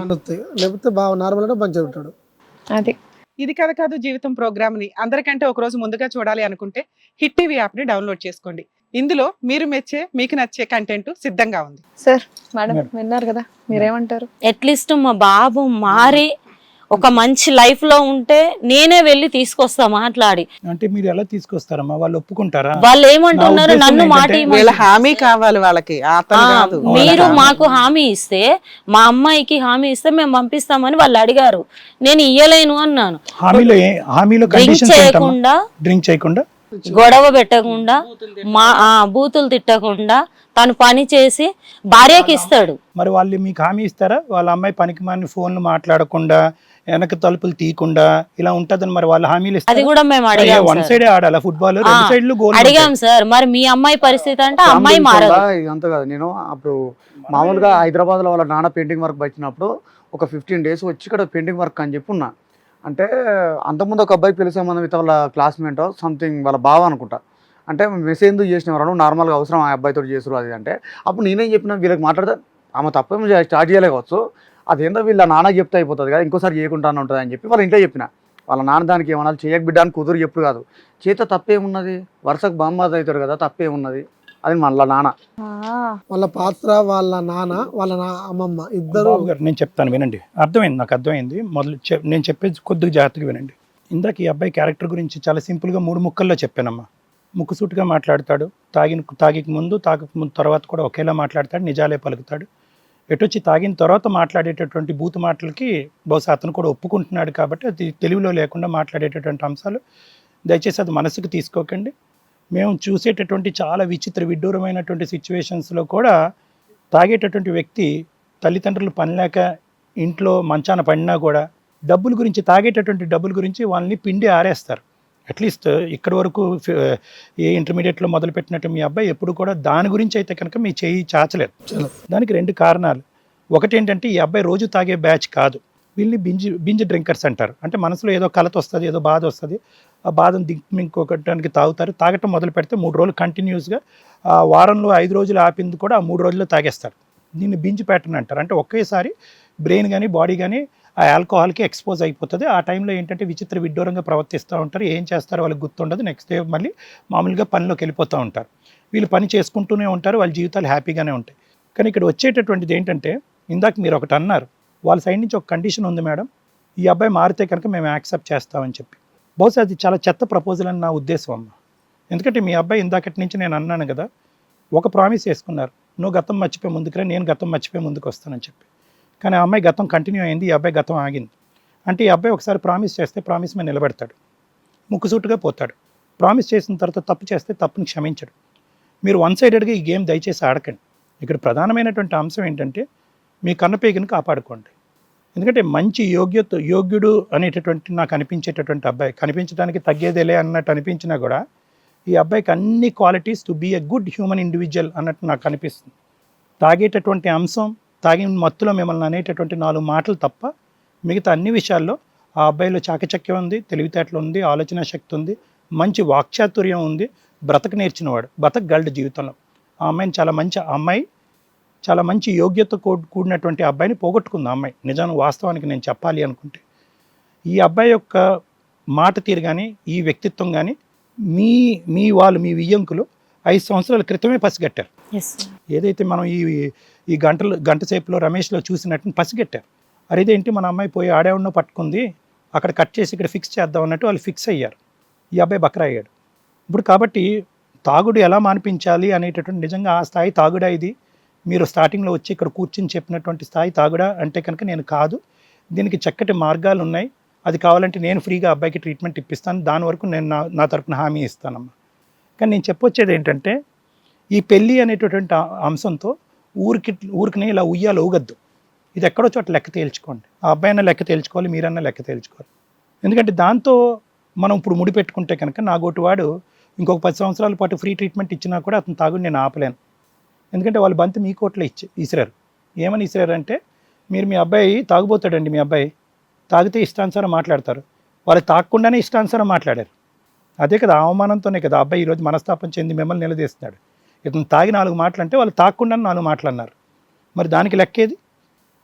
లేకపోతే బాగా నార్మల్గా మంచిగా ఉంటాడు. అది ఇది కాదు జీవితం ప్రోగ్రామ్ ని అందరికంటే ఒక రోజు ముందుగా చూడాలి అనుకుంటే హిట్ టీవీ యాప్ ని డౌన్లోడ్ చేసుకోండి. ఇందులో మీరు మెచ్చే మీకు నచ్చే కంటెంట్ సిద్ధంగా ఉంది. Sir madam madam. విన్నారు కదా, మీరేమంటారు? అట్లీస్ట్ మా బాబు మారి ఒక మంచి లైఫ్ లో ఉంటే నేనే వెళ్ళి తీసుకొస్తా మాట్లాడి. అంటే మీరు ఎలా తీసుకొస్తారమ్మా? వాళ్ళు ఒప్పుకుంటారా? వాళ్ళు ఏమంటున్నారు, నా నన్ను ఉద్దేశం మాట ఏంటంటే వీళ్ళ హామీ కావాలి వాళ్ళకి, అతను కాదు. మీరు మాకు హామీ ఇస్తే, మా అమ్మాయికి హామీ ఇస్తే మేము పంపిస్తామని వాళ్ళు అడిగారు. నేను ఇయ్యలేను అన్నాను. హామీలో డ్రింక్ కండిషన్స్ ఏంటమ్మా? చేయకుండా, డ్రింక్ చేయకుండా, గొడవ పెట్టకుండా, బూతులు తిట్టకుండా, తను పని చేసి భార్యకి ఇస్తాడు. మరి వాళ్ళు మీకు హామీ ఇస్తారా? వాళ్ళ అమ్మాయి పనికి మాని ఫోన్లు మాట్లాడకుండా, వెనక తలుపులు తీయకుండా ఇలా ఉంటదని మరి వాళ్ళ హామీలు అది ఇస్తారా? కూడా మేము అడిగాం వన్ సార్. సైడే ఆడాలా ఫుట్బాల్? రెండు సైడ్లు గోల్ అడిగాం సార్. మరి మీ అమ్మాయి పరిస్థితి అంటే ఆ అమ్మాయి మారదు. ఇదంతా కాదు. నేను అప్పుడు మామూలుగా హైదరాబాద్లో వాళ్ళ నాన్న పెయింటింగ్ వర్క్ వచ్చినప్పుడు ఒక 15 days వచ్చి ఇక్కడ పెయింటింగ్ వర్క్ అని చెప్పి ఉన్నా. అంటే అంతకుముందు ఒక అబ్బాయి పిలిచే మనం ఇతర వాళ్ళ క్లాస్మేట్ సంథింగ్ వాళ్ళ బావ అనుకుంటా. అంటే మెసేజ్ ఎందుకు చేసినవారు, నార్మల్గా అవసరం ఆ అబ్బాయితో చేసారు అది అంటే, అప్పుడు నేనేం చెప్పినా వీళ్ళకి మాట్లాడితే ఆమె తప్పేమో స్టార్ట్ చేయలేకపోవచ్చు, అదేందో వీళ్ళ నాన్న చెప్తే అయిపోతుంది కదా, ఇంకోసారి చేయకుండానే ఉంటుంది అని చెప్పి వాళ్ళ ఇంట్లో చెప్పిన. వాళ్ళ నాన్న దానికి ఏమన్నా చేయక బిడ్డానికి కుదురు చెప్పుడు కాదు, చేత తప్పేమున్నది, వరుసకు బామ్మది అవుతాడు కదా, తప్పేమున్నది అది మళ్ళీ నాన్న. వాళ్ళ పాత్ర, వాళ్ళ నాన్న, వాళ్ళ అమ్మమ్మ ఇద్దరు. బాబు గారు నేను చెప్తాను వినండి. అర్థమైంది, నాకు అర్థమైంది. నేను చెప్పేది కొద్దిగా జాగ్రత్తగా వినండి. ఇందాక ఈ అబ్బాయి క్యారెక్టర్ గురించి చాలా సింపుల్గా 3 ముక్కల్లో చెప్పానమ్మా. ముక్కుసూటిగా మాట్లాడతాడు, తాగికి ముందు తాగక ముందు తర్వాత కూడా ఒకేలా మాట్లాడతాడు, నిజాలే పలుకుతాడు. ఎటొచ్చి తాగిన తర్వాత మాట్లాడేటటువంటి బూతు మాటలకి బహుశా అతను కూడా ఒప్పుకుంటున్నాడు కాబట్టి అది తెలివిలో లేకుండా మాట్లాడేటటువంటి అంశాలు దయచేసి అది మనసుకు తీసుకోకండి. మేము చూసేటటువంటి చాలా విడ్డూరమైనటువంటి సిచ్యువేషన్స్లో కూడా తాగేటటువంటి వ్యక్తి తల్లిదండ్రులు పనిలేక ఇంట్లో మంచాన పడినా కూడా తాగేటటువంటి డబ్బుల గురించి వాళ్ళని పిండి ఆరేస్తారు. అట్లీస్ట్ ఇక్కడి వరకు ఏ ఇంటర్మీడియట్లో మొదలుపెట్టినట్టు మీ అబ్బాయి ఎప్పుడు కూడా దాని గురించి అయితే కనుక మీ చేయి చాచలేదు. దానికి 2 కారణాలు. ఒకటి ఏంటంటే ఈ అబ్బాయి రోజు తాగే బ్యాచ్ కాదు, వీళ్ళని బింజ్ డ్రింకర్స్ అంటారు. అంటే మనసులో ఏదో కలత వస్తుంది, ఏదో బాధ వస్తుంది, ఆ బాధను దిగ్మింకోవడానికి తాగుతారు. తాగటం మొదలు పెడితే 3 రోజులు కంటిన్యూస్గా, వారంలో 5 రోజులు ఆపింది కూడా ఆ 3 రోజుల్లో తాగేస్తారు. దీన్ని బింజ్ ప్యాటర్న్ అంటారు. అంటే ఒకేసారి బ్రెయిన్ కానీ బాడీ కానీ ఆ ఆల్కహాల్కి ఎక్స్పోజ్ అయిపోతుంది. ఆ టైంలో ఏంటంటే విడ్డూరంగా ప్రవర్తిస్తూ ఉంటారు, ఏం చేస్తారో వాళ్ళకి గుర్తుండదు. నెక్స్ట్ డే మళ్ళీ మామూలుగా పనిలోకి వెళ్ళిపోతూ ఉంటారు. వీళ్ళు పని చేసుకుంటూనే ఉంటారు, వాళ్ళ జీవితాలు హ్యాపీగానే ఉంటాయి. కానీ ఇక్కడ వచ్చేటటువంటిది ఏంటంటే, ఇందాక మీరు ఒకటి అన్నారు, వాళ్ళ సైడ్ నుంచి ఒక కండిషన్ ఉంది మేడం, ఈ అబ్బాయి మారితే కనుక మేము యాక్సెప్ట్ చేస్తామని చెప్పి. బహుశా అది చాలా చెత్త ప్రపోజల్ అని నా ఉద్దేశం అమ్మ. ఎందుకంటే మీ అబ్బాయి ఇందాకటి నుంచి నేను అన్నాను కదా, ఒక ప్రామిస్ చేసుకున్నారు, నువ్వు గతం మర్చిపోయి ముందుకురా, నేను గతం మర్చిపోయి ముందుకు వస్తానని చెప్పి. కానీ ఆ అమ్మాయి గతం కంటిన్యూ అయింది, ఈ అబ్బాయి గతం ఆగింది. అంటే ఈ అబ్బాయి ఒకసారి ప్రామిస్ చేస్తే ప్రామిస్ మీద నిలబెడతాడు, ముక్కుసూటుగా పోతాడు. ప్రామిస్ చేసిన తర్వాత తప్పు చేస్తే తప్పుని క్షమించడు. మీరు వన్ సైడెడ్గా ఈ గేమ్ దయచేసి ఆడకండి. ఇక్కడ ప్రధానమైనటువంటి అంశం ఏంటంటే మీ కన్నపేగిని కాపాడుకోండి. ఎందుకంటే మంచి యోగ్యుడు అనేటటువంటి నాకు అనిపించేటటువంటి అబ్బాయి, కనిపించడానికి తగ్గేదేలే అన్నట్టు అనిపించినా కూడా ఈ అబ్బాయికి అన్ని qualities to be a good human individual అన్నట్టు నాకు అనిపిస్తుంది. తాగేటటువంటి అంశం, తాగిన మత్తులో మిమ్మల్ని అనేటటువంటి 4 మాటలు తప్ప మిగతా అన్ని విషయాల్లో ఆ అబ్బాయిలో చాకచక్యం ఉంది, తెలివితేటలు ఉంది, ఆలోచన శక్తి ఉంది, మంచి వాక్చాతుర్యం ఉంది, బ్రతక నేర్చినవాడు, బ్రతకగలడు జీవితంలో. ఆ అమ్మాయిని చాలా మంచి యోగ్యత కూడినటువంటి అబ్బాయిని పోగొట్టుకుంది ఆ అమ్మాయి. నిజాన్ని వాస్తవానికి నేను చెప్పాలి అనుకుంటే ఈ అబ్బాయి యొక్క మాట తీరు కానీ, ఈ వ్యక్తిత్వం కానీ మీ వియ్యంకులు 5 సంవత్సరాల క్రితమే పసిగట్టారు. ఏదైతే మనం ఈ గంట సేపులో రమేష్లో చూసినట్టు పసిగట్టారు. అరేదేంటి మన అమ్మాయి పోయి ఆడేవాడినో పట్టుకుంది, అక్కడ కట్ చేసి ఇక్కడ ఫిక్స్ చేద్దాం అన్నట్టు వాళ్ళు ఫిక్స్ అయ్యారు. ఈ అబ్బాయి బక్రా అయ్యాడు. ఇప్పుడు కాబట్టి తాగుడు ఎలా మానిపించాలి అనేటటువంటి నిజంగా ఆ స్థాయి తాగుడా ఇది? మీరు స్టార్టింగ్లో వచ్చి ఇక్కడ కూర్చుని చెప్పినటువంటి స్థాయి తాగుడా అంటే కనుక నేను కాదు. దీనికి చక్కటి మార్గాలు ఉన్నాయి. అది కావాలంటే నేను ఫ్రీగా అబ్బాయికి ట్రీట్మెంట్ ఇప్పిస్తాను, దాని వరకు నేను నా తరపున హామీ ఇస్తానమ్మా. కానీ నేను చెప్పొచ్చేది ఏంటంటే, ఈ పెళ్ళి అనేటటువంటి అంశంతో ఊరికినే ఇలా ఉయ్యాలు ఊగద్దు. ఇది ఎక్కడో చోట లెక్క తేల్చుకోండి. ఆ అబ్బాయి అన్న లెక్క తేల్చుకోవాలి, మీరన్నా లెక్క తేల్చుకోవాలి. ఎందుకంటే దాంతో మనం ఇప్పుడు ముడిపెట్టుకుంటే కనుక నా గోటివాడు ఇంకొక 10 సంవత్సరాల పాటు ఫ్రీ ట్రీట్మెంట్ ఇచ్చినా కూడా అతను తాగుడు నేను ఆపలేను. ఎందుకంటే వాళ్ళు బంతి మీ కోట్లో ఇసిరారు. ఏమని ఇసిరారు అంటే, మీరు మీ అబ్బాయి తాగుపోతాడండి, మీ అబ్బాయి తాగితే ఇష్టానుసారం మాట్లాడతారు, వాళ్ళు తాగకుండానే ఇష్టానుసారం మాట్లాడారు. అదే కదా అవమానంతోనే కదా అబ్బాయి ఈరోజు మనస్తాపం చెంది మిమ్మల్ని నిలదీస్తున్నాడు. ఇతను తాగి 4 మాటలు అంటే వాళ్ళు తాగకుండానే 4 మాటలు అన్నారు. మరి దానికి లెక్కేది?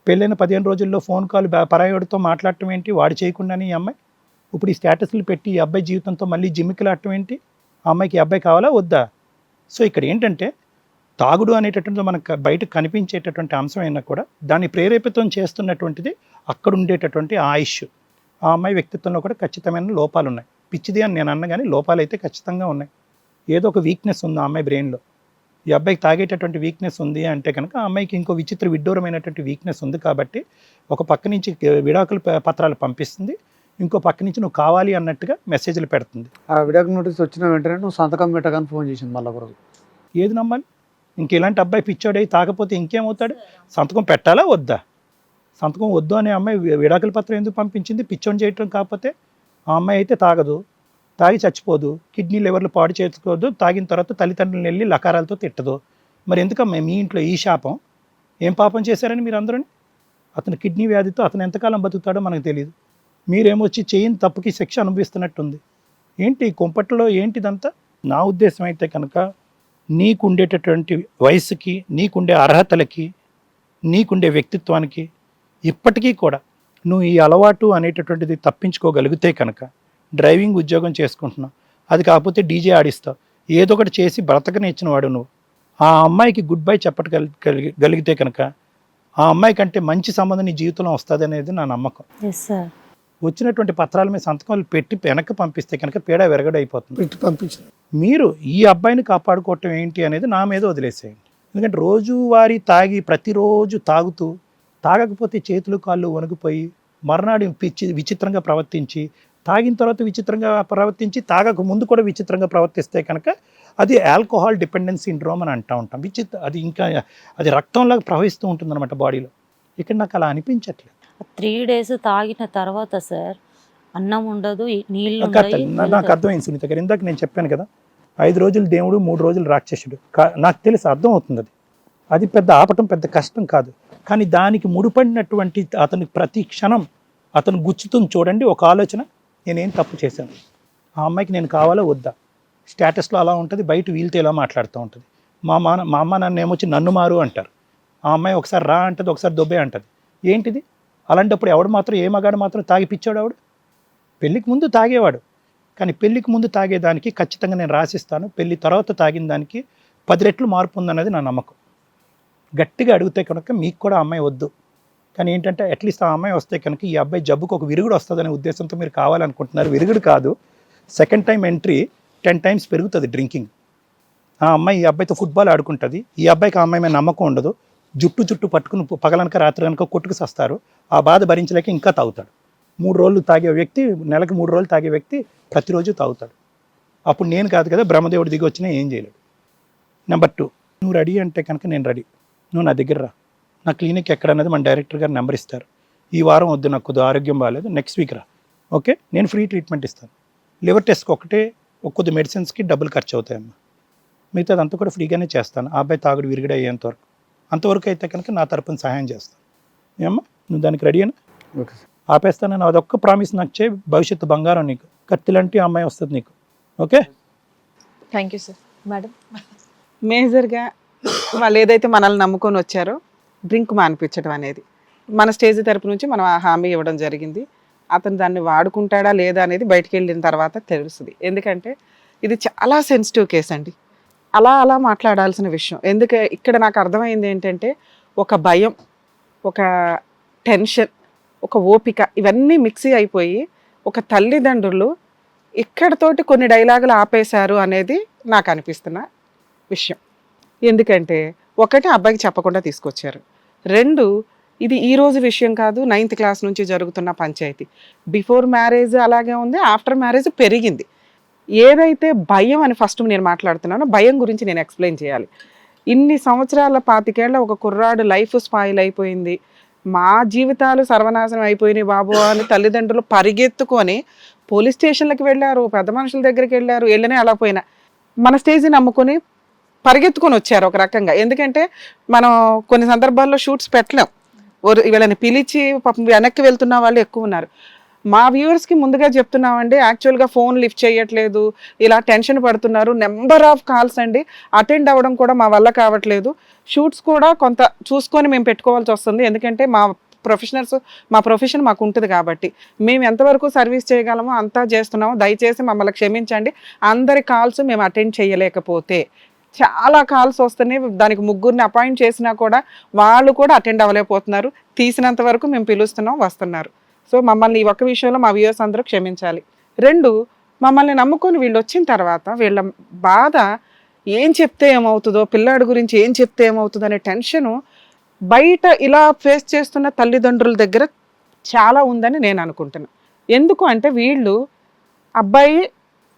పెళ్ళైన 15 రోజుల్లో ఫోన్ కాల్ పరాయోడితో మాట్లాడటం ఏంటి? వాడు చేయకుండానే ఈ అమ్మాయి ఇప్పుడు ఈ స్టేటస్లు పెట్టి ఈ అబ్బాయి జీవితంతో మళ్ళీ జిమ్మికిలాడటం ఏంటి? ఆ అమ్మాయికి ఈ అబ్బాయి కావాలా వద్దా? సో ఇక్కడ ఏంటంటే తాగుడు అనేటటువంటి మనకు బయట కనిపించేటటువంటి అంశం అయినా కూడా దాన్ని ప్రేరేపితం చేస్తున్నటువంటిది అక్కడ ఉండేటటువంటి ఆయుష్. ఆ అమ్మాయి వ్యక్తిత్వంలో కూడా ఖచ్చితమైన లోపాలు ఉన్నాయి. పిచ్చిది అని నేను అన్న కానీ లోపాలు అయితే ఖచ్చితంగా ఉన్నాయి. ఏదో ఒక వీక్నెస్ ఉంది ఆ అమ్మాయి బ్రెయిన్లో. ఈ అబ్బాయికి తాగేటటువంటి వీక్నెస్ ఉంది అంటే కనుక ఆ అమ్మాయికి ఇంకో విడ్డూరమైనటువంటి వీక్నెస్ ఉంది కాబట్టి ఒక పక్క నుంచి విడాకుల పత్రాలు పంపిస్తుంది, ఇంకో పక్క నుంచి నువ్వు కావాలి అన్నట్టుగా మెసేజ్లు పెడుతుంది. ఆ విడాకుల నోటీస్ వచ్చిన వెంటనే నువ్వు సంతకం పెట్టగానే ఫోన్ చేసింది మళ్ళీ ఒకరోజు. ఏది నమ్మాలి? ఇంక ఇలాంటి అబ్బాయి పిచ్చోడై తాగపోతే ఇంకేమవుతాడు? సంతకం పెట్టాలా వద్దా? సంతకం వద్దు అనే అమ్మాయి విడాకుల పత్రం ఎందుకు పంపించింది? పిచ్చోని చేయటం కాకపోతే. ఆ అమ్మాయి అయితే తాగదు, తాగి చచ్చిపోదు, కిడ్నీ లివర్లు పాడు చేసుకోదు, తాగిన తర్వాత తల్లిదండ్రులను వెళ్ళి లకారాలతో తిట్టదు. మరి ఎందుకమ్మా మీ ఇంట్లో ఈ శాపం? ఏం పాపం చేశారని మీరు అందరూ? అతను కిడ్నీ వ్యాధితో అతను ఎంతకాలం బతుకుతాడో మనకు తెలియదు. మీరేమొచ్చి చేయని తప్పుకి శిక్ష అనుభవిస్తున్నట్టుంది. ఏంటి కుంపట్లో ఏంటిదంతా? నా ఉద్దేశం అయితే కనుక నీకుండేటటువంటి వయసుకి, నీకుండే అర్హతలకి, నీకుండే వ్యక్తిత్వానికి ఇప్పటికీ కూడా నువ్వు ఈ అలవాటు అనేటటువంటిది తప్పించుకోగలిగితే కనుక డ్రైవింగ్ ఉద్యోగం చేసుకుంటున్నావు, అది కాకపోతే డీజే ఆడిస్తావు, ఏదో ఒకటి చేసి బ్రతకనిచ్చిన వాడు నువ్వు. ఆ అమ్మాయికి గుడ్ బై చెప్పగలిగితే కనుక ఆ అమ్మాయి కంటే మంచి సంబంధం నీ జీవితంలో వస్తుంది అనేది నా నమ్మకం. వచ్చినటువంటి పత్రాల మీద సంతకాలు పెట్టి వెనక్కి పంపిస్తే కనుక పీడ విరగడైపోతుంది. పెట్టి పంపించారు. మీరు ఈ అబ్బాయిని కాపాడుకోవటం ఏంటి అనేది నా మీద వదిలేసేయండి. ఎందుకంటే రోజువారీ తాగి ప్రతిరోజు తాగుతూ తాగకపోతే చేతులు కాళ్ళు వణుకుపోయి మర్నాడు విచిత్రంగా ప్రవర్తించి, తాగిన తర్వాత విచిత్రంగా ప్రవర్తించి, తాగక ముందు కూడా విచిత్రంగా ప్రవర్తిస్తే కనుక అది ఆల్కహాల్ డిపెండెన్స్ సిండ్రోమ్ అని అంటూ ఉంటాం. అది ఇంకా అది రక్తంలాగా ప్రవహిస్తూ ఉంటుంది అనమాట బాడీలో. ఇక్కడ నాకు అలా అనిపించట్లేదు. 3 days తాగిన తర్వాత సార్ అన్నం ఉండదు, నీళ్ళు నాకు అర్థమైంది సునీత గారు. ఇందాక నేను చెప్పాను కదా, 5 రోజులు దేవుడు 3 రోజులు రాక్షసుడు. నాకు తెలుసు, అర్థం అవుతుంది. అది పెద్ద ఆపటం పెద్ద కష్టం కాదు. కానీ దానికి ముడిపడినటువంటి అతని ప్రతి క్షణం అతను గుచ్చుతుంది చూడండి ఒక ఆలోచన, నేనేం తప్పు చేశాను, ఆ అమ్మాయికి నేను కావాలా వద్దా. స్టేటస్లో అలా ఉంటుంది, బయట వీళ్ళతో ఇలా మాట్లాడుతూ ఉంటుంది. మా అమ్మ నన్ను ఏమొచ్చి నన్ను మారు అంటారు. ఆ అమ్మాయి ఒకసారి రా అంటుంది, ఒకసారి దొబ్బే అంటుంది. ఏంటిది? అలాంటప్పుడు ఎవడు మాత్రం, ఏ మగాడు మాత్రం తాగి పిచ్చాడు ఆవిడ? పెళ్ళికి ముందు తాగేవాడు, కానీ పెళ్ళికి ముందు తాగేదానికి ఖచ్చితంగా నేను రాసిస్తాను, పెళ్ళి తర్వాత తాగిన దానికి 10 రెట్లు మార్పు ఉందన్నది నా నమ్మకం. గట్టిగా అడిగితే కనుక మీకు కూడా అమ్మాయి వద్దు, కానీ ఏంటంటే అట్లీస్ట్ ఆ అమ్మాయి వస్తే కనుక ఈ అబ్బాయి జబ్బుకు ఒక విరుగుడు వస్తుందనే ఉద్దేశంతో మీరు కావాలనుకుంటున్నారు. విరుగుడు కాదు, సెకండ్ టైం ఎంట్రీ 10 times పెరుగుతుంది డ్రింకింగ్. ఆ అమ్మాయి ఈ అబ్బాయితో ఫుట్బాల్ ఆడుకుంటుంది, ఈ అబ్బాయికి ఆ అమ్మాయి మీద నమ్మకం ఉండదు, జుట్టు పట్టుకుని పగలనక రాత్రి కనుక కొట్టుకు సస్తారు. ఆ బాధ భరించలేక ఇంకా తాగుతాడు. 3 రోజులు తాగే వ్యక్తి, నెలకు 3 రోజులు తాగే వ్యక్తి ప్రతిరోజు తాగుతాడు. అప్పుడు నేను కాదు కదా బ్రహ్మదేవుడి దిగి వచ్చినా ఏం చేయలేడు. నెంబర్ 2, నువ్వు రెడీ అంటే కనుక నేను రెడీ, నువ్వు నా దగ్గర రా. నా క్లినిక్ ఎక్కడన్నది మన డైరెక్టర్ గారు నెంబర్ ఇస్తారు. ఈ వారం వద్దు, నాకు కొద్దిగా ఆరోగ్యం బాగాలేదు, నెక్స్ట్ వీక్ రా, ఓకే, నేను ఫ్రీ ట్రీట్మెంట్ ఇస్తాను. లివర్ టెస్ట్కి ఒకటే కొద్ది మెడిసిన్స్కి డబ్బులు ఖర్చు అవుతాయమ్మా, మిగతాది అంతా కూడా ఫ్రీగానే చేస్తాను. ఆ అబ్బాయి తాగుడు విరిగడ అయ్యేంతవరకు, అంతవరకు అయితే కనుక నా తరపున సహాయం చేస్తాను. ఏమ్మా నువ్వు దానికి రెడీ అయినా? Okay sir. ఆపేస్తానని అదొక్క ప్రామిస్ నాకు చేయి, భవిష్యత్తు బంగారం నీకు, కత్తిలాంటి అమ్మాయి వస్తుంది నీకు. Okay, thank you sir. Madam, మేజర్గా వాళ్ళు ఏదైతే మనల్ని నమ్ముకొని వచ్చారో డ్రింక్ మానిపించడం అనేది మన స్టేజ్ తరపు నుంచి మనం ఆ హామీ ఇవ్వడం జరిగింది. అతను దాన్ని వాడుకుంటాడా లేదా అనేది బయటికి వెళ్ళిన తర్వాత తెలుస్తుంది. ఎందుకంటే ఇది చాలా సెన్సిటివ్ కేసు అండి, అలా మాట్లాడాల్సిన విషయం. ఎందుకంటే ఇక్కడ నాకు అర్థమైంది ఏంటంటే ఒక భయం, ఒక టెన్షన్, ఒక ఓపిక, ఇవన్నీ మిక్సీ అయిపోయి ఒక తల్లిదండ్రులు ఇక్కడతోటి కొన్ని డైలాగులు ఆపేశారు అనేది నాకు అనిపిస్తున్న విషయం. ఎందుకంటే ఒకటి, అబ్బాయికి చెప్పకుండా తీసుకొచ్చారు. 2, ఇది ఈ రోజు విషయం కాదు, 9th క్లాస్ నుంచి జరుగుతున్న పంచాయతీ. బిఫోర్ మ్యారేజ్ అలాగే ఉంది, ఆఫ్టర్ మ్యారేజ్ పెరిగింది. ఏదైతే భయం అని ఫస్ట్ నేను మాట్లాడుతున్నానో, భయం గురించి నేను ఎక్స్ప్లెయిన్ చేయాలి. ఇన్ని సంవత్సరాల 25 ఏళ్ల ఒక కుర్రాడు లైఫ్ స్పాయిల్ అయిపోయింది, మా జీవితాలు సర్వనాశనం అయిపోయినాయి బాబు అని తల్లిదండ్రులు పరిగెత్తుకొని పోలీస్ స్టేషన్లకు వెళ్ళారు, పెద్ద మనుషుల దగ్గరికి వెళ్ళారు, వెళ్ళనే అలా పోయినా మన స్టేజ్ని నమ్ముకొని పరిగెత్తుకొని వచ్చారు ఒక రకంగా. ఎందుకంటే మనం కొన్ని సందర్భాల్లో షూట్స్ పెట్టలేం, వీళ్ళని పిలిచి పాపం వెనక్కి వెళ్తున్న వాళ్ళు ఎక్కువ ఉన్నారు. మా వ్యూవర్స్కి ముందుగా చెప్తున్నామండి, యాక్చువల్గా ఫోన్ లిఫ్ట్ చేయట్లేదు, ఇలా టెన్షన్ పడుతున్నారు, నెంబర్ ఆఫ్ కాల్స్ అండి, అటెండ్ అవ్వడం కూడా మా వల్ల కావట్లేదు. షూట్స్ కూడా కొంత చూసుకొని మేము పెట్టుకోవాల్సి వస్తుంది, ఎందుకంటే మా ప్రొఫెషన్ మాకు ఉంటుంది కాబట్టి మేము ఎంతవరకు సర్వీస్ చేయగలమో అంతా చేస్తున్నాము. దయచేసి మమ్మల్ని క్షమించండి, అందరి కాల్స్ మేము అటెండ్ చేయలేకపోతే చాలా కాల్స్ వస్తున్నాయి, దానికి ముగ్గురిని అపాయింట్ చేసినా కూడా వాళ్ళు కూడా అటెండ్ అవ్వలేకపోతున్నారు. తీసినంత వరకు మేము పిలుస్తున్నాం, వస్తున్నారు. సో మమ్మల్ని ఈ ఒక్క విషయంలో మా వ్యూవర్స్ అందరూ క్షమించాలి. 2, మమ్మల్ని నమ్ముకొని వీళ్ళు వచ్చిన తర్వాత వీళ్ళ బాధ ఏం చెప్తే ఏమవుతుందో, పిల్లాడి గురించి ఏం చెప్తే ఏమవుతుందో అనే టెన్షను బయట ఇలా ఫేస్ చేస్తున్న తల్లిదండ్రుల దగ్గర చాలా ఉందని నేను అనుకుంటున్నాను. ఎందుకు అంటే వీళ్ళు అబ్బాయి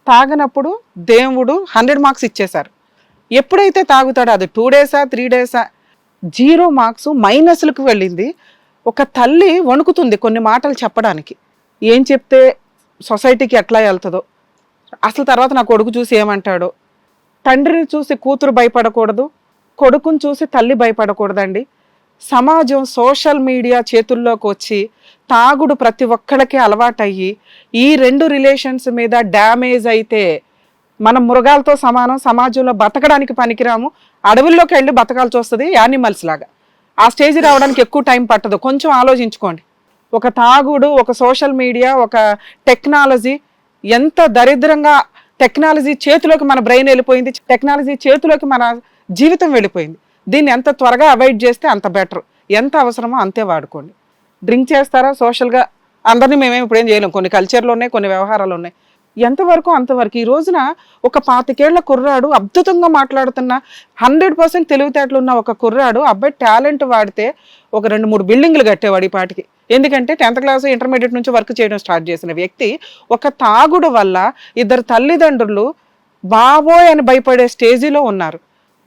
తాగనప్పుడు దేవుడు 100 మార్క్స్ ఇచ్చేశారు. ఎప్పుడైతే తాగుతాడో అది 2 డేసా 3 డేసా 0 మార్క్స్ మైనస్లకు వెళ్ళింది. ఒక తల్లి వణుకుతుంది కొన్ని మాటలు చెప్పడానికి. ఏం చెప్తే సొసైటీకి ఎట్లా వెళ్తుందో, అసలు తర్వాత నా కొడుకు చూసి ఏమంటాడో. తండ్రిని చూసి కూతురు భయపడకూడదు, కొడుకుని చూసి తల్లి భయపడకూడదండి. సమాజం సోషల్ మీడియా చేతుల్లోకి వచ్చి తాగుడు ప్రతి ఒక్కళ్ళకి అలవాటయ్యి ఈ 2 రిలేషన్స్ మీద డ్యామేజ్ అయితే మనం మృగాలతో సమానం, సమాజంలో బతకడానికి పనికిరాము, అడవుల్లోకి వెళ్ళి బతకాల్సి వస్తుంది యానిమల్స్ లాగా. ఆ స్టేజ్ రావడానికి ఎక్కువ టైం పట్టదు. కొంచెం ఆలోచించుకోండి. ఒక తాగుడు, ఒక సోషల్ మీడియా, ఒక టెక్నాలజీ, ఎంత దరిద్రంగా టెక్నాలజీ చేతిలోకి మన బ్రెయిన్ వెళ్ళిపోయింది, టెక్నాలజీ చేతిలోకి మన జీవితం వెళ్ళిపోయింది. దీన్ని ఎంత త్వరగా అవాయిడ్ చేస్తే అంత బెటర్. ఎంత అవసరమో అంతే వాడుకోండి. డ్రింక్ చేస్తారా సోషల్గా, అందరినీ మేమేమి ఇప్పుడేం చేయలేం. కొన్ని కల్చర్లు ఉన్నాయి, కొన్ని వ్యవహారాలు ఉన్నాయి. ఎంతవరకు అంతవరకు. ఈ రోజున ఒక 25 ఏళ్ల కుర్రాడు అద్భుతంగా మాట్లాడుతున్న 100% తెలివితేటలు ఉన్న ఒక కుర్రాడు అబ్బాయి టాలెంట్ వాడితే ఒక 2-3 బిల్డింగ్లు కట్టేవాడు ఈ పాటికి. ఎందుకంటే 10th క్లాస్ ఇంటర్మీడియట్ నుంచి వర్క్ చేయడం స్టార్ట్ చేసిన వ్యక్తి ఒక తాగుడు వల్ల 2 తల్లిదండ్రులు బాబోయ్ అని భయపడే స్టేజీలో ఉన్నారు.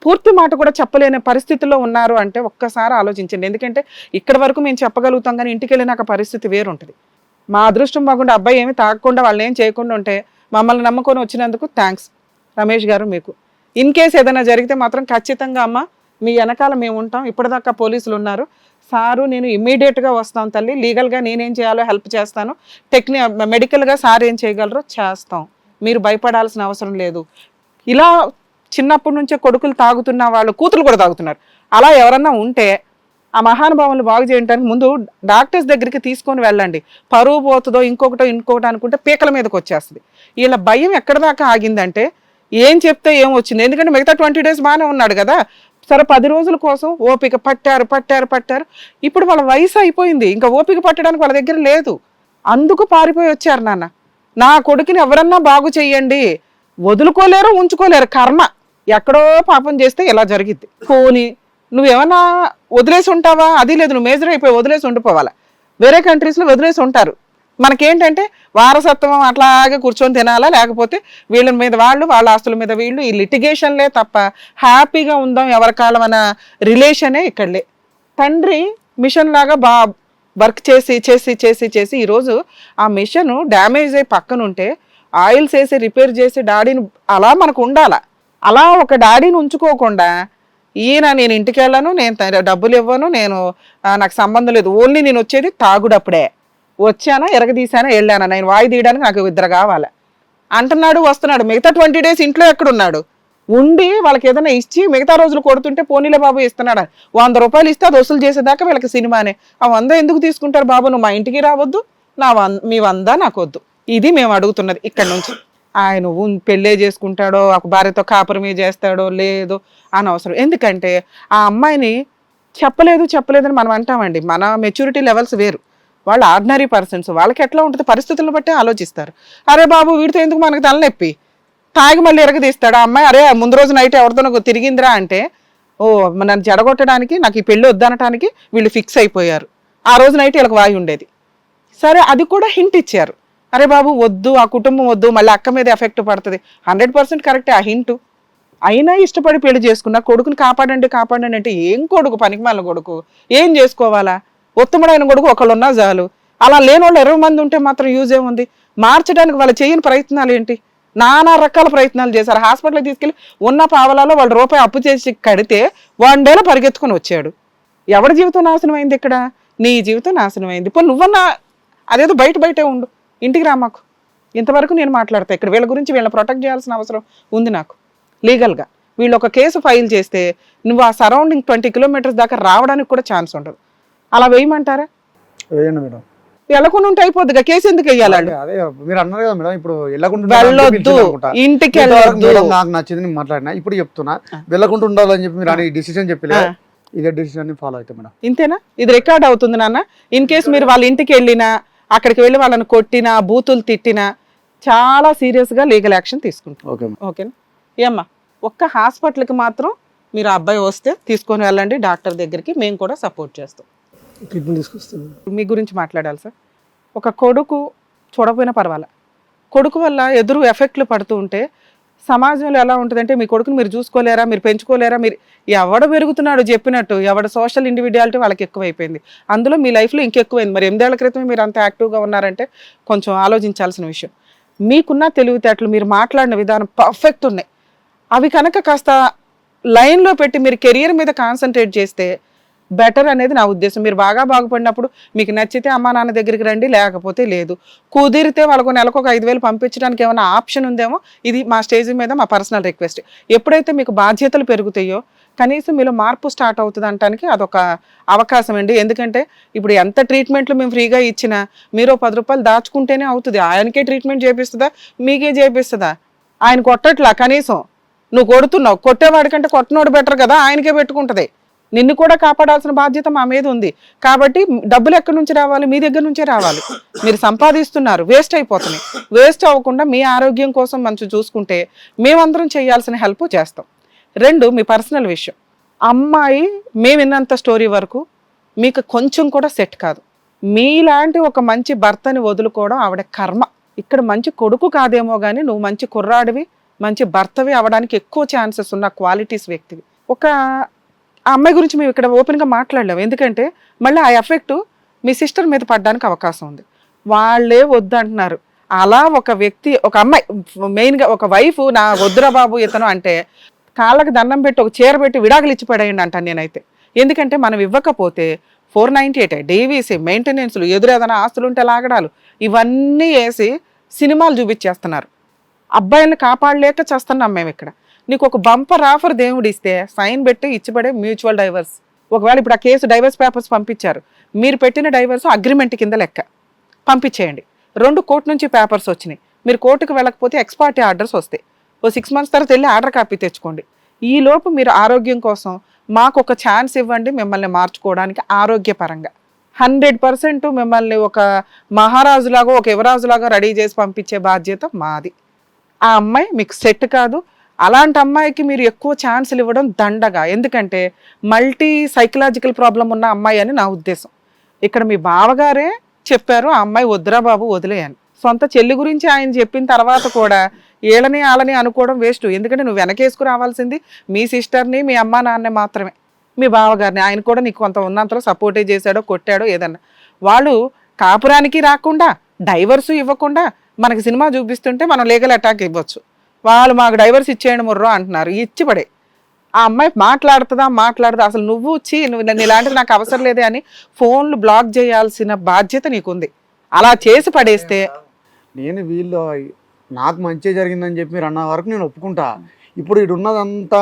పూర్తి మాట కూడా చెప్పలేని పరిస్థితిలో ఉన్నారు అంటే ఒక్కసారి ఆలోచించండి. ఎందుకంటే ఇక్కడ వరకు మేము చెప్పగలుగుతాం, కానీ ఇంటికి వెళ్ళినాక పరిస్థితి వేరుంటుంది. మా అదృష్టం బాగుండే అబ్బాయి ఏమి తాగకుండా వాళ్ళని ఏం చేయకుండా ఉంటే మమ్మల్ని నమ్ముకొని వచ్చినందుకు థ్యాంక్స్ రమేష్ గారు మీకు. ఇన్ కేసు ఏదైనా జరిగితే మాత్రం ఖచ్చితంగా అమ్మ మీ వెనకాల మేము ఉంటాం. ఇప్పటిదాకా పోలీసులు ఉన్నారు. సారు నేను ఇమ్మీడియట్గా వస్తాం తల్లి, లీగల్గా నేనేం చేయాలో హెల్ప్ చేస్తాను, మెడికల్గా సార్ ఏం చేయగలరో చేస్తాం, మీరు భయపడాల్సిన అవసరం లేదు. ఇలా చిన్నప్పటి నుంచే కొడుకులు తాగుతున్న వాళ్ళు కూతురు కూడా తాగుతున్నారు. అలా ఎవరన్నా ఉంటే ఆ మహానుభావులు బాగు చేయడానికి ముందు డాక్టర్స్ దగ్గరికి తీసుకొని వెళ్ళండి. పరువు పోతుందో ఇంకొకటి అనుకుంటే పీకల మీదకి వచ్చేస్తుంది. వీళ్ళ భయం ఎక్కడ దాకా ఆగిందంటే ఏం చెప్తే ఏం వచ్చింది. ఎందుకంటే మిగతా 20 డేస్ బాగానే ఉన్నాడు కదా, సరే 10 రోజుల కోసం ఓపిక పట్టారు. ఇప్పుడు వాళ్ళ వయసు అయిపోయింది, ఇంకా ఓపిక పట్టడానికి వాళ్ళ దగ్గర లేదు. అందుకు పారిపోయి వచ్చారు. నాన్న నా కొడుకుని ఎవరన్నా బాగు చెయ్యండి, వదులుకోలేరు ఉంచుకోలేరు, కర్మ. ఎక్కడో పాపం చేస్తే ఇలా జరిగిద్ది. పోనీ నువ్వేమన్నా వదిలేసి ఉంటావా? అది లేదు, నువ్వు మేజర్ అయిపోయి వదిలేసి ఉండిపోవాలా. వేరే కంట్రీస్లో వదిలేసి ఉంటారు. మనకేంటంటే వారసత్వం అట్లాగే కూర్చొని తినాలా, లేకపోతే వీళ్ళ మీద వాళ్ళు, వాళ్ళ ఆస్తుల మీద వీళ్ళు, ఈ లిటిగేషన్లే తప్ప హ్యాపీగా ఉందాం ఎవరి కాలం అన్న రిలేషనే ఇక్కడలే. తండ్రి మిషన్ లాగా వర్క్ చేసి ఈరోజు ఆ మిషన్ డ్యామేజ్ అయి పక్కనుంటే ఆయిల్స్ వేసి రిపేర్ చేసి డాడీని అలా మనకు ఉండాలా. అలా ఒక డాడీని ఉంచుకోకుండా ఈయన నేను ఇంటికి వెళ్ళాను, నేను డబ్బులు ఇవ్వను, నాకు సంబంధం లేదు, ఓన్లీ నేను వచ్చేది తాగుడప్పుడే, వచ్చానా ఎరగదీశానా వెళ్ళానా, నేను వాయి తీయడానికి నాకు 2 కావాలి అంటున్నాడు, వస్తున్నాడు. మిగతా 20 డేస్ ఇంట్లో ఎక్కడున్నాడు? ఉండి వాళ్ళకి ఏదైనా ఇచ్చి మిగతా రోజులు కొడుతుంటే పోనీలే బాబు ఇస్తున్నాడు. 100 రూపాయలు ఇస్తే అది వసూలు చేసేదాకా వీళ్ళకి సినిమానే. ఆ 100 ఎందుకు తీసుకుంటారు బాబు? నువ్వు మా ఇంటికి రావద్దు, మీ 100 నాకు వద్దు. ఇది మేము అడుగుతున్నది ఇక్కడ నుంచి. ఆయన పెళ్ళే చేసుకుంటాడో, ఒక భార్యతో కాపురమే చేస్తాడో లేదో అనవసరం. ఎందుకంటే ఆ అమ్మాయిని చెప్పలేదని మనం అంటామండి. మన మెచ్యూరిటీ లెవెల్స్ వేరు, వాళ్ళు ఆర్డినరీ పర్సన్స్, వాళ్ళకి ఎట్లా ఉంటుంది పరిస్థితులను బట్టి ఆలోచిస్తారు. అరే బాబు వీడితో ఎందుకు మనకు తలనొప్పి, తాగి మళ్ళీ ఎరగదీస్తాడు. ఆ అమ్మాయి అరే ముందు రోజు నైట్ ఎవరితో తిరిగిందిరా అంటే ఓ నన్ను జడగొట్టడానికి, నాకు ఈ పెళ్ళి వద్దనటానికి వీళ్ళు ఫిక్స్ అయిపోయారు. ఆ రోజు నైట్ వీళ్ళకి వాయి ఉండేది. సరే అది కూడా హింట్ ఇచ్చారు, అరే బాబు వద్దు, ఆ కుటుంబం వద్దు, మళ్ళీ అక్క మీద ఎఫెక్ట్ పడుతుంది. 100% కరెక్టే ఆ హింటు. అయినా ఇష్టపడి పెళ్లి చేసుకున్నా కొడుకుని కాపాడండి అంటే ఏం కొడుకు, పనికిమాలిన కొడుకు, ఏం చేసుకోవాలా? ఉత్తముడైన కొడుకు ఒకళ్ళున్నా చాలు. అలా లేని వాళ్ళు 20 మంది ఉంటే మాత్రం యూజ్ ఏముంది? మార్చడానికి వాళ్ళు చేయని ప్రయత్నాలు ఏంటి? నానా రకాల ప్రయత్నాలు చేశారు. హాస్పిటల్కి తీసుకెళ్ళి ఉన్న పావలాలో వాళ్ళు రూపాయి అప్పు చేసి కడితే 1 డేలో పరిగెత్తుకొని వచ్చాడు. ఎవరి జీవితం నాశనం అయింది ఇక్కడ? నీ జీవితం నాశనం అయింది. ఇప్పుడు నువ్వన్నా అదేదో బయటే ఉండు, ఇంటికి రా. మాకు ఇంతవరకు నేను మాట్లాడతా ఇక్కడ. వీళ్ళ గురించి వీళ్ళని ప్రొటెక్ట్ చేయాల్సిన అవసరం ఉంది నాకు లీగల్గా. వీళ్ళు ఒక కేసు ఫైల్ చేస్తే నువ్వు ఆ సరౌండింగ్ 20 కిలోమీటర్స్ దాకా రావడానికి కూడా ఛాన్స్ ఉండదు. అలా వేయమంటారా? వేయండి మేడం. వెళ్ళకుండా ఉంటే అయిపోద్దిగా, కేసు ఎందుకు వెయ్యాలండి? అదే మీరు అన్నారు కదా మేడం, ఇప్పుడు వెళ్ళొద్దు, ఇంటికి వెళ్ళొద్దు. నాకు నచ్చింది నేను మాట్లాడినా, ఇప్పుడు చెప్తున్నా వెళ్ళకుండా ఉండాలని చెప్పి మీరు అని డిసిషన్ చెప్పలే, ఇదే డిసిషన్ ఫాలో అవుతాం మేడం. ఇంతేనా? ఇది రికార్డ్ అవుతుంది నాన్న. ఇన్ కేసు మీరు వాళ్ళ ఇంటికి వెళ్ళినా, అక్కడికి వెళ్ళి వాళ్ళని కొట్టినా, బూతులు తిట్టినా చాలా సీరియస్ గా లీగల్ యాక్షన్ తీసుకుంటాం. ఓకేనా? ఏమ్మా, ఒక్క హాస్పిటల్కి మాత్రం మీరు ఆ అబ్బాయి వస్తే తీసుకొని వెళ్ళండి డాక్టర్ దగ్గరికి, మేము కూడా సపోర్ట్ చేస్తాం. ట్రీట్మెంట్ తీసుకొస్తాను. మీ గురించి మాట్లాడాలి సార్. ఒక కొడుకు చూడకపోయినా పర్వాలే, కొడుకు వల్ల ఎదురు ఎఫెక్ట్లు పడుతూ ఉంటే సమాజంలో ఎలా ఉంటుందంటే, మీ కొడుకుని మీరు చూసుకోలేరా, మీరు పెంచుకోలేరా, మీరు ఎవడ పెరుగుతున్నాడు చెప్పినట్టు, ఎవడ సోషల్ ఇండివిడ్యువాలిటీ వాళ్ళకి ఎక్కువైపోయింది. అందులో మీ లైఫ్లో ఇంకెక్కువైంది. మరి 8 ఏళ్ల క్రితం మీరు అంత యాక్టివ్గా ఉన్నారంటే కొంచెం ఆలోచించాల్సిన విషయం. మీకున్న తెలివితేటలు, మీరు మాట్లాడిన విధానం పర్ఫెక్ట్ ఉన్నాయి. అవి కనుక కాస్త లైన్లో పెట్టి మీరు కెరియర్ మీద కాన్సన్ట్రేట్ చేస్తే బెటర్ అనేది నా ఉద్దేశం. మీరు బాగా బాగుపడినప్పుడు మీకు నచ్చితే అమ్మా నాన్న దగ్గరికి రండి, లేకపోతే లేదు. కుదిరితే వాళ్ళకు నెలకు ఒక 5,000 పంపించడానికి ఏమైనా ఆప్షన్ ఉందేమో, ఇది మా స్టేజ్ మీద మా పర్సనల్ రిక్వెస్ట్. ఎప్పుడైతే మీకు బాధ్యతలు పెరుగుతాయో కనీసం మీలో మార్పు స్టార్ట్ అవుతుంది అనడానికి అదొక అవకాశం అండి. ఎందుకంటే ఇప్పుడు ఎంత ట్రీట్మెంట్లు మేము ఫ్రీగా ఇచ్చినా మీరు 10 రూపాయలు దాచుకుంటేనే అవుతుంది. ఆయనకే ట్రీట్మెంట్ చేపిస్తుందా, మీకే చేపిస్తుందా? ఆయన కొట్టట్లా, కనీసం నువ్వు కొడుతున్నావు, కొట్టేవాడికంటే కొట్టనోడు బెటర్ కదా, ఆయనకే పెట్టుకుంటుంది. నిన్ను కూడా కాపాడాల్సిన బాధ్యత మా మీద ఉంది. కాబట్టి డబ్బులు ఎక్కడి నుంచి రావాలి? మీ దగ్గర నుంచే రావాలి. మీరు సంపాదిస్తున్నారు, వేస్ట్ అయిపోతున్నాయి. వేస్ట్ అవ్వకుండా మీ ఆరోగ్యం కోసం మంచి చూసుకుంటే మేమందరం చేయాల్సిన హెల్ప్ చేస్తాం. 2, మీ పర్సనల్ విషయం. అమ్మాయి మేము విన్నంత స్టోరీ వరకు మీకు కొంచెం కూడా సెట్ కాదు. మీలాంటి ఒక మంచి భర్తని వదులుకోవడం ఆవిడ కర్మ. ఇక్కడ మంచి కొడుకు కాదేమో కానీ నువ్వు మంచి కుర్రాడివి, మంచి భర్తవి అవడానికి ఎక్కువ ఛాన్సెస్ ఉన్న క్వాలిటీస్ వ్యక్తివి. ఆ అమ్మాయి గురించి మేము ఇక్కడ ఓపెన్గా మాట్లాడలేము, ఎందుకంటే మళ్ళీ ఆ ఎఫెక్ట్ మీ సిస్టర్ మీద పడడానికి అవకాశం ఉంది. వాళ్ళే వద్దంటున్నారు. అలా ఒక వ్యక్తి, ఒక అమ్మాయి, మెయిన్గా ఒక వైఫ్, నా వద్దురా బాబు ఇతను అంటే కాళ్ళకి దండం పెట్టి ఒక చీర పెట్టి విడాకులు ఇచ్చి పడేయండి అంటాను నేనైతే. ఎందుకంటే మనం ఇవ్వకపోతే 498 డీవీసీ, మెయింటెనెన్స్లు, ఎదురు ఏదైనా ఆస్తులు ఉంటే లాగడాలు, ఇవన్నీ వేసి సినిమాలు చూపించేస్తున్నారు. అబ్బాయిలను కాపాడలేక చేస్తున్నాం మేము ఇక్కడ. నీకు ఒక బంపర్ ఆఫర్ దేవుడు ఇస్తే సైన్ పెట్టి ఇచ్చిపడే మ్యూచువల్ డైవర్స్. ఒకవేళ ఇప్పుడు ఆ కేసు డైవర్స్ పేపర్స్ పంపించారు, మీరు పెట్టిన డైవర్స్ అగ్రిమెంట్ కింద లెక్క పంపించేయండి. 2 కోర్టు నుంచి పేపర్స్ వచ్చినాయి. మీరు కోర్టుకు వెళ్ళకపోతే ఎక్స్పార్టీ ఆర్డర్స్ వస్తాయి. ఓ 6 months తర్వాత వెళ్ళి ఆర్డర్ కాపీ తెచ్చుకోండి. ఈ లోపు మీరు ఆరోగ్యం కోసం మాకు ఒక ఛాన్స్ ఇవ్వండి, మిమ్మల్ని మార్చుకోవడానికి ఆరోగ్యపరంగా 100% మిమ్మల్ని ఒక మహారాజులాగా, ఒక యువరాజులాగా రెడీ చేసి పంపించే బాధ్యత మాది. ఆ అమ్మాయి మీకు సెట్ కాదు. అలాంటి అమ్మాయికి మీరు ఎక్కువ ఛాన్సులు ఇవ్వడం దండగా. ఎందుకంటే మల్టీ సైకలాజికల్ ప్రాబ్లం ఉన్న అమ్మాయి అని నా ఉద్దేశం. ఇక్కడ మీ బావగారే చెప్పారు ఆ అమ్మాయి వద్దురా బాబు వదిలేయని. సొంత చెల్లి గురించి ఆయన చెప్పిన తర్వాత కూడా ఏళ్ళని ఆళ్ళని అనుకోవడం వేస్ట్. ఎందుకంటే నువ్వు వెనకేసుకు రావాల్సింది మీ సిస్టర్ని, మీ అమ్మా నాన్నే మాత్రమే, మీ బావగారిని. ఆయన కూడా నీకు కొంత ఉన్నంతలో సపోర్టే చేశాడో, కొట్టాడో ఏదన్నా. వాళ్ళు కాపురానికి రాకుండా, డైవర్స్ ఇవ్వకుండా మనకి సినిమా చూపిస్తుంటే మనం లీగల్ అటాక్ ఇవ్వచ్చు. వాళ్ళు మాకు డైవర్స్ ఇచ్చేయండి ముర్రో అంటున్నారు, ఇచ్చి పడే. ఆ అమ్మాయి మాట్లాడుతుందా అసలు నువ్వు ఇలాంటిది నాకు అవసరం లేదే అని ఫోన్లు బ్లాక్ చేయాల్సిన బాధ్యత నీకుంది. అలా చేసి పడేస్తే నేను వీళ్ళు నాకు మంచి జరిగిందని చెప్పి మీరు అన్న వరకు నేను ఒప్పుకుంటా. ఇప్పుడు ఇటు ఉన్నదంతా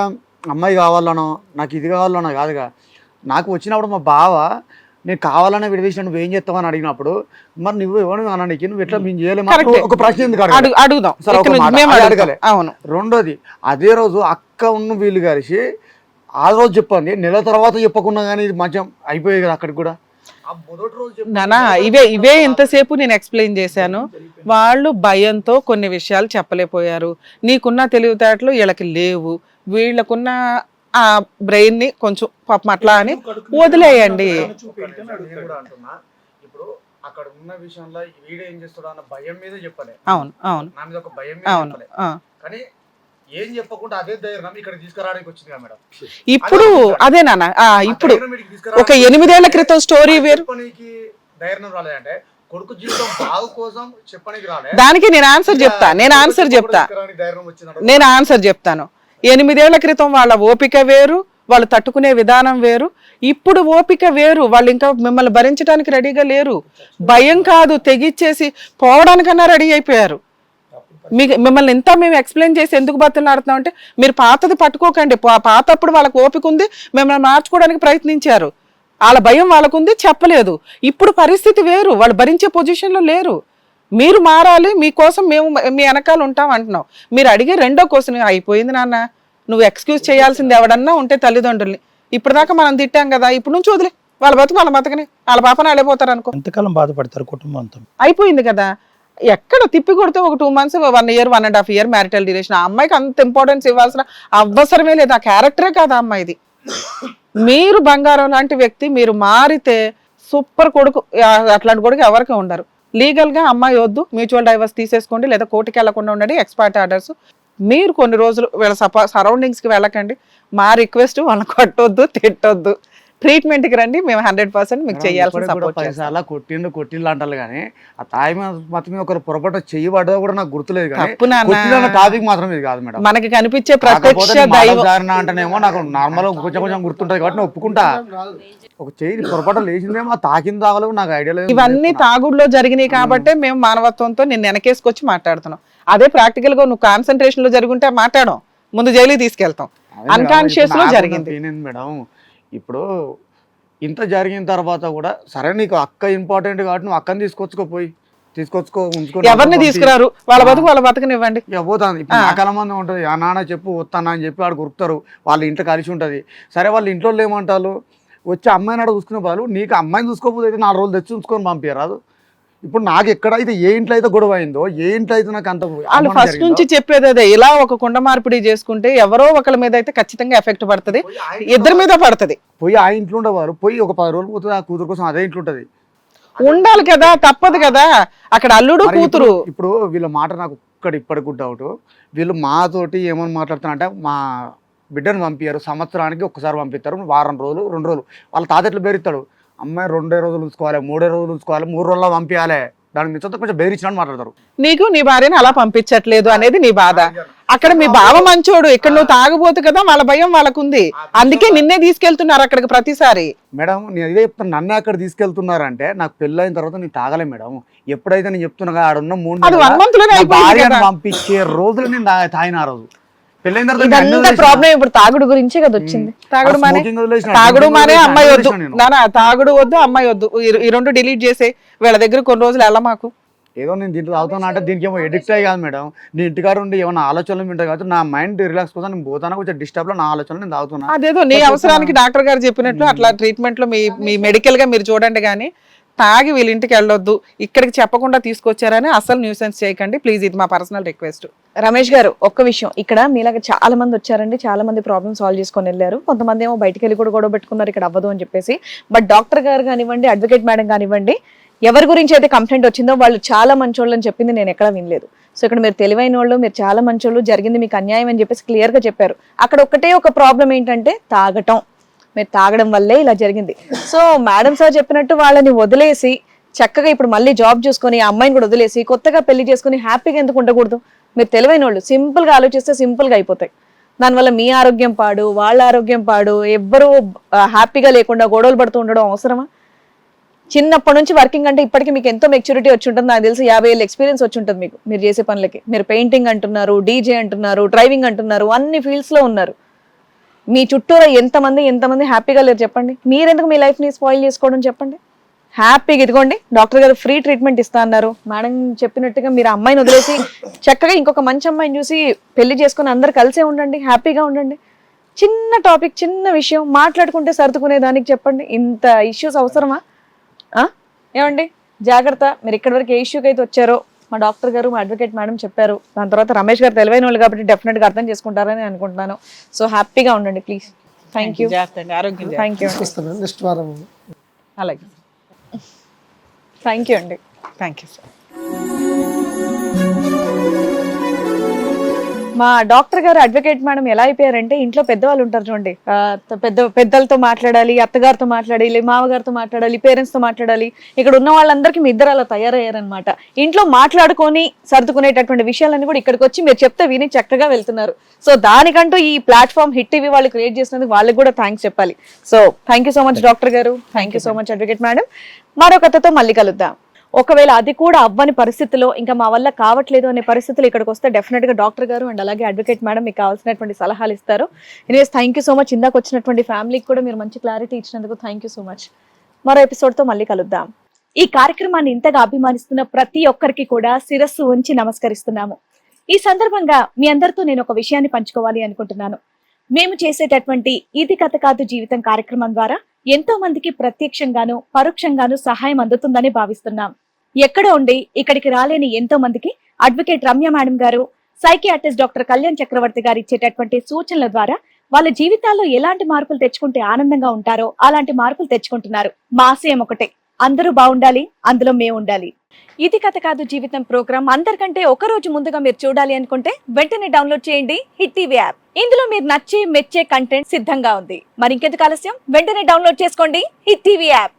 అమ్మాయి కావాలనో, నాకు ఇది కావాలనో కాదుగా. నాకు వచ్చినప్పుడు మా బావ నేను కావాలనే విడదీసిన నువ్వు ఏం చేస్తావని అడిగినప్పుడు, మరి నువ్వు ఎవరు అన్నానికి నువ్వు ఎట్లా మేము చేయలేము ఒక ప్రశ్న ఎందుకు అడుగుదాం. అడగలే. రెండోది, అదే రోజు అక్క ఉన్న వీళ్ళు కలిసి ఆ రోజు చెప్పండి, నెల తర్వాత చెప్పకుండా కానీ ఇది మంచిగా అయిపోయాయి కదా అక్కడికి కూడా. నానా ఇవే ఇంతసేపు నేను ఎక్స్ప్లెయిన్ చేశాను. వాళ్ళు భయంతో కొన్ని విషయాలు చెప్పలేకపోయారు. నీకున్న తెలివితేటలు వీళ్ళకి లేవు, వీళ్ళకున్న ఆ బ్రెయిన్ ని కొంచెం పాపం అట్లా అని వదిలేయండి. ఇప్పుడు అక్కడ ఉన్న విషయంలో వీడు ఏం చేస్తాడు అన్న భయం మీద చెప్పలే. అవును అవును నా మీద ఒక భయం అవును. కానీ ఏం చెప్పకుండా అదే ధైర్యం ఇక్కడ తీసుకురావడానికి వచ్చింది మేడం. ఇప్పుడు అదే నాన్న, ఇప్పుడు ఒక 8 ఏళ్ల క్రితం స్టోరీ వేరు. ధైర్యం రాలేదంటే కొడుకు జీవితం బాగు కోసం చెప్పడానికి రాలే. దానికి నేను ఆన్సర్ చెప్తాను. 8 ఏళ్ల క్రితం వాళ్ళ ఓపిక వేరు, వాళ్ళు తట్టుకునే విధానం వేరు. ఇప్పుడు ఓపిక వేరు. వాళ్ళు ఇంకా మిమ్మల్ని భరించడానికి రెడీగా లేరు. భయం కాదు, తెగిచ్చేసి పోవడానికన్నా రెడీ అయిపోయారు. మిమ్మల్ని ఇంత మేము ఎక్స్ప్లెయిన్ చేసి ఎందుకు బతులాడుతున్నాం అంటే మీరు పాతది పట్టుకోకండి. పాతప్పుడు వాళ్ళకి ఓపిక ఉంది, మిమ్మల్ని మార్చుకోవడానికి ప్రయత్నించారు. వాళ్ళ భయం వాళ్ళకుంది, చెప్పలేదు. ఇప్పుడు పరిస్థితి వేరు, వాళ్ళు భరించే పొజిషన్లో లేరు. మీరు మారాలి, మీకోసం మేము మీ వెనకాల ఉంటాం అంటున్నావు. మీరు అడిగే రెండో క్వశ్చన్ అయిపోయింది నాన్న, నువ్వు ఎక్స్క్యూజ్ చేయాల్సింది ఎవడన్నా ఉంటే తల్లిదండ్రుల్ని. ఇప్పుడు దాకా మనం తిట్టాం కదా, ఇప్పుడు నుంచి వదిలే, వాళ్ళ బతకని వాళ్ళ పాపన వెళ్ళిపోతారు అనుకో. ఎంతకాలం బాధపడతారు కుటుంబం అంతా? అయిపోయింది కదా, ఎక్కడ తిప్పి కొడితే ఒక 2 months 1 year 1.5 year marital duration. ఆ అమ్మాయికి అంత ఇంపార్టెన్స్ ఇవ్వాల్సిన అవసరమే లేదు, ఆ క్యారెక్టరే కాదు ఆ అమ్మాయిది. మీరు బంగారం లాంటి వ్యక్తి, మీరు మారితే సూపర్ కొడుకు. అట్లాంటి కొడుకు ఎవరికి ఉండరు. లీగల్ గా అమ్మాయి వద్దు, మ్యూచువల్ డైవర్స్ తీసేసుకోండి, లేదా కోర్టుకి వెళ్లకుండా ఉండండి, ఎక్స్పర్ట్ ఆర్డర్స్. మీరు కొన్ని రోజులు వీళ్ళ సరౌండింగ్స్ కి వెళ్ళకండి. మా రిక్వెస్ట్, వాళ్ళని కొట్టొద్దు, తిట్టొద్దు, ట్రీట్మెంట్ కి రండి, మేము 100% మీకు చేయాల్సిన సపోర్ట్ చేస్తాం. అలా కొట్టిండు అంటారు కానీ ఆ తాయి మాత్రమే ఒకరు పొరపాటు చెయ్యి పడ్డా కూడా నాకు గుర్తులేదు. కానీ టాపిక్ మాత్రం ఇది కాదు మేడం. మనకి కనిపించే ప్రత్యక్ష దైవం అంటేనేమో నాకు నార్మల్ కొంచెం గుర్తుంటది కాబట్టి నేను ఒప్పుకుంటా. ఒక చెయ్యి పొరపాటు లేచిందేమో, తాకింది తాగలేదు నాకు ఐడియా లేదు. ఇవన్నీ తాగుడులో జరిగినాయి కాబట్టి మేము మానవత్వంతో నిన్ను వెనకేసుకొచ్చి మాట్లాడుతున్నాం. అదే ప్రాక్టికల్ గా నువ్వు కాన్సన్ట్రేషన్ లో జరుగుంటే మాట్లాడం, ముందు జైలుకి తీసుకెళ్తాం. అన్కాన్షియస్ లో జరిగింది మేడం. ఇప్పుడు ఇంత జరిగిన తర్వాత కూడా సరే నీకు అక్క ఇంపార్టెంట్ కాబట్టి నువ్వు అక్కని తీసుకొచ్చుకో ఉంచుకో. ఎవరిని తీసుకురారు, వాళ్ళ బతుకునివ్వండి. పోతాను ఇప్పుడు నా కల మంది ఉంటుంది, ఆ నాన్న చెప్పు వస్తానా అని చెప్పి వాడు గుర్తారు, వాళ్ళ ఇంట్లో కలిసి ఉంటుంది. సరే వాళ్ళ ఇంట్లో ఏమంటారు, వచ్చి అమ్మాయిని అక్కడ చూసుకునే వాళ్ళు, నీకు అమ్మాయిని చూసుకోకపోతే 4 రోజులు తెచ్చి ఉంచుకొని పంపించరాదు. ఇప్పుడు నాకు ఎక్కడైతే ఏ ఇంట్లో అయితే గొడవ అయిందో, ఏ ఇంట్లో అయితే నాకు అంత వాళ్ళు ఫస్ట్ నుంచి చెప్పేది అదే, ఇలా ఒక కుండ మార్పిడి చేసుకుంటే ఎవరో ఒకరి మీద అయితే ఖచ్చితంగా ఎఫెక్ట్ పడుతుంది, ఇద్దరి మీద పడుతుంది. పోయి ఆ ఇంట్లో ఉండేవారు, పోయి ఒక 10 రోజులు పోతుంది, ఆ కూతురు కోసం అదే ఇంట్లో ఉంటుంది. ఉండాలి కదా, తప్పదు కదా, అక్కడ అల్లుడు కూతురు. ఇప్పుడు వీళ్ళ మాట నాకు ఇప్పటికి డౌట్, వీళ్ళు మాతోటి ఏమని మాట్లాడుతారంటే, మా బిడ్డను పంపించారు, సంవత్సరానికి ఒక్కసారి పంపిస్తారు, వారం రోజులు 2 రోజులు. వాళ్ళ తాత ఎట్లా బెదిరిస్తాడు, అమ్మాయి 2 రోజులు ఉంచుకోవాలి, 3 రోజులు ఉంచుకోవాలి, 3 రోజుల్లో పంపించాలి, దానికి మిగతా కొంచెం బెదిరించినట్టు మాట్లాడతారు. నీకు నీ భార్యని అలా పంపించట్లేదు అనేది నీ బాధ. అక్కడ మీ బావ మంచోడు, ఇక్కడ నువ్వు తాగబోతు కదా, వాళ్ళ భయం వాళ్ళకుంది, అందుకే నిన్నే తీసుకెళ్తున్నారు అక్కడికి ప్రతిసారి. మేడం నేను ఇదే చెప్తాను, నన్ను అక్కడ తీసుకెళ్తున్నారంటే నాకు పెళ్ళైన తర్వాత నేను తాగలే మేడం. ఎప్పుడైతే నేను చెప్తున్నా ఆడున్న 3 భార్యను పంపించే రోజులు నేను తాగిన రోజు ప్రాబ్లం ఇప్పుడు తాగుడు గురించే కదా వచ్చింది. తాగుడు మానే అమ్మాయి వద్దు నానా, తాగుడు వద్దు, అమ్మాయి వద్దు, ఈ 2 డిలీట్ చేసే. వీళ్ళ దగ్గర కొన్ని రోజులు వెళ్ళ మాకు. ఏదో నేను దీంట్లో తాగుతున్నా అంటే దీనికి ఏమో ఎడిక్ట్ అయ్యి కాదు మేడం, నీ ఇంటికాడ ఉండి ఏమన్నా ఆలోచనలు ఉంటాయి కాబట్టి నా మైండ్ రిలాక్స్ కోసం నేను పోతాను, కొంచెం డిస్టర్బ్ లో నా ఆలోచనలు నేను తాగుతున్నా. అదేదో నీ అవసరానికి డాక్టర్ గారు చెప్పినట్లు అట్లా ట్రీట్మెంట్ లో మీ మెడికల్ గా మీరు చూడండి, కానీ తాగి వీళ్ళ ఇంటికి వెళ్ళొద్దు, ఇక్కడికి చెప్పకుండా తీసుకొచ్చారని అసలు న్యూసెన్స్ చేయకండి ప్లీజ్, ఇది మా పర్సనల్ రిక్వెస్ట్. రమేష్ గారు, ఒక్క విషయం, ఇక్కడ మీలాగా చాలా మంది వచ్చారండి, చాలా మంది ప్రాబ్లమ్ సాల్వ్ చేసుకొని వెళ్ళారు. కొంతమంది ఏమో బయటకు వెళ్ళి కూడా గొడవ పెట్టుకున్నారు, ఇక్కడ అవ్వదు అని చెప్పేసి. బట్ డాక్టర్ గారు కానివ్వండి, అడ్వకేట్ మేడం కానివ్వండి, ఎవరి గురించి అయితే కంప్లైంట్ వచ్చిందో వాళ్ళు చాలా మంచోళ్ళు అని చెప్పింది నేను ఎక్కడ వినలేదు. సో ఇక్కడ మీరు తెలివైన వాళ్ళు, మీరు చాలా మంచోళ్ళు, జరిగింది మీకు అన్యాయం అని చెప్పేసి క్లియర్ గా చెప్పారు. అక్కడ ఒకటే ఒక ప్రాబ్లం ఏంటంటే తాగటం, మీరు తాగడం వల్లే ఇలా జరిగింది. సో మేడం సార్ చెప్పినట్టు వాళ్ళని వదిలేసి చక్కగా ఇప్పుడు మళ్ళీ జాబ్ చూసుకొని ఆ అమ్మాయిని కూడా వదిలేసి కొత్తగా పెళ్లి చేసుకుని హ్యాపీగా ఎందుకు ఉండకూడదు? మీరు తెలివైన వాళ్ళు, సింపుల్ గా ఆలోచిస్తే సింపుల్ గా అయిపోతాయి. దానివల్ల మీ ఆరోగ్యం పాడు, వాళ్ళ ఆరోగ్యం పాడు, ఎవ్వరూ హ్యాపీగా లేకుండా గొడవలు పడుతూ ఉండడం అవసరమా? చిన్నప్పటి నుంచి వర్కింగ్ అంటే ఇప్పటికీ మీకు ఎంతో మెచ్యూరిటీ వచ్చి ఉంటుంది, నాకు తెలిసి 50 ఏళ్ళ ఎక్స్పీరియన్స్ వచ్చి ఉంటుంది మీకు, మీరు చేసే పనులకి. మీరు పెయింటింగ్ అంటున్నారు, డీజే అంటున్నారు, డ్రైవింగ్ అంటున్నారు, అన్ని ఫీల్డ్స్ లో ఉన్నారు. మీ చుట్టూరా ఎంతమంది హ్యాపీగా లేరు చెప్పండి? మీరెందుకు మీ లైఫ్ ని స్పాయిల్ చేసుకోవడం చెప్పండి? హ్యాపీగా ఇదిగోండి, డాక్టర్ గారు ఫ్రీ ట్రీట్మెంట్ ఇస్తా అన్నారు. మేడం చెప్పినట్టుగా మీరు అమ్మాయిని వదిలేసి చక్కగా ఇంకొక మంచి అమ్మాయిని చూసి పెళ్లి చేసుకుని అందరు కలిసే ఉండండి, హ్యాపీగా ఉండండి. చిన్న టాపిక్, చిన్న విషయం మాట్లాడుకుంటే సర్దుకునే దానికి చెప్పండి, ఇంత ఇష్యూస్ అవసరమా? ఏమండి జాగ్రత్త, మీరు ఇక్కడి వరకు ఏ ఇష్యూకి అయితే వచ్చారో మా డాక్టర్ గారు, మా అడ్వకేట్ మేడం చెప్పారు. దాని తర్వాత రమేష్ గారు తెలివైన వాళ్ళు కాబట్టి డెఫినెట్ గా అర్థం చేసుకుంటారని అనుకుంటున్నాను. సో హ్యాపీగా ఉండండి please. Thank you. Thank you. Next వారం అలాగే, థ్యాంక్ యూ అండి. Thank you sir. మా డాక్టర్ గారు, అడ్వకేట్ మేడం ఎలా అయిపోయారంటే, ఇంట్లో పెద్దవాళ్ళు ఉంటారు చూడండి, పెద్దలతో మాట్లాడాలి, అత్తగారితో మాట్లాడాలి, మామగారితో మాట్లాడాలి, పేరెంట్స్ తో మాట్లాడాలి. ఇక్కడ ఉన్న వాళ్ళందరికీ మీ ఇద్దరు అలా తయారయ్యారనమాట. ఇంట్లో మాట్లాడుకొని సర్దుకునేటటువంటి విషయాలన్నీ కూడా ఇక్కడికి వచ్చి మీరు చెప్తే విని చక్కగా వెళ్తున్నారు. సో దానికంటూ ఈ ప్లాట్ఫామ్ హిట్ టీవీ వాళ్ళు క్రియేట్ చేసినందుకు వాళ్ళకి కూడా థ్యాంక్స్ చెప్పాలి. So thank you so much doctor garu, thank you so much advocate madam. మరో కథతో మళ్ళీ కలుద్దాం. ఒకవేళ అది కూడా అవ్వని పరిస్థితిలో ఇంకా మా వల్ల కావట్లేదు అనే పరిస్థితులు ఇక్కడికి వస్తే డెఫినెట్ గా డాక్టర్ గారు అండ్ అలాగే అడ్వకేట్ మేడం మీకు కావాల్సినటువంటి సలహాలు ఇస్తారు. Anyways thank you so much. ఇందాక వచ్చినటువంటి ఫ్యామిలీకి కూడా మీరు మంచి క్లారిటీ ఇచ్చినందుకు థ్యాంక్ యూ సో మచ్. మరో ఎపిసోడ్ తో మళ్ళీ కలుద్దాం. ఈ కార్యక్రమాన్ని ఇంతగా అభిమానిస్తున్న ప్రతి ఒక్కరికి కూడా శిరస్సు ఉంచి నమస్కరిస్తున్నాము. ఈ సందర్భంగా మీ అందరితో నేను ఒక విషయాన్ని పంచుకోవాలి అనుకుంటున్నాను. మేము చేసేటటువంటి ఇది కథ కాదు జీవితం కార్యక్రమం ద్వారా ఎంతో మందికి ప్రత్యక్షంగాను పరోక్షంగాను సహాయం అందుతుందని భావిస్తున్నాం. ఎక్కడ ఉండి ఇక్కడికి రాలేని ఎంతో మందికి అడ్వకేట్ రమ్య మేడం గారు, సైకియాట్రిస్ట్ డాక్టర్ కళ్యాణ్ చక్రవర్తి గారు ఇచ్చేటటువంటి సూచనల ద్వారా వాళ్ళ జీవితాల్లో ఎలాంటి మార్పులు తెచ్చుకుంటే ఆనందంగా ఉంటారో అలాంటి మార్పులు తెచ్చుకుంటున్నారు. మా ఆశయం ఒకటే, అందరూ బాగుండాలి, అందులో మేము ఉండాలి. ఇది కథ కాదు జీవితం ప్రోగ్రామ్ అందరికంటే ఒక రోజు ముందుగా మీరు చూడాలి అనుకుంటే వెంటనే డౌన్లోడ్ చేయండి హిట్ టీవీ యాప్. ఇందులో మీరు నచ్చే మెచ్చే కంటెంట్ సిద్ధంగా ఉంది. మరి ఇంకెందుకు ఆలస్యం, వెంటనే డౌన్లోడ్ చేసుకోండి హిట్ టీవీ యాప్.